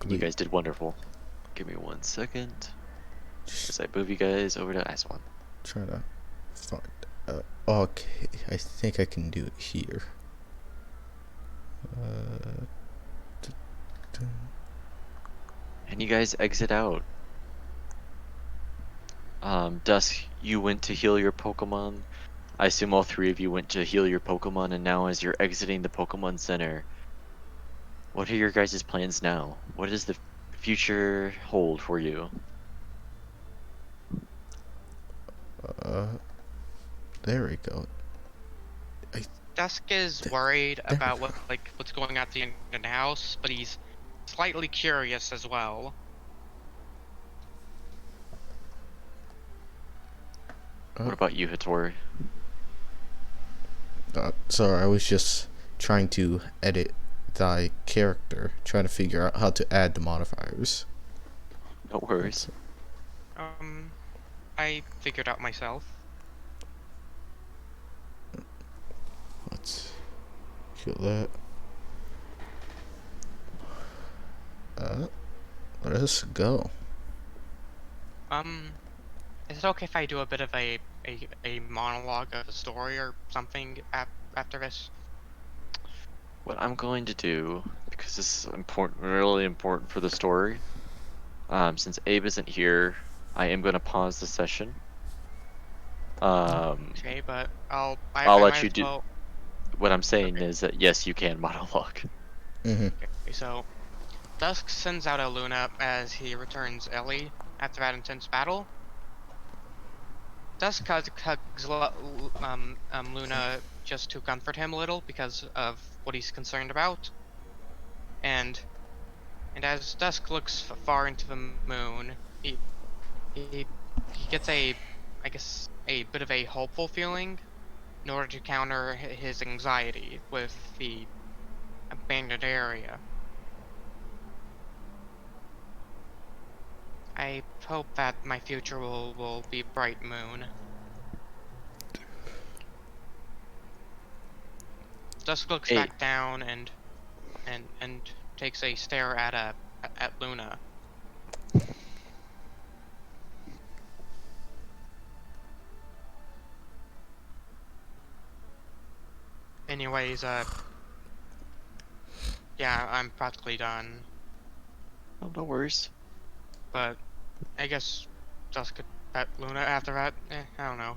[SPEAKER 2] And you
[SPEAKER 1] Luckily,
[SPEAKER 2] guys did wonderful. Give me 1 second as
[SPEAKER 1] just
[SPEAKER 2] I move you guys over to Aswan.
[SPEAKER 1] trying to find. Okay, I think I can do it here. D- d-
[SPEAKER 2] And you guys exit out. Dusk, you went to heal your Pokemon. I assume all three of you went to heal your Pokemon, and now as you're exiting the Pokemon Center, what are your guys' plans now? What does the future hold for you?
[SPEAKER 1] uh, there we go. I
[SPEAKER 3] Dusk is
[SPEAKER 1] th-
[SPEAKER 3] worried
[SPEAKER 1] there we
[SPEAKER 3] about
[SPEAKER 1] go.
[SPEAKER 3] what's going on at the end of the house, but he's slightly curious as well.
[SPEAKER 2] What
[SPEAKER 1] Uh,
[SPEAKER 2] about you, Hattori?
[SPEAKER 1] Sorry, I was just trying to edit thy character, trying to figure out how to add the modifiers.
[SPEAKER 2] No worries.
[SPEAKER 1] Let's,
[SPEAKER 3] Um, I figured out myself.
[SPEAKER 1] let's kill that. Let us go.
[SPEAKER 3] Um, is it okay if I do a bit of a monologue of a story or something after this?
[SPEAKER 2] What I'm going to do, because this is important, really important for the story, since Abe isn't here, I am going to pause the session.
[SPEAKER 3] Okay, but I'll
[SPEAKER 2] I'll
[SPEAKER 3] I
[SPEAKER 2] let
[SPEAKER 3] might
[SPEAKER 2] you
[SPEAKER 3] as
[SPEAKER 2] do.
[SPEAKER 3] well.
[SPEAKER 2] What I'm saying
[SPEAKER 3] Okay.
[SPEAKER 2] is that yes, you can monologue.
[SPEAKER 1] Mm-hmm.
[SPEAKER 3] Okay, so Dusk sends out a Luna as he returns Ellie after that intense battle. Dusk hugs Luna just to comfort him a little because of what he's concerned about, and as Dusk looks far into the moon, he he gets I guess a bit of a hopeful feeling in order to counter his anxiety with the abandoned area. I hope that my future will be bright moon. Dusk looks
[SPEAKER 2] Abe,
[SPEAKER 3] back down and takes a stare at Luna. Anyways, yeah, I'm practically done,
[SPEAKER 2] oh, no worries.
[SPEAKER 3] but I guess Dusk could pet Luna after that. I don't know.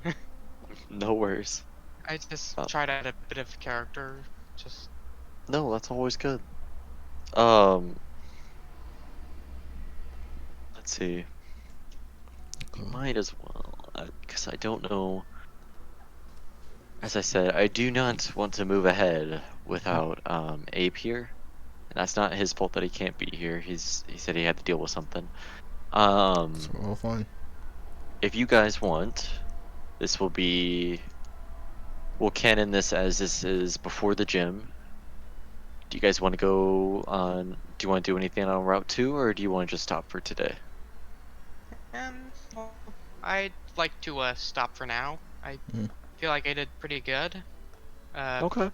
[SPEAKER 2] No worries.
[SPEAKER 3] I just
[SPEAKER 2] Uh,
[SPEAKER 3] try to add a bit of character. Just
[SPEAKER 2] no, that's always good. Um, let's see. We might as well, because I don't know. As I said, I do not want to move ahead without Abe here. And that's not his fault that he can't be here. He said he had to deal with something.
[SPEAKER 1] So all fine.
[SPEAKER 2] If you guys want, this will be. We'll canon this as this is before the gym. Do you guys want to go on? Do you want to do anything on Route 2, or do you want to just stop for today?
[SPEAKER 3] well, I'd like to stop for now. I
[SPEAKER 1] Mm.
[SPEAKER 3] feel like I did pretty good. Uh,
[SPEAKER 2] Okay.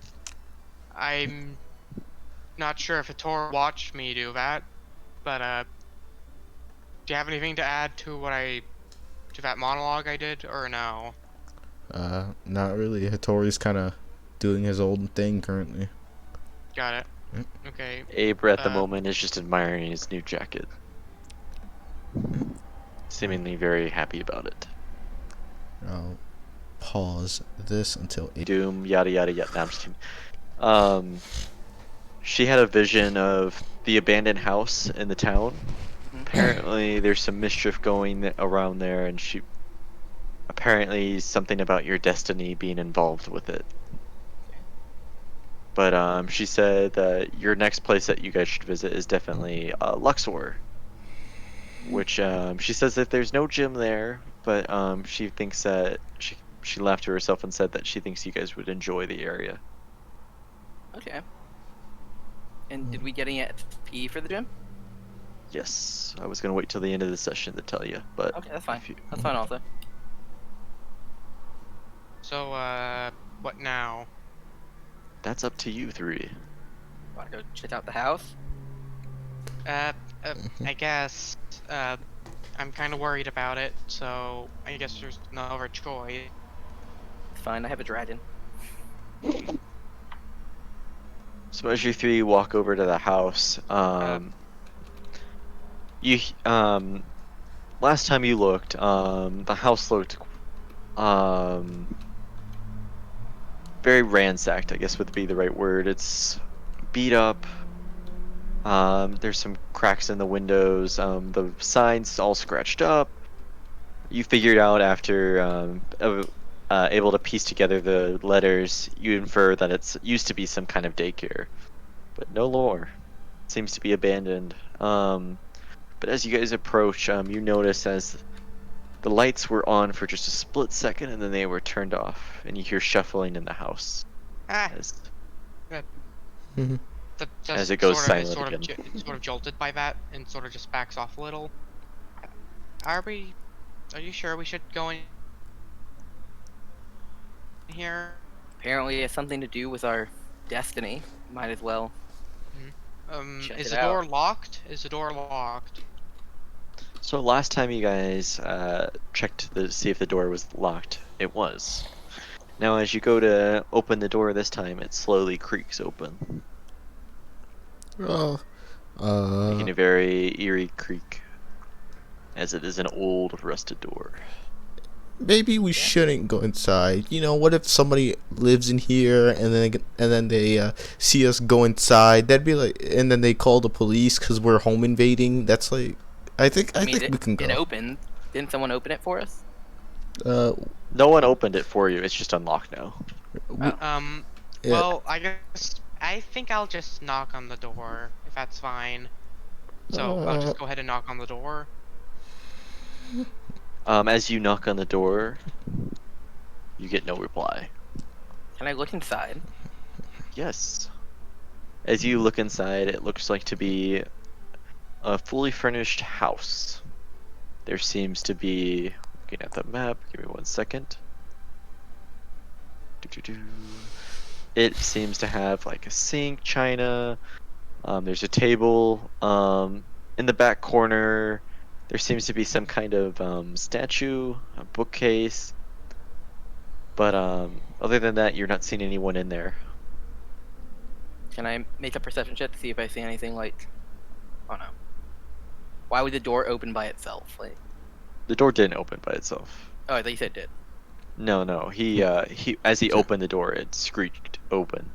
[SPEAKER 3] I'm not sure if Hator watched me do that, but do you have anything to add to to that monologue I did, or no?
[SPEAKER 1] Not really. Hattori's kind of doing his old thing currently.
[SPEAKER 3] Got it.
[SPEAKER 1] Yep.
[SPEAKER 3] Okay.
[SPEAKER 2] Abe at the
[SPEAKER 3] Uh,
[SPEAKER 2] moment is just admiring his new jacket, seemingly very happy about it.
[SPEAKER 1] I'll pause this until it.
[SPEAKER 2] Doom, yada yada yada. No, I'm just kidding. She had a vision of the abandoned house in the town. Apparently, there's some mischief going around there, and she apparently something about your destiny being involved with it. But she said that your next place that you guys should visit is definitely Luxor, which she says that there's no gym there, but she thinks that she laughed to herself and said that she thinks you guys would enjoy the area.
[SPEAKER 4] Okay. And did we get any XP for the gym?
[SPEAKER 2] Yes, I was gonna wait till the end of the session to tell you, but
[SPEAKER 4] Okay, that's fine.
[SPEAKER 2] if you-
[SPEAKER 4] That's fine also.
[SPEAKER 3] so what now?
[SPEAKER 2] that's up to you three.
[SPEAKER 4] Want to go check out the house?
[SPEAKER 3] Uh, I guess I'm kind of worried about it, so I guess there's no other choice.
[SPEAKER 4] It's fine. I have a dragon.
[SPEAKER 2] So as you three walk over to the house, you last time you looked, the house looked very ransacked, I guess would be the right word. It's beat up. There's some cracks in the windows. The signs all scratched up. You figured out after able to piece together the letters, you infer that it's used to be some kind of daycare, but no lore. It seems to be abandoned. But as you guys approach, you notice as the lights were on for just a split second and then they were turned off, and you hear shuffling in the house
[SPEAKER 3] Ah,
[SPEAKER 2] as,
[SPEAKER 1] Mhm.
[SPEAKER 2] as it goes
[SPEAKER 3] is
[SPEAKER 2] silent
[SPEAKER 3] sort of
[SPEAKER 2] again.
[SPEAKER 3] sort of jolted by that and sort of just backs off a little. Are we? Are you sure we should go in here?
[SPEAKER 4] Apparently, it has something to do with our destiny. Might as well. Check
[SPEAKER 3] Is
[SPEAKER 4] it
[SPEAKER 3] the door
[SPEAKER 4] out.
[SPEAKER 3] locked? Is the door locked?
[SPEAKER 2] So last time you guys checked to see if the door was locked, it was. Now as you go to open the door this time, it slowly creaks open.
[SPEAKER 1] Oh,
[SPEAKER 2] making a very eerie creak, as it is an old rusted door.
[SPEAKER 1] maybe we shouldn't go inside. You know, what if somebody lives in here and then they see us go inside? That'd be like, and then they call the police because we're home invading. That's like, I
[SPEAKER 4] I mean,
[SPEAKER 1] think we can
[SPEAKER 4] it
[SPEAKER 1] go.
[SPEAKER 4] opened. Didn't someone open it for us?
[SPEAKER 1] Uh,
[SPEAKER 2] No one opened it for you. It's just unlocked now.
[SPEAKER 1] we,
[SPEAKER 3] Um,
[SPEAKER 1] yeah,
[SPEAKER 3] well, I think I'll just knock on the door if that's fine. So I'll
[SPEAKER 1] uh,
[SPEAKER 3] just go ahead and knock on the door.
[SPEAKER 2] As you knock on the door, you get no reply.
[SPEAKER 4] Can I look inside?
[SPEAKER 2] Yes. As you look inside, it looks like to be a fully furnished house. There seems to be, looking at the map, give me 1 second. Doo-doo-doo. It seems to have like a sink, china. There's a table. In the back corner, there seems to be some kind of statue, a bookcase. But other than that, you're not seeing anyone in there.
[SPEAKER 4] Can I make a perception check to see if I see anything like? Oh no. Why would the door open by itself? Like,
[SPEAKER 2] The door didn't open by itself.
[SPEAKER 4] oh, I thought you said it did.
[SPEAKER 2] No. He as he opened the door, it screeched open.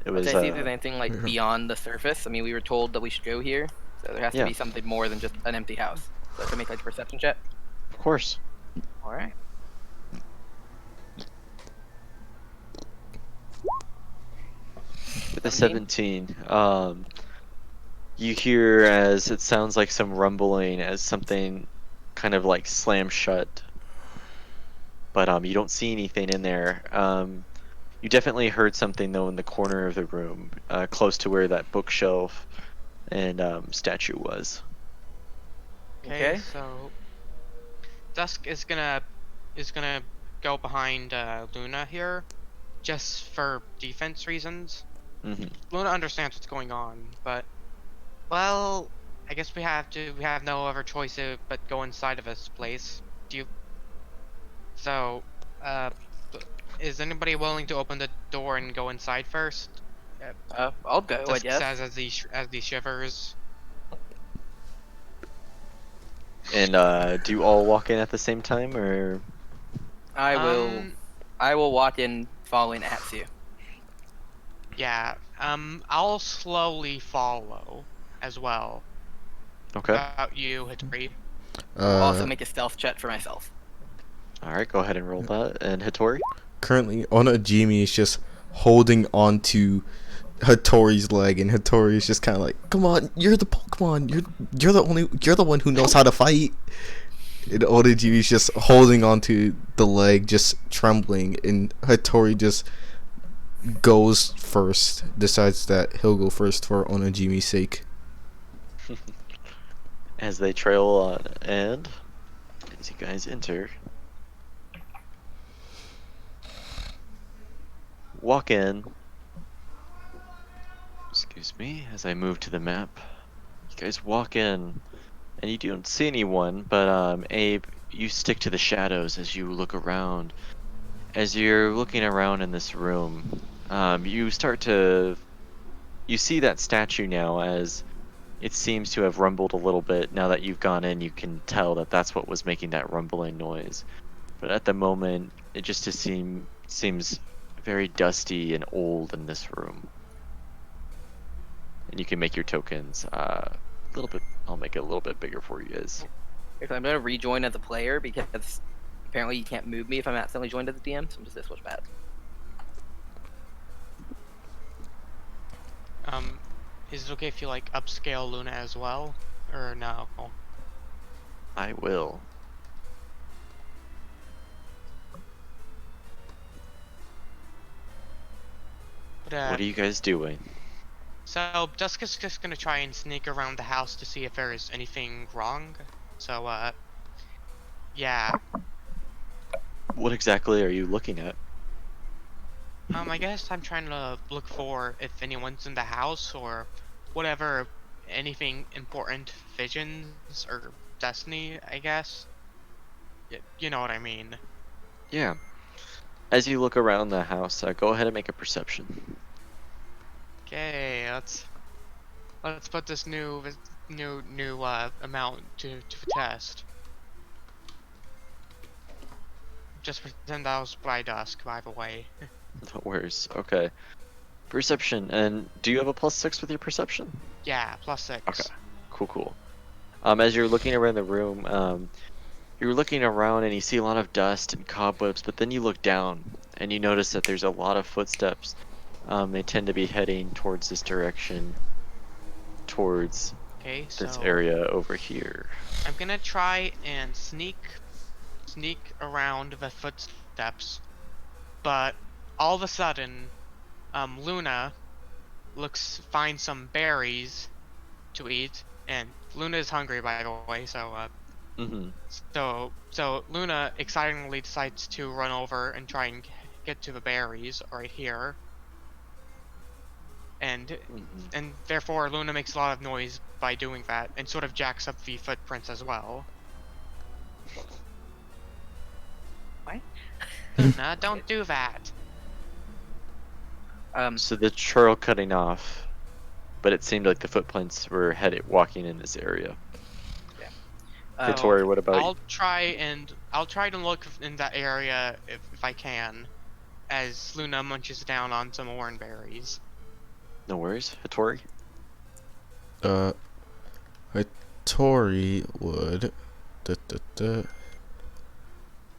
[SPEAKER 2] It was
[SPEAKER 4] Let's see if there's anything like beyond the surface. I mean, we were told that we should go here, so there has
[SPEAKER 2] Yeah.
[SPEAKER 4] to be something more than just an empty house. So I can make like a perception check.
[SPEAKER 2] of course.
[SPEAKER 4] All right.
[SPEAKER 2] With a
[SPEAKER 4] 17.
[SPEAKER 2] 17, you hear as it sounds like some rumbling as something kind of like slams shut. But you don't see anything in there. You definitely heard something though in the corner of the room, close to where that bookshelf and statue was.
[SPEAKER 4] Okay.
[SPEAKER 3] So Dusk is gonna go behind Luna here, just for defense reasons.
[SPEAKER 2] hmm
[SPEAKER 3] Luna understands what's going on, but well, I guess we have no other choice but go inside of this place. Do you? So, is anybody willing to open the door and go inside first?
[SPEAKER 4] I'll go. I
[SPEAKER 3] Dusk
[SPEAKER 4] guess.
[SPEAKER 3] says as he shivers.
[SPEAKER 2] And do you all walk in at the same time, or
[SPEAKER 4] I will.
[SPEAKER 3] Um,
[SPEAKER 4] I will walk in following Atsu.
[SPEAKER 3] Yeah. I'll slowly follow as well.
[SPEAKER 2] okay?
[SPEAKER 3] About you, Hitori.
[SPEAKER 4] I'll also
[SPEAKER 1] uh,
[SPEAKER 4] make a stealth check for myself.
[SPEAKER 2] All right, go ahead and roll that. And Hitori.
[SPEAKER 1] currently Onajimi is just holding on to Hattori's leg, and Hattori is just kind of like, "Come on, you're the Pokemon. You're the one who knows how to fight." And Onajimi's just holding onto the leg, just trembling, and Hattori just goes first. Decides that he'll go first for Onajimi's sake.
[SPEAKER 2] As they trail on, and as you guys enter, walk in. Excuse me, as I move to the map. You guys walk in, and you don't see anyone, but Abe, you stick to the shadows as you look around. As you're looking around in this room, you see that statue now as it seems to have rumbled a little bit. Now that you've gone in, you can tell that that's what was making that rumbling noise. But at the moment, it just seems very dusty and old in this room. And you can make your tokens a little bit. I'll make it a little bit bigger for you guys.
[SPEAKER 4] Okay, I'm gonna rejoin as a player because apparently you can't move me if I'm accidentally joined as a DM. So I'm just this much bad.
[SPEAKER 3] Is it okay if you like upscale Luna as well, or no?
[SPEAKER 2] I will.
[SPEAKER 3] But,
[SPEAKER 2] What are you guys doing?
[SPEAKER 3] So Dusk is just gonna try and sneak around the house to see if there is anything wrong. So yeah.
[SPEAKER 2] What exactly are you looking at?
[SPEAKER 3] I guess I'm trying to look for if anyone's in the house or whatever, anything important, visions or destiny, I guess. You know what I mean.
[SPEAKER 2] Yeah. As you look around the house, go ahead and make a perception.
[SPEAKER 3] Okay, let's let's put this new amount to test. Just pretend that was by dusk, by the way.
[SPEAKER 2] No worries. Okay. Perception. And do you have a +6 with your perception?
[SPEAKER 3] Yeah, +6.
[SPEAKER 2] Okay. Cool. As you're looking around the room, you're looking around and you see a lot of dust and cobwebs, but then you look down and you notice that there's a lot of footsteps. They tend to be heading towards this direction, towards
[SPEAKER 3] Okay,
[SPEAKER 2] this
[SPEAKER 3] so
[SPEAKER 2] area over here.
[SPEAKER 3] I'm gonna try and sneak around the footsteps, but all of a sudden, Luna finds some berries to eat, and Luna is hungry, by the way.
[SPEAKER 2] Mm-hmm.
[SPEAKER 3] So Luna excitingly decides to run over and try and get to the berries right here, and therefore Luna makes a lot of noise by doing that, and sort of jacks up the footprints as well.
[SPEAKER 4] What?
[SPEAKER 3] Luna, don't do that.
[SPEAKER 2] So the trail cutting off, but it seemed like the footprints were walking in this area. Tori, what about you?
[SPEAKER 3] I'll try to look in that area if I can, as Luna munches down on some orange-berries.
[SPEAKER 2] No worries. Tori?
[SPEAKER 1] Tori would...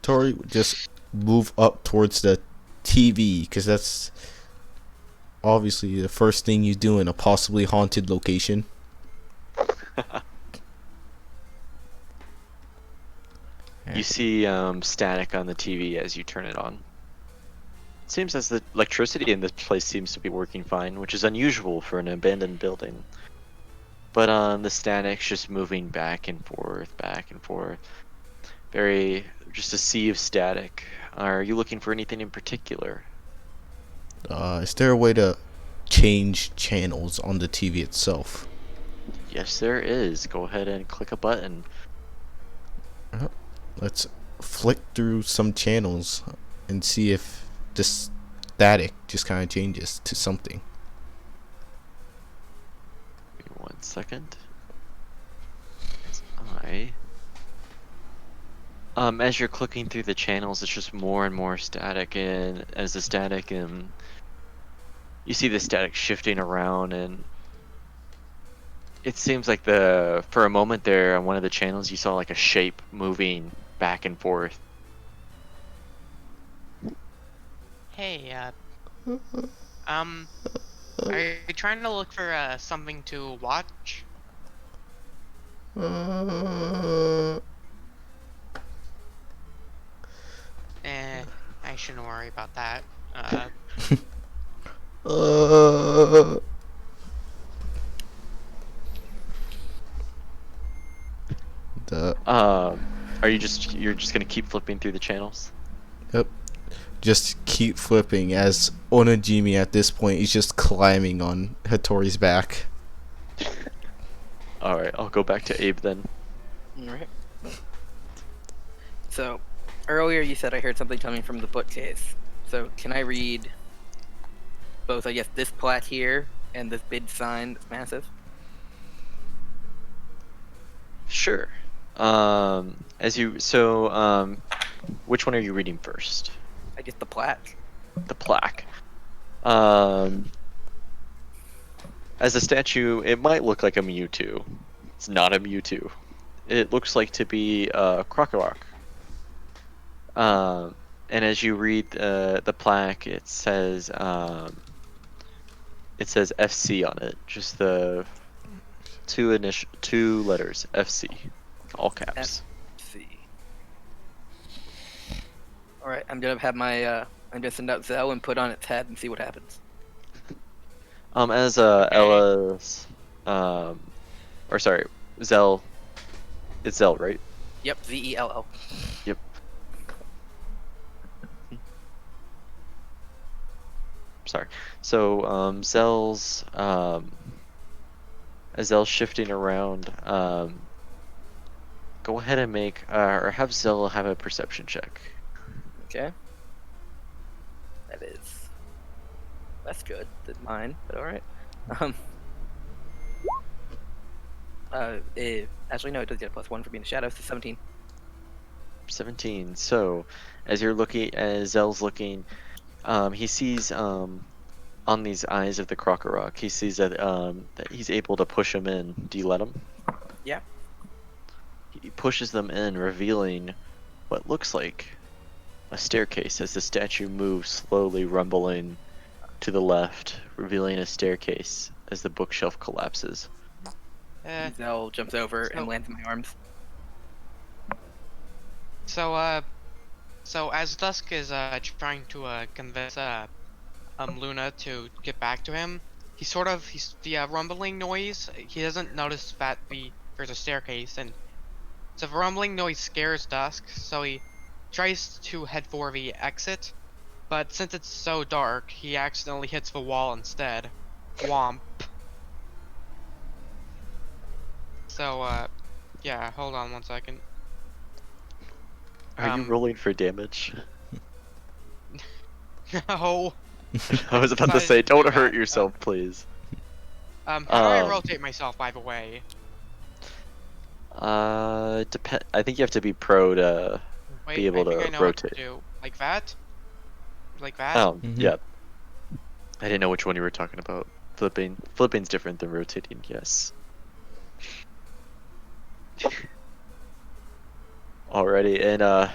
[SPEAKER 1] Tori would just move up towards the TV, because that's obviously the first thing you do in a possibly haunted location.
[SPEAKER 2] You see static on the TV as you turn it on. It seems as the electricity in this place seems to be working fine, which is unusual for an abandoned building. But the static's just moving back and forth. Just a sea of static. Are you looking for anything in particular?
[SPEAKER 1] Is there a way to change channels on the TV itself?
[SPEAKER 2] Yes, there is. Go ahead and click a button.
[SPEAKER 1] Let's flick through some channels and see if the static just kind of changes to something.
[SPEAKER 2] Give me 1 second. As you're clicking through the channels, it's just more and more static, and as the static you see the static shifting around, and it seems like for a moment there on one of the channels you saw like a shape moving back and forth.
[SPEAKER 3] Hey, are you trying to look for something to watch? I shouldn't worry about that.
[SPEAKER 2] You're just gonna keep flipping through the channels?
[SPEAKER 1] Yep. Just keep flipping as Onojimi at this point is just climbing on Hattori's back.
[SPEAKER 2] Alright, I'll go back to Abe then.
[SPEAKER 4] Alright. So, earlier you said I heard something coming from the bookcase. So, can I read both, I guess, this plat here and this big sign that's massive?
[SPEAKER 2] Sure. Which one are you reading first?
[SPEAKER 4] I guess the plaque.
[SPEAKER 2] The plaque. As a statue, it might look like a Mewtwo. It's not a Mewtwo. It looks like to be a Crocorock. And as you read the plaque, it says FC on it. Just the two letters, FC, all caps.
[SPEAKER 4] FC. All right, I'm gonna have my I'm gonna send out Zell and put on its head and see what happens.
[SPEAKER 2] As Ella's, Zell. It's Zell, right?
[SPEAKER 4] Yep, Zell.
[SPEAKER 2] Yep. Sorry. So Zell's as Zell's shifting around, go ahead and make or have Zell have a perception check.
[SPEAKER 4] Okay. That is less good than mine, but all right. Actually, no, it does get a +1 for being a shadow, so 17.
[SPEAKER 2] 17. So, as Zell's looking, he sees on these eyes of the Krokorok, he sees that he's able to push him in. Do you let him?
[SPEAKER 4] Yeah.
[SPEAKER 2] He pushes them in, revealing what looks like a staircase as the statue moves slowly, rumbling to the left, revealing a staircase as the bookshelf collapses.
[SPEAKER 4] Zell jumps over
[SPEAKER 3] So-
[SPEAKER 4] and lands in my arms.
[SPEAKER 3] So as Dusk is trying to convince Luna to get back to him, he's the rumbling noise. He doesn't notice that there's a staircase, and so the rumbling noise scares Dusk. So he tries to head for the exit, but since it's so dark, he accidentally hits the wall instead. Womp. So yeah. Hold on one second.
[SPEAKER 2] Are you rolling for damage?
[SPEAKER 3] No.
[SPEAKER 2] I was about to
[SPEAKER 3] But
[SPEAKER 2] say,
[SPEAKER 3] do
[SPEAKER 2] don't
[SPEAKER 3] that,
[SPEAKER 2] hurt yourself, please.
[SPEAKER 3] How do I rotate myself, by the way?
[SPEAKER 2] I think you have to be pro to
[SPEAKER 3] Wait,
[SPEAKER 2] be able
[SPEAKER 3] I think
[SPEAKER 2] to
[SPEAKER 3] I know what
[SPEAKER 2] rotate.
[SPEAKER 3] to do. Like that? Like that?
[SPEAKER 2] Oh,
[SPEAKER 1] Mhm.
[SPEAKER 2] yeah. I didn't know which one you were talking about. Flipping. Flipping's different than rotating, yes. Alrighty, and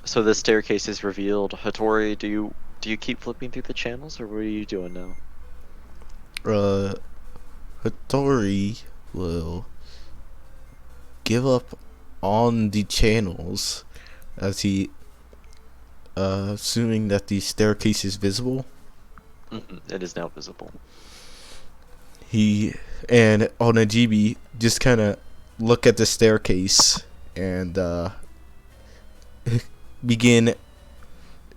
[SPEAKER 2] so the staircase is revealed. Hattori, do you keep flipping through the channels, or what are you doing now?
[SPEAKER 1] Hattori will give up on the channels as he, assuming that the staircase is visible.
[SPEAKER 2] It is now visible.
[SPEAKER 1] He and Onajibi just kind of look at the staircase and begin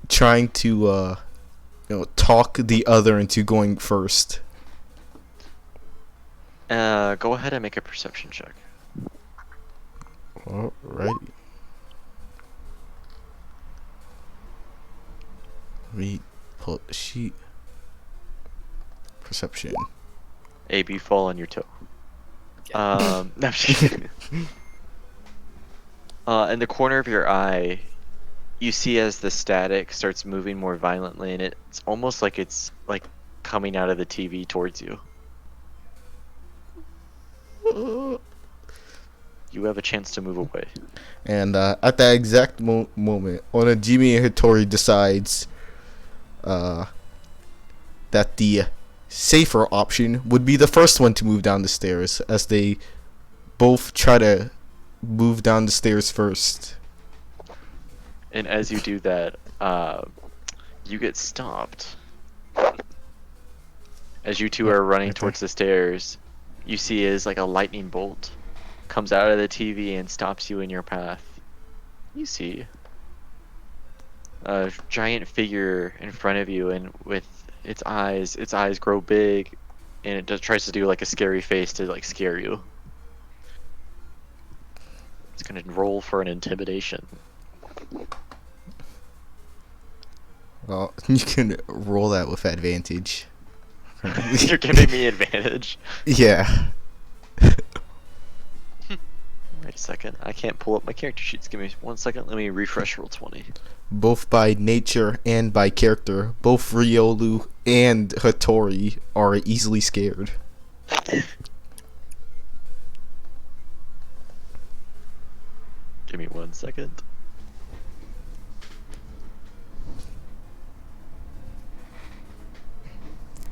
[SPEAKER 1] trying to talk the other into going first.
[SPEAKER 2] Go ahead and make a perception check.
[SPEAKER 1] Alright. Let me pull up the sheet. Perception.
[SPEAKER 2] AB, fall on your toe. No, I'm just kidding. In the corner of your eye, you see as the static starts moving more violently, and it's almost like it's like coming out of the TV towards you. You have a chance to move away.
[SPEAKER 1] And at that exact moment, Onajimi and Hattori decides that the safer option would be the first one to move down the stairs, as they both try to move down the stairs first.
[SPEAKER 2] And as you do that, you get stopped. As you two are running
[SPEAKER 1] Okay.
[SPEAKER 2] towards the stairs, you see as like a lightning bolt comes out of the TV and stops you in your path. You see a giant figure in front of you, and with its eyes grow big, and it just tries to do like a scary face to like scare you. It's gonna roll for an intimidation.
[SPEAKER 1] Well, you can roll that with advantage.
[SPEAKER 2] You're giving me advantage.
[SPEAKER 1] Yeah.
[SPEAKER 2] Wait a second, I can't pull up my character sheets. Give me 1 second. Let me refresh roll 20.
[SPEAKER 1] Both by nature and by character, both Ryolu and Hattori are easily scared.
[SPEAKER 2] Give me 1 second.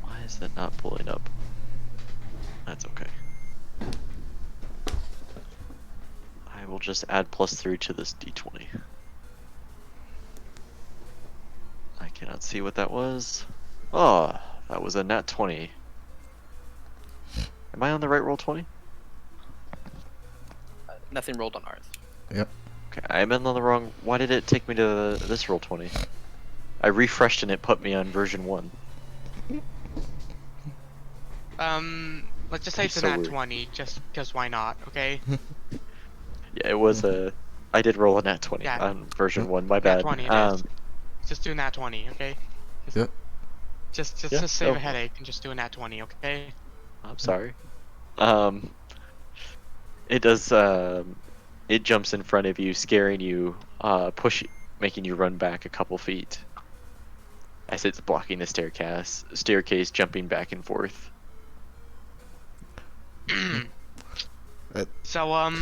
[SPEAKER 2] Why is that not pulling up? That's okay. I will just add +3 to this d20. I cannot see what that was. Oh, that was a nat 20. Am I on the right roll 20?
[SPEAKER 4] Nothing rolled on ours.
[SPEAKER 1] Yep.
[SPEAKER 2] Okay, I'm in on the wrong. Why did it take me to this roll 20? I refreshed and it put me on version 1.
[SPEAKER 3] Let's just say it's
[SPEAKER 2] So
[SPEAKER 3] a nat
[SPEAKER 2] weird.
[SPEAKER 3] 20, just because why not, okay?
[SPEAKER 2] Yeah, it was a. I did roll a nat 20
[SPEAKER 3] Yeah.
[SPEAKER 2] on version 1. My
[SPEAKER 3] Nat
[SPEAKER 2] bad.
[SPEAKER 3] 20 it is. Just do a nat 20, okay?
[SPEAKER 1] Yep.
[SPEAKER 3] Just
[SPEAKER 2] Yeah,
[SPEAKER 3] to save
[SPEAKER 2] no.
[SPEAKER 3] a headache and just do a nat 20, okay?
[SPEAKER 2] I'm sorry. It does. It jumps in front of you, scaring you, making you run back a couple feet as it's blocking the staircase, jumping back and forth.
[SPEAKER 3] So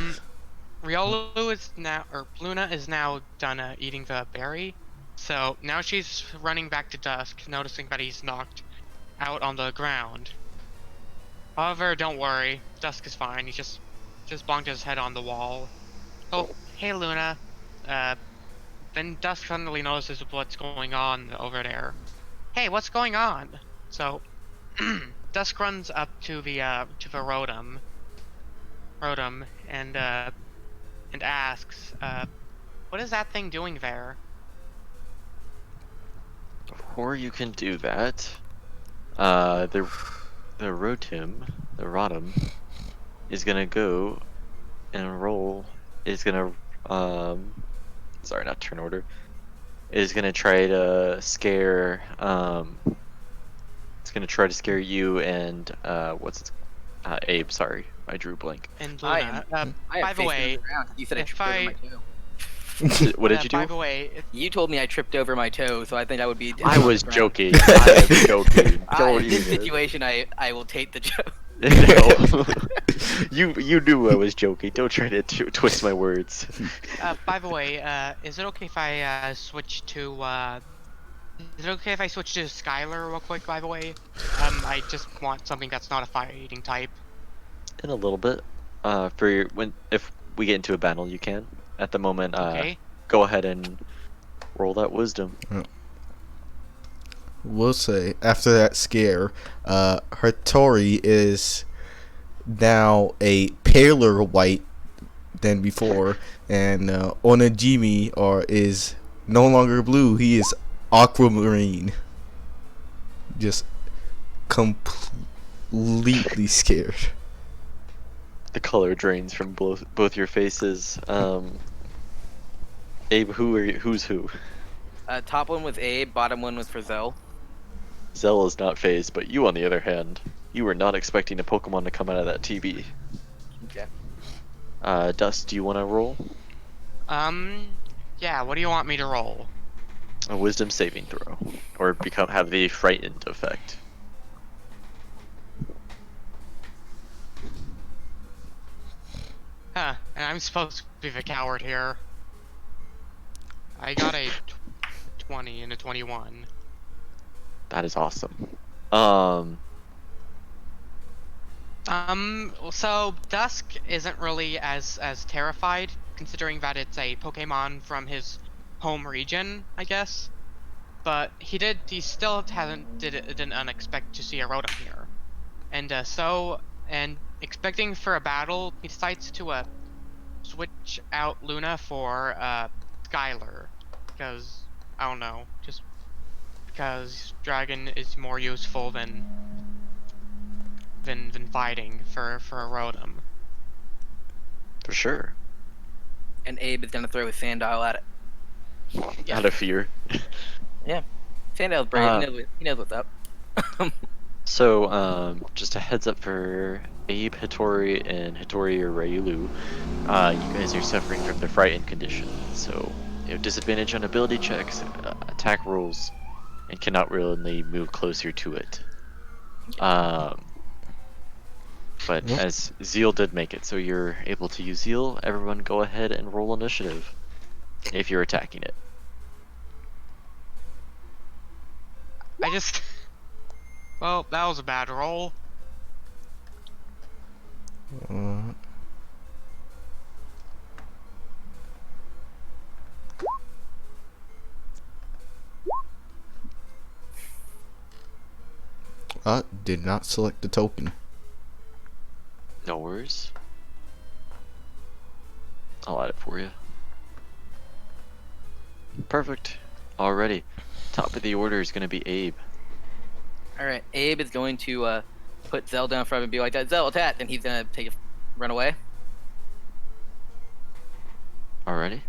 [SPEAKER 3] Riolu is now, or Luna is now done eating the berry. So now she's running back to Dusk, noticing that he's knocked out on the ground. However, don't worry, Dusk is fine. He just bonked his head on the wall. Oh, hey Luna. Then Dusk suddenly notices what's going on over there. Hey, what's going on? So Dusk runs up to the Rotom, and asks, what is that thing doing there?
[SPEAKER 2] Before you can do that, the Rotom, is gonna go and roll. Is gonna sorry, not turn order. Is gonna try to scare It's gonna try to scare you and Abe. Sorry, I drew blank.
[SPEAKER 3] And
[SPEAKER 4] I
[SPEAKER 3] Luna.
[SPEAKER 4] am
[SPEAKER 3] By the way,
[SPEAKER 4] you said I
[SPEAKER 3] if
[SPEAKER 4] tripped over
[SPEAKER 3] I-
[SPEAKER 4] my toe.
[SPEAKER 2] What did you
[SPEAKER 3] by
[SPEAKER 2] do?
[SPEAKER 3] the way,
[SPEAKER 4] You told me I tripped over my toe, so I think I would be.
[SPEAKER 2] I
[SPEAKER 4] down on
[SPEAKER 2] was
[SPEAKER 4] the ground.
[SPEAKER 2] joking. I am joking.
[SPEAKER 4] In
[SPEAKER 2] Don't
[SPEAKER 4] this
[SPEAKER 2] even.
[SPEAKER 4] situation, I will take the joke.
[SPEAKER 2] No. You knew I was joking. Don't try to twist my words.
[SPEAKER 3] by the way, is it okay if I switch to is it okay if I switch to Skylar real quick? By the way, I just want something that's not a fighting type.
[SPEAKER 2] In a little bit. If we get into a battle, you can. At the moment,
[SPEAKER 3] Okay.
[SPEAKER 2] go ahead and roll that wisdom.
[SPEAKER 1] We'll say after that scare, Hattori is now a paler white than before, and Onajimi is no longer blue. He is aquamarine. Just completely scared.
[SPEAKER 2] The color drains from both your faces. Abe, who's who?
[SPEAKER 4] Top one was Abe, bottom one was for Zell.
[SPEAKER 2] Zell is not phased, but you, on the other hand, you were not expecting a Pokemon to come out of that TB.
[SPEAKER 4] Okay.
[SPEAKER 2] Dust, do you want to roll
[SPEAKER 3] Yeah. What do you want me to roll?
[SPEAKER 2] a Wisdom saving throw, or have the frightened effect?
[SPEAKER 3] Huh? And I'm supposed to be the coward here. I got a 20 and a 21.
[SPEAKER 2] That is awesome.
[SPEAKER 3] So Dusk isn't really as terrified, considering that it's a Pokemon from his home region, I guess. But he still didn't expect to see a Rotom here, and expecting for a battle, he decides to switch out Luna for Skylar, because I don't know, just because Dragon is more useful than fighting for a Rotom.
[SPEAKER 2] For sure.
[SPEAKER 4] And Abe is gonna throw his Sandile at it.
[SPEAKER 3] Yeah.
[SPEAKER 2] Out of fear.
[SPEAKER 4] Sandile's brave. He knows what's up.
[SPEAKER 2] So, just a heads up for Abe, Hattori, and Hattori or Ryulu. You guys are suffering from the frightened condition, so you have disadvantage on ability checks, attack rolls, and cannot really move closer to it. But as Zeal did make it, so you're able to use Zeal. Everyone go ahead and roll initiative if you're attacking it.
[SPEAKER 3] Well, that was a bad roll.
[SPEAKER 1] Did not select the token.
[SPEAKER 2] No worries. I'll add it for you. Perfect. Alrighty. Top of the order is going to be Abe.
[SPEAKER 4] Alright, Abe is going to put Zell down in front of him and be like, Zell, attack! And he's gonna run away.
[SPEAKER 2] Alrighty.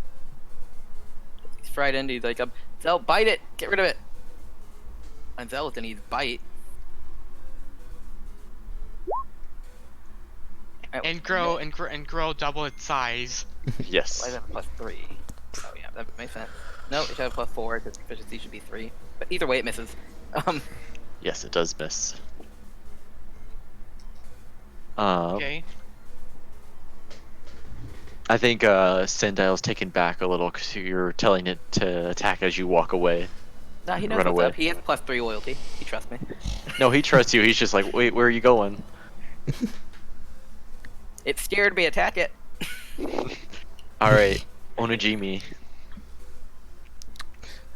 [SPEAKER 4] He's frightened. He's like, Zell, bite it! Get rid of it! And Zell is gonna use bite.
[SPEAKER 3] and grow double its size.
[SPEAKER 2] Yes.
[SPEAKER 4] Why is that +3? Oh yeah, that makes sense. No, it should have +4 because proficiency should be 3. But either way, it misses.
[SPEAKER 2] Yes, it does miss.
[SPEAKER 3] Okay.
[SPEAKER 2] I think Sendile's taken back a little because you're telling it to attack as you walk away.
[SPEAKER 4] Nah, he knows
[SPEAKER 2] Run
[SPEAKER 4] what's
[SPEAKER 2] away.
[SPEAKER 4] up. He has +3 loyalty. He trusts me.
[SPEAKER 2] No, he trusts you. He's just like, wait, where are you going?
[SPEAKER 4] It's scared me. Attack it.
[SPEAKER 2] All right, Onojimi.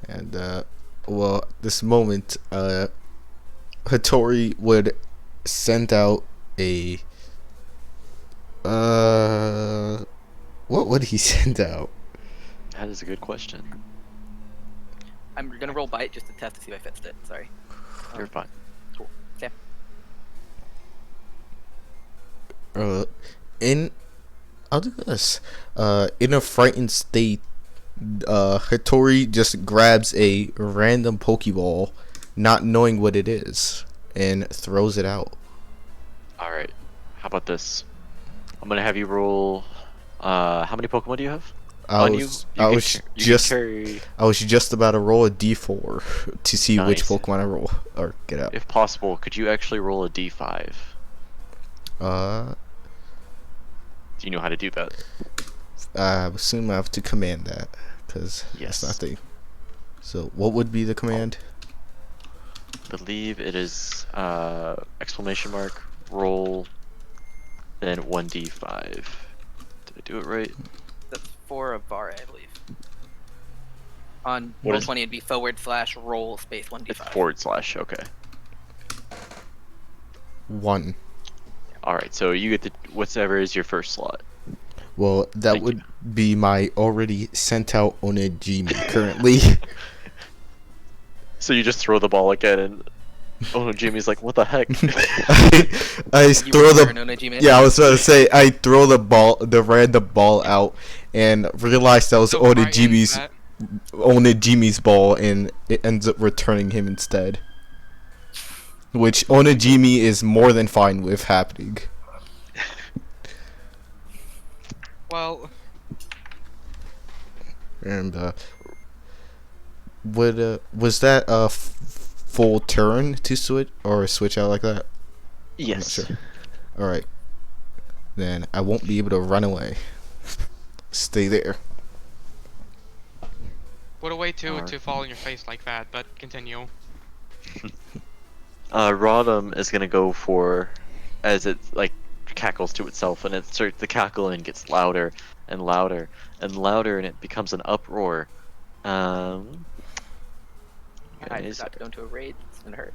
[SPEAKER 1] And well, this moment, Hattori would send out a what would he send out?
[SPEAKER 2] That is a good question.
[SPEAKER 4] I'm gonna roll bite just to test to see if I fixed it. Sorry.
[SPEAKER 2] You're fine.
[SPEAKER 4] Cool. Okay.
[SPEAKER 1] I'll do this. In a frightened state, Hattori just grabs a random Pokeball, not knowing what it is, and throws it out.
[SPEAKER 2] All right. How about this? I'm gonna have you roll. How many Pokemon do you have?
[SPEAKER 1] I
[SPEAKER 2] On
[SPEAKER 1] was
[SPEAKER 2] you?
[SPEAKER 1] I
[SPEAKER 2] You
[SPEAKER 1] was
[SPEAKER 2] can car- you can
[SPEAKER 1] just
[SPEAKER 2] carry,
[SPEAKER 1] I was just about to roll a D4 to see which
[SPEAKER 2] Nice.
[SPEAKER 1] Pokemon I roll or get out.
[SPEAKER 2] if possible, could you actually roll a D5?
[SPEAKER 1] Uh,
[SPEAKER 2] Do you know how to do that?
[SPEAKER 1] I assume I have to command that because
[SPEAKER 2] Yes.
[SPEAKER 1] that's not the. So what would be the command?
[SPEAKER 2] Believe it is exclamation mark roll, then 1d5. Did I do it right?
[SPEAKER 4] That's for a Vare, I believe. On
[SPEAKER 2] What
[SPEAKER 4] roll
[SPEAKER 2] is-
[SPEAKER 4] 20, it'd be /roll space 1d5.
[SPEAKER 2] It's /. Okay.
[SPEAKER 1] 1.
[SPEAKER 2] All right. So you get the whatever is your first slot.
[SPEAKER 1] Well, that
[SPEAKER 2] Thank
[SPEAKER 1] would be my already sent out Onejimi currently.
[SPEAKER 2] So you just throw the ball again, and Jimmy's like, "What the heck?"
[SPEAKER 1] I
[SPEAKER 4] You
[SPEAKER 1] throw
[SPEAKER 4] were
[SPEAKER 1] the
[SPEAKER 4] there, no Najime?
[SPEAKER 1] yeah. I was about to say I throw the random ball out and realized that was
[SPEAKER 3] So frightened
[SPEAKER 1] Onejimi's
[SPEAKER 3] that-
[SPEAKER 1] ball, and it ends up returning him instead. Which Onejimi is more than fine with happening.
[SPEAKER 3] Well,
[SPEAKER 1] And was that a full turn to switch or switch out like that?
[SPEAKER 2] Yes.
[SPEAKER 1] sure. All right. Then I won't be able to run away. Stay there.
[SPEAKER 3] what a way to
[SPEAKER 2] Alright.
[SPEAKER 3] fall in your face like that. But continue.
[SPEAKER 2] Rodham is gonna go for, as it like cackles to itself, and it starts the cackle and gets louder and louder and louder, and it becomes an uproar.
[SPEAKER 4] I
[SPEAKER 2] Guys,
[SPEAKER 4] forgot to go into a raid. It's gonna hurt.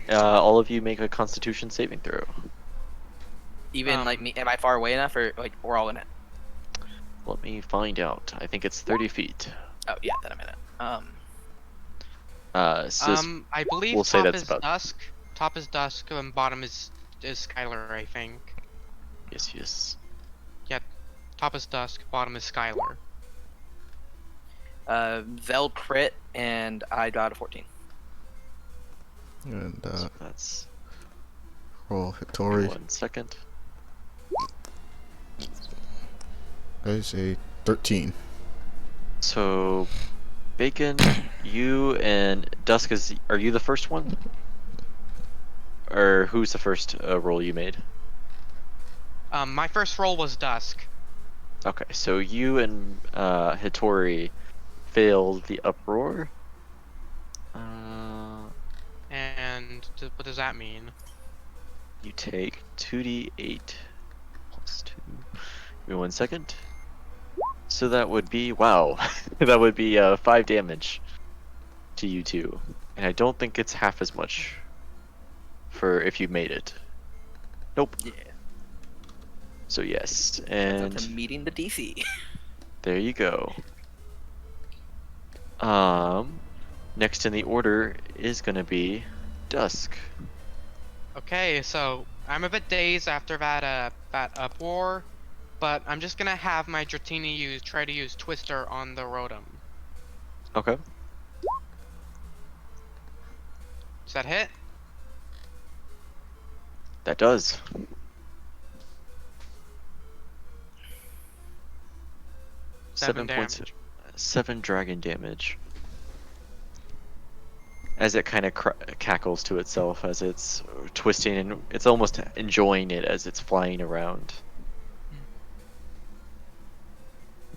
[SPEAKER 2] all of you make a Constitution saving throw.
[SPEAKER 4] Even like me, am I far away enough, or like we're all in it?
[SPEAKER 2] Let me find out. I think it's 30 feet.
[SPEAKER 4] Oh yeah, then I'm in it.
[SPEAKER 2] Sis,
[SPEAKER 3] I believe
[SPEAKER 2] we'll say
[SPEAKER 3] top
[SPEAKER 2] that's
[SPEAKER 3] is
[SPEAKER 2] about-
[SPEAKER 3] dusk. Top is dusk, and bottom is Skylar, I think.
[SPEAKER 2] yes.
[SPEAKER 3] Top is dusk, bottom is Skylar.
[SPEAKER 4] Zell crit, and I got a 14.
[SPEAKER 1] And
[SPEAKER 2] So that's
[SPEAKER 1] roll
[SPEAKER 2] give me
[SPEAKER 1] Hattori.
[SPEAKER 2] 1 second.
[SPEAKER 1] There's a 13.
[SPEAKER 2] So, Bacon, you and Dusk are you the first one? Or who's the first roll you made?
[SPEAKER 3] My first roll was dusk.
[SPEAKER 2] Okay, so you and Hattori failed the uproar.
[SPEAKER 3] And what does that mean?
[SPEAKER 2] You take 2d8 plus 2. Give me 1 second. So that would be, wow, that would be 5 damage to you two. And I don't think it's half as much for if you made it. Nope.
[SPEAKER 4] Yeah.
[SPEAKER 2] So yes,
[SPEAKER 4] So
[SPEAKER 2] and
[SPEAKER 4] to meeting the DC.
[SPEAKER 2] there you go. Next in the order is gonna be Dusk.
[SPEAKER 3] Okay, so I'm a bit dazed after that uproar, but I'm just gonna have my Dratini try to use Twister on the Rotom.
[SPEAKER 2] Okay.
[SPEAKER 3] Does that hit?
[SPEAKER 2] That does.
[SPEAKER 3] 7
[SPEAKER 2] points.
[SPEAKER 3] damage.
[SPEAKER 2] 7 dragon damage. As it kind of cackles to itself as it's twisting, and it's almost enjoying it as it's flying around.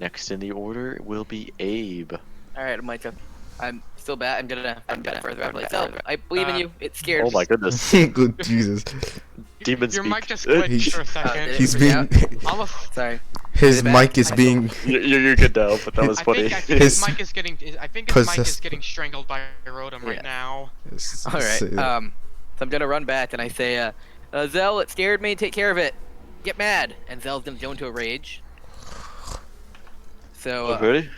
[SPEAKER 2] Next in the order will be Abe.
[SPEAKER 4] All right, Micah. I'm still bad. I'm gonna further out myself. I believe in you. It's scared.
[SPEAKER 2] Oh my goodness.
[SPEAKER 1] Good Jesus.
[SPEAKER 2] Demon
[SPEAKER 3] Your
[SPEAKER 2] speak.
[SPEAKER 3] mic just glitched for a
[SPEAKER 4] did
[SPEAKER 3] second.
[SPEAKER 4] it
[SPEAKER 1] He's
[SPEAKER 4] freak
[SPEAKER 1] being
[SPEAKER 4] out?
[SPEAKER 3] Almost.
[SPEAKER 4] Sorry.
[SPEAKER 1] his
[SPEAKER 4] Is it back?
[SPEAKER 1] mic is
[SPEAKER 4] I
[SPEAKER 1] being
[SPEAKER 2] You're good now, but that was funny.
[SPEAKER 3] I think
[SPEAKER 1] His
[SPEAKER 3] his mic is getting. I think his mic is
[SPEAKER 1] possessed-
[SPEAKER 3] getting strangled by Rotom right
[SPEAKER 4] Yeah.
[SPEAKER 3] now.
[SPEAKER 4] All right.
[SPEAKER 1] Say that.
[SPEAKER 4] So I'm gonna run back and I say, Zell, it scared me. Take care of it. Get mad. And Zell's gonna go into a rage. So
[SPEAKER 2] Ready?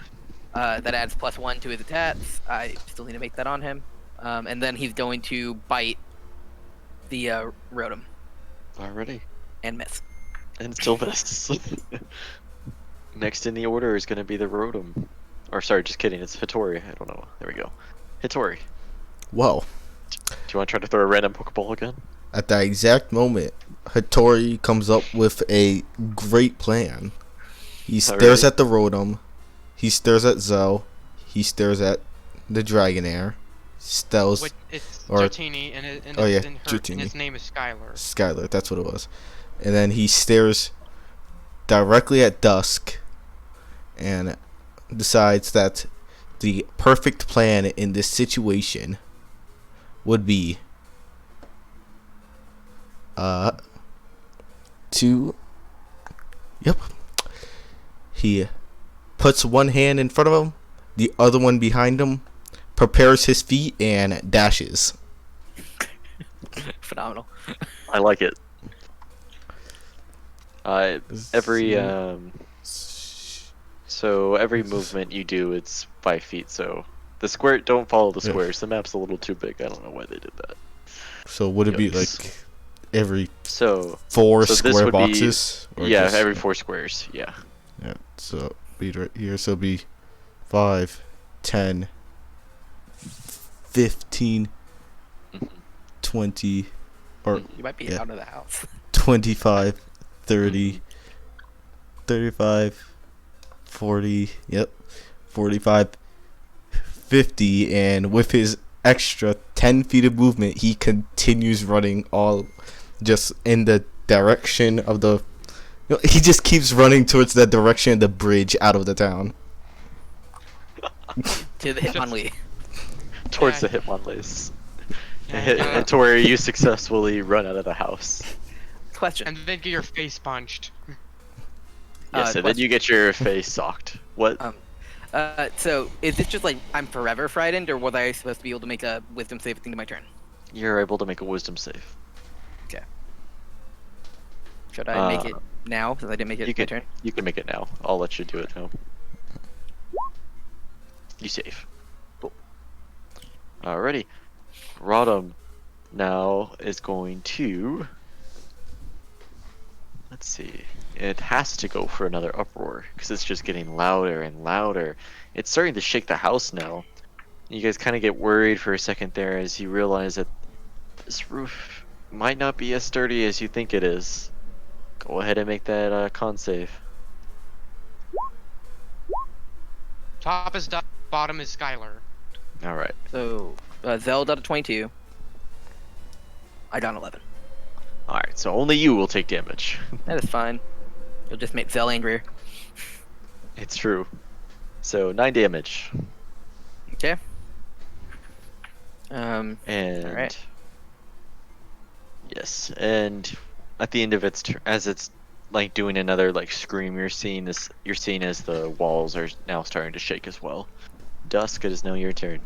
[SPEAKER 4] that adds +1 to his attacks. I still need to make that on him. And then he's going to bite the Rotom
[SPEAKER 2] Already.
[SPEAKER 4] and miss.
[SPEAKER 2] And still misses. Next in the order is going to be the Rotom. Or sorry, just kidding. It's Hittori. I don't know. There we go. Hittori.
[SPEAKER 1] Well,
[SPEAKER 2] Do you want to try to throw a random Pokeball again?
[SPEAKER 1] at that exact moment, Hattori comes up with a great plan. He stares
[SPEAKER 2] Alrighty.
[SPEAKER 1] at the Rotom. He stares at Zell. He stares at the Dragonair. Stells.
[SPEAKER 3] Which it's
[SPEAKER 1] or-
[SPEAKER 3] Dratini, and,
[SPEAKER 1] oh, yeah,
[SPEAKER 3] and
[SPEAKER 1] Dratini.
[SPEAKER 3] his name is Skylar.
[SPEAKER 1] Skylar, that's what it was. And then he stares directly at Dusk and decides that the perfect plan in this situation would be to he puts one hand in front of him, the other one behind him, prepares his feet and dashes.
[SPEAKER 4] Phenomenal.
[SPEAKER 2] I like it. Every so every movement you do, it's 5 feet. So the square, don't follow the
[SPEAKER 1] Yeah.
[SPEAKER 2] squares. The map's a little too big. I don't know why they did that.
[SPEAKER 1] So would it be
[SPEAKER 2] Yikes.
[SPEAKER 1] like every
[SPEAKER 2] So
[SPEAKER 1] 4
[SPEAKER 2] So this
[SPEAKER 1] square
[SPEAKER 2] would be-
[SPEAKER 1] boxes? Or
[SPEAKER 2] yeah,
[SPEAKER 1] just-
[SPEAKER 2] every 4 squares. Yeah.
[SPEAKER 1] Yeah, so be right here. So be 5, 10, 15,
[SPEAKER 2] Mhm.
[SPEAKER 1] 20, or
[SPEAKER 4] You might be
[SPEAKER 1] Yeah.
[SPEAKER 4] out of the house.
[SPEAKER 1] 25, 30, 35, 40, 45, 50, and with his extra 10 feet of movement, he continues running all just in the direction of the. He just keeps running towards the direction of the bridge out of the town.
[SPEAKER 4] To the Hitmonlee.
[SPEAKER 2] Towards
[SPEAKER 3] Yeah.
[SPEAKER 2] the Hitmonlees.
[SPEAKER 3] Yeah,
[SPEAKER 2] To where you successfully run out of the house.
[SPEAKER 4] Question.
[SPEAKER 3] and then get your face punched.
[SPEAKER 2] Yes, and then
[SPEAKER 4] question.
[SPEAKER 2] you get your face socked. What?
[SPEAKER 4] So is this just like I'm forever frightened, or was I supposed to be able to make a wisdom save at the end of my turn?
[SPEAKER 2] You're able to make a wisdom save.
[SPEAKER 4] Should I make it now, since I didn't make it
[SPEAKER 2] You
[SPEAKER 4] my
[SPEAKER 2] can
[SPEAKER 4] turn?
[SPEAKER 2] you can make it now. I'll let you do it now. You save.
[SPEAKER 4] Cool.
[SPEAKER 2] Alrighty. Rotom now is going to. Let's see. It has to go for another uproar because it's just getting louder and louder. It's starting to shake the house now. You guys kind of get worried for a second there as you realize that this roof might not be as sturdy as you think it is. Go ahead and make that con save.
[SPEAKER 3] Top is Duck, bottom is Skylar.
[SPEAKER 2] All right.
[SPEAKER 4] So Zell got a 22. I got an 11.
[SPEAKER 2] All right. So only you will take damage.
[SPEAKER 4] That is fine. You'll just make Zell angrier.
[SPEAKER 2] It's true. So 9 damage.
[SPEAKER 4] Okay.
[SPEAKER 2] And
[SPEAKER 4] Alright.
[SPEAKER 2] yes, and at the end of its as it's like doing another like scream, you're seeing this. You're seeing as the walls are now starting to shake as well. Dusk, it is now your turn.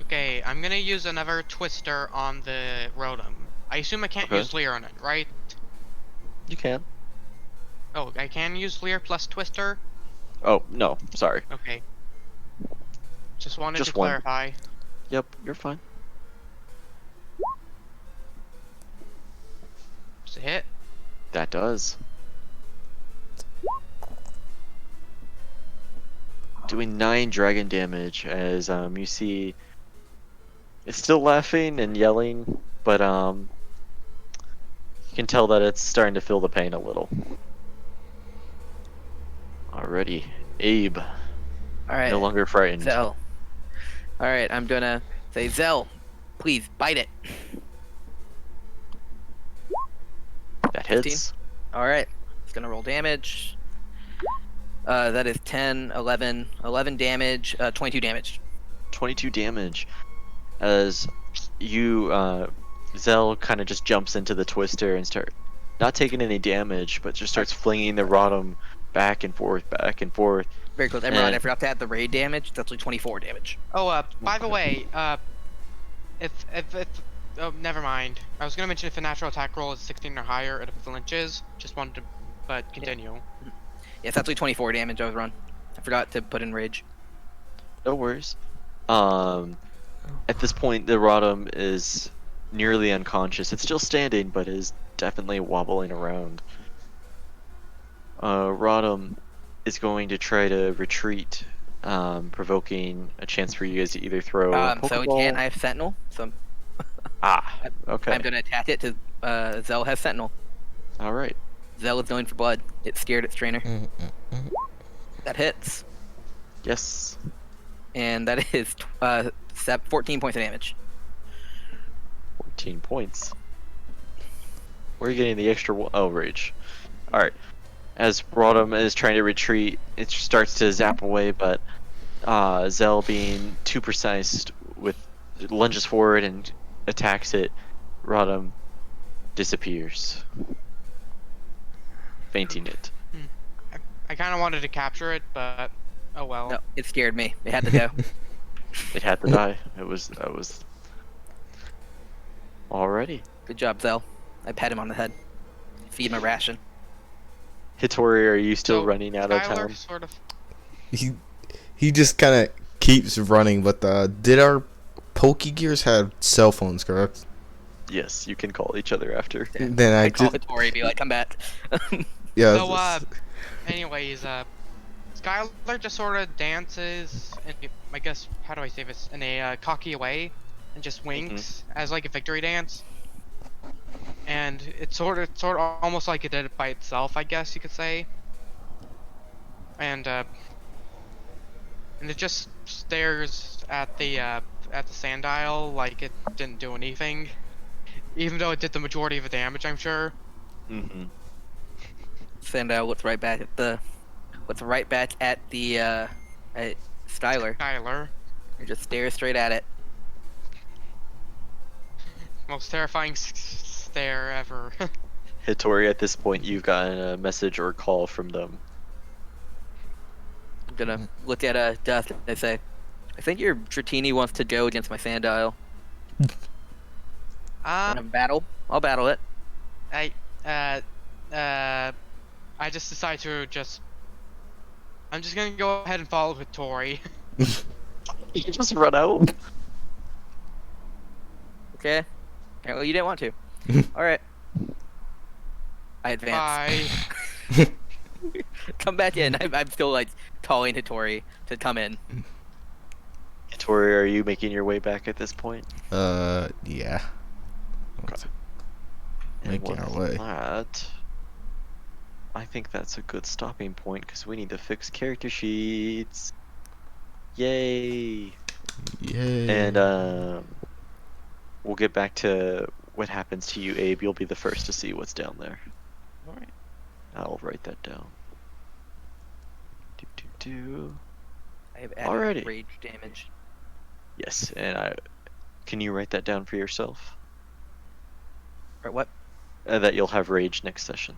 [SPEAKER 3] Okay, I'm gonna use another Twister on the Rotom. I assume I can't
[SPEAKER 2] Okay.
[SPEAKER 3] use Leer on it, right?
[SPEAKER 2] You can.
[SPEAKER 3] Oh, I can use Leer plus Twister?
[SPEAKER 2] Oh no, sorry.
[SPEAKER 3] Okay. Just wanted
[SPEAKER 2] Just
[SPEAKER 3] to
[SPEAKER 2] one.
[SPEAKER 3] clarify.
[SPEAKER 2] Yep, you're fine.
[SPEAKER 3] Does it hit?
[SPEAKER 2] That does. Doing 9 dragon damage as you see it's still laughing and yelling, but you can tell that it's starting to feel the pain a little. Alrighty. Abe,
[SPEAKER 4] All right.
[SPEAKER 2] no longer frightened.
[SPEAKER 4] Zell. All right, I'm gonna say Zell, please bite it.
[SPEAKER 2] That
[SPEAKER 4] 15?
[SPEAKER 2] hits.
[SPEAKER 4] All right, it's gonna roll damage. That is 10, 11, 11 damage, 22 damage.
[SPEAKER 2] 22 damage. As you, Zell kind of just jumps into the twister and start not taking any damage, but just starts flinging the Rodham back and forth, back and forth.
[SPEAKER 4] Very close. Emerald, I
[SPEAKER 2] And-
[SPEAKER 4] forgot to add the raid damage. It's actually 24 damage.
[SPEAKER 3] Oh, by the
[SPEAKER 2] Okay.
[SPEAKER 3] way, if oh, never mind. I was gonna mention if a natural attack roll is 16 or higher, it flinches. Just wanted to, but continue.
[SPEAKER 4] Yeah, it's actually 24 damage. I was wrong. I forgot to put in rage.
[SPEAKER 2] No worries. At this point, the Rodham is nearly unconscious. It's still standing, but is definitely wobbling around. Rodham is going to try to retreat, provoking a chance for you guys to either throw a
[SPEAKER 4] So we
[SPEAKER 2] Pokeball.
[SPEAKER 4] can't. I have Sentinel, so
[SPEAKER 2] Okay.
[SPEAKER 4] I'm gonna attack it to. Zell has Sentinel.
[SPEAKER 2] All right.
[SPEAKER 4] Zell is going for blood. It's scared its trainer. That hits,
[SPEAKER 2] Yes.
[SPEAKER 4] and that is 14 points of damage.
[SPEAKER 2] 14 points. Where are you getting the extra? Oh, rage. All right. As Rodham is trying to retreat, it starts to zap away, but Zell, being too precise, lunges forward and attacks it. Rodham disappears, fainting it.
[SPEAKER 3] I kind of wanted to capture it, but oh well.
[SPEAKER 4] No, it scared me. It had to go.
[SPEAKER 2] It had to die. That was. Alrighty.
[SPEAKER 4] Good job, Zell. I pat him on the head. Feed him a ration.
[SPEAKER 2] Hitori, are you still
[SPEAKER 3] So,
[SPEAKER 2] running out of
[SPEAKER 3] Skylar,
[SPEAKER 2] town?
[SPEAKER 3] sort of.
[SPEAKER 1] He just kind of keeps running. But did our Pokegears have cell phones? Correct.
[SPEAKER 2] Yes, you can call each other after.
[SPEAKER 1] Then I
[SPEAKER 4] I call
[SPEAKER 1] just
[SPEAKER 4] Hitori, be like, come back.
[SPEAKER 1] yeah.
[SPEAKER 3] So anyways, Skylar just sort of dances, and I guess how do I say this in a cocky way, and just winks as like a victory dance. And it's sort of almost like it did it by itself, I guess you could say. And it just stares at the Sandile like it didn't do anything, even though it did the majority of the damage, I'm sure.
[SPEAKER 2] Mm-hmm.
[SPEAKER 4] Sandile looks right back at the at Skylar.
[SPEAKER 3] Skylar,
[SPEAKER 4] He just stares straight at it.
[SPEAKER 3] most terrifying stare ever.
[SPEAKER 2] Hitori, at this point, you've gotten a message or call from them.
[SPEAKER 4] I'm gonna look at Dust and I say, I think your Dratini wants to go against my Sandile. Wanna battle? I'll battle it.
[SPEAKER 3] I just decide to I'm just gonna go ahead and follow with Tori.
[SPEAKER 2] You can just run out.
[SPEAKER 4] Okay. Apparently you didn't want to. Alright. I advance.
[SPEAKER 3] Bye.
[SPEAKER 4] Come back in. I'm still like calling Hitori to come in.
[SPEAKER 2] Hitori, are you making your way back at this point?
[SPEAKER 1] yeah.
[SPEAKER 2] Okay.
[SPEAKER 1] Making
[SPEAKER 2] And
[SPEAKER 1] our
[SPEAKER 2] with
[SPEAKER 1] way.
[SPEAKER 2] that, I think that's a good stopping point because we need to fix character sheets. Yay!
[SPEAKER 1] Yay.
[SPEAKER 2] And we'll get back to what happens to you, Abe. You'll be the first to see what's down there. All right. I'll write that down. Do.
[SPEAKER 4] I have added
[SPEAKER 2] Alrighty.
[SPEAKER 4] rage damage.
[SPEAKER 2] Yes, and can you write that down for yourself?
[SPEAKER 4] Or what?
[SPEAKER 2] That you'll have rage next session.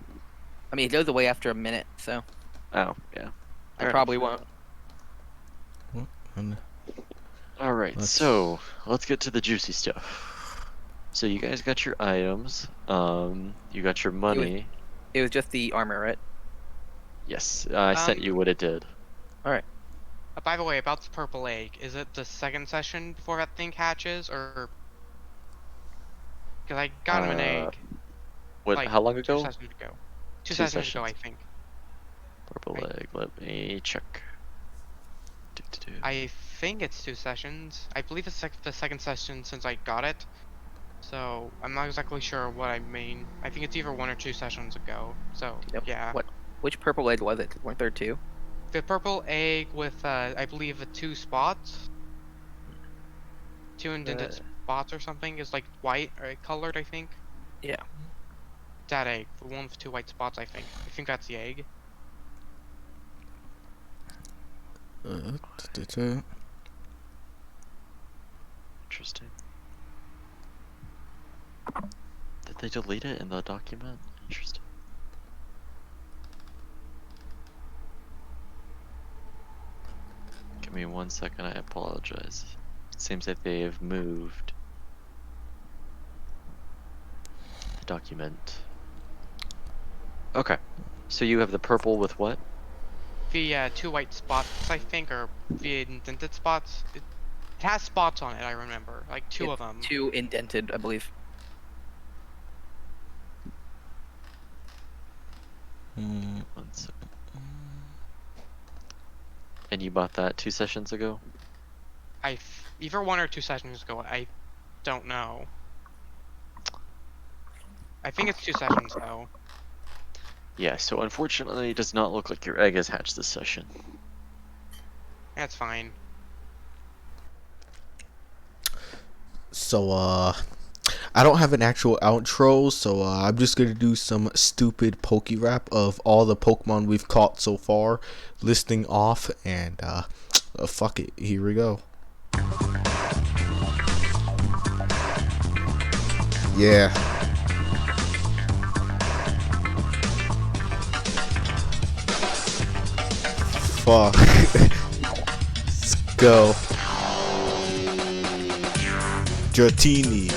[SPEAKER 4] I mean, it goes away after a minute, so
[SPEAKER 2] Oh, yeah.
[SPEAKER 4] I
[SPEAKER 2] Fair
[SPEAKER 4] probably
[SPEAKER 2] enough.
[SPEAKER 4] won't.
[SPEAKER 1] And
[SPEAKER 2] All right,
[SPEAKER 1] Let's-
[SPEAKER 2] so let's get to the juicy stuff. So you guys got your items. You got your money.
[SPEAKER 4] It was just the armor, right?
[SPEAKER 2] Yes, I sent you what it did.
[SPEAKER 3] By the way, about the purple egg, is it the second session before that thing hatches, or? Because I got him an egg.
[SPEAKER 2] What?
[SPEAKER 3] Like,
[SPEAKER 2] How long
[SPEAKER 3] 2
[SPEAKER 2] ago?
[SPEAKER 3] sessions ago. Two
[SPEAKER 2] Two
[SPEAKER 3] sessions ago, I
[SPEAKER 2] sessions.
[SPEAKER 3] think.
[SPEAKER 2] Purple
[SPEAKER 3] Right.
[SPEAKER 2] egg. Let me check. Do.
[SPEAKER 3] I think it's 2 sessions. I believe it's the second session since I got it. So I'm not exactly sure what I mean. I think it's either 1 or 2 sessions ago. So
[SPEAKER 4] Yep.
[SPEAKER 3] yeah.
[SPEAKER 4] What? Which purple egg was it? Weren't there two?
[SPEAKER 3] the purple egg with I believe 2 spots, 2 indented spots or something is like white or colored, I think.
[SPEAKER 4] Yeah.
[SPEAKER 3] That egg, the one with 2 white spots, I think. I think that's the egg.
[SPEAKER 2] Interesting. Did they delete it in the document? Interesting. Give me 1 second, I apologize. It seems that they have moved the document. Okay. So you have the purple with what?
[SPEAKER 3] The 2 white spots, I think, or the indented spots. It has spots on it, I remember. Like 2 of
[SPEAKER 4] It's
[SPEAKER 3] them.
[SPEAKER 4] 2 indented, I believe.
[SPEAKER 2] One second. And you bought that 2 sessions ago?
[SPEAKER 3] Either 1 or 2 sessions ago, I don't know. I think it's 2 sessions though.
[SPEAKER 2] Yeah, so unfortunately it does not look like your egg has hatched this session.
[SPEAKER 3] That's fine.
[SPEAKER 1] So, I don't have an actual outro, so I'm just gonna do some stupid Poke Rap of all the Pokemon we've caught so far, listing off, and fuck it, here we go. Yeah. Fuck. Let's go. Dratini.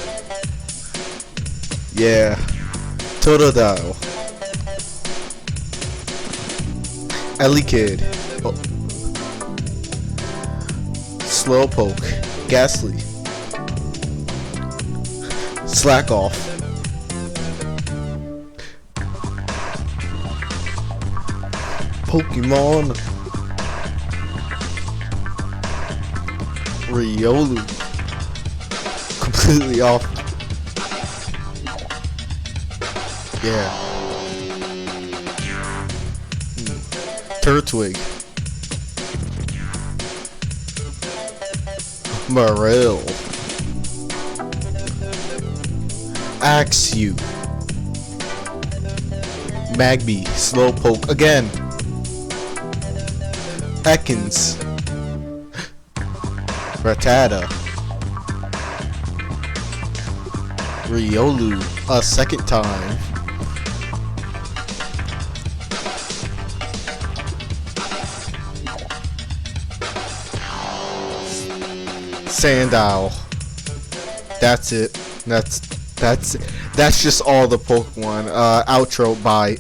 [SPEAKER 1] Yeah. Totodile. Elekid. Oh. Slowpoke. Ghastly. Slack off. Pokemon. Riolu. Completely off. Yeah. Turtwig. Morel. Axew. Magby. Slowpoke again. Ekans. Rattata. Riolu a second time. Sandile. That's it. That's just all the Pokemon. Outro. Bye.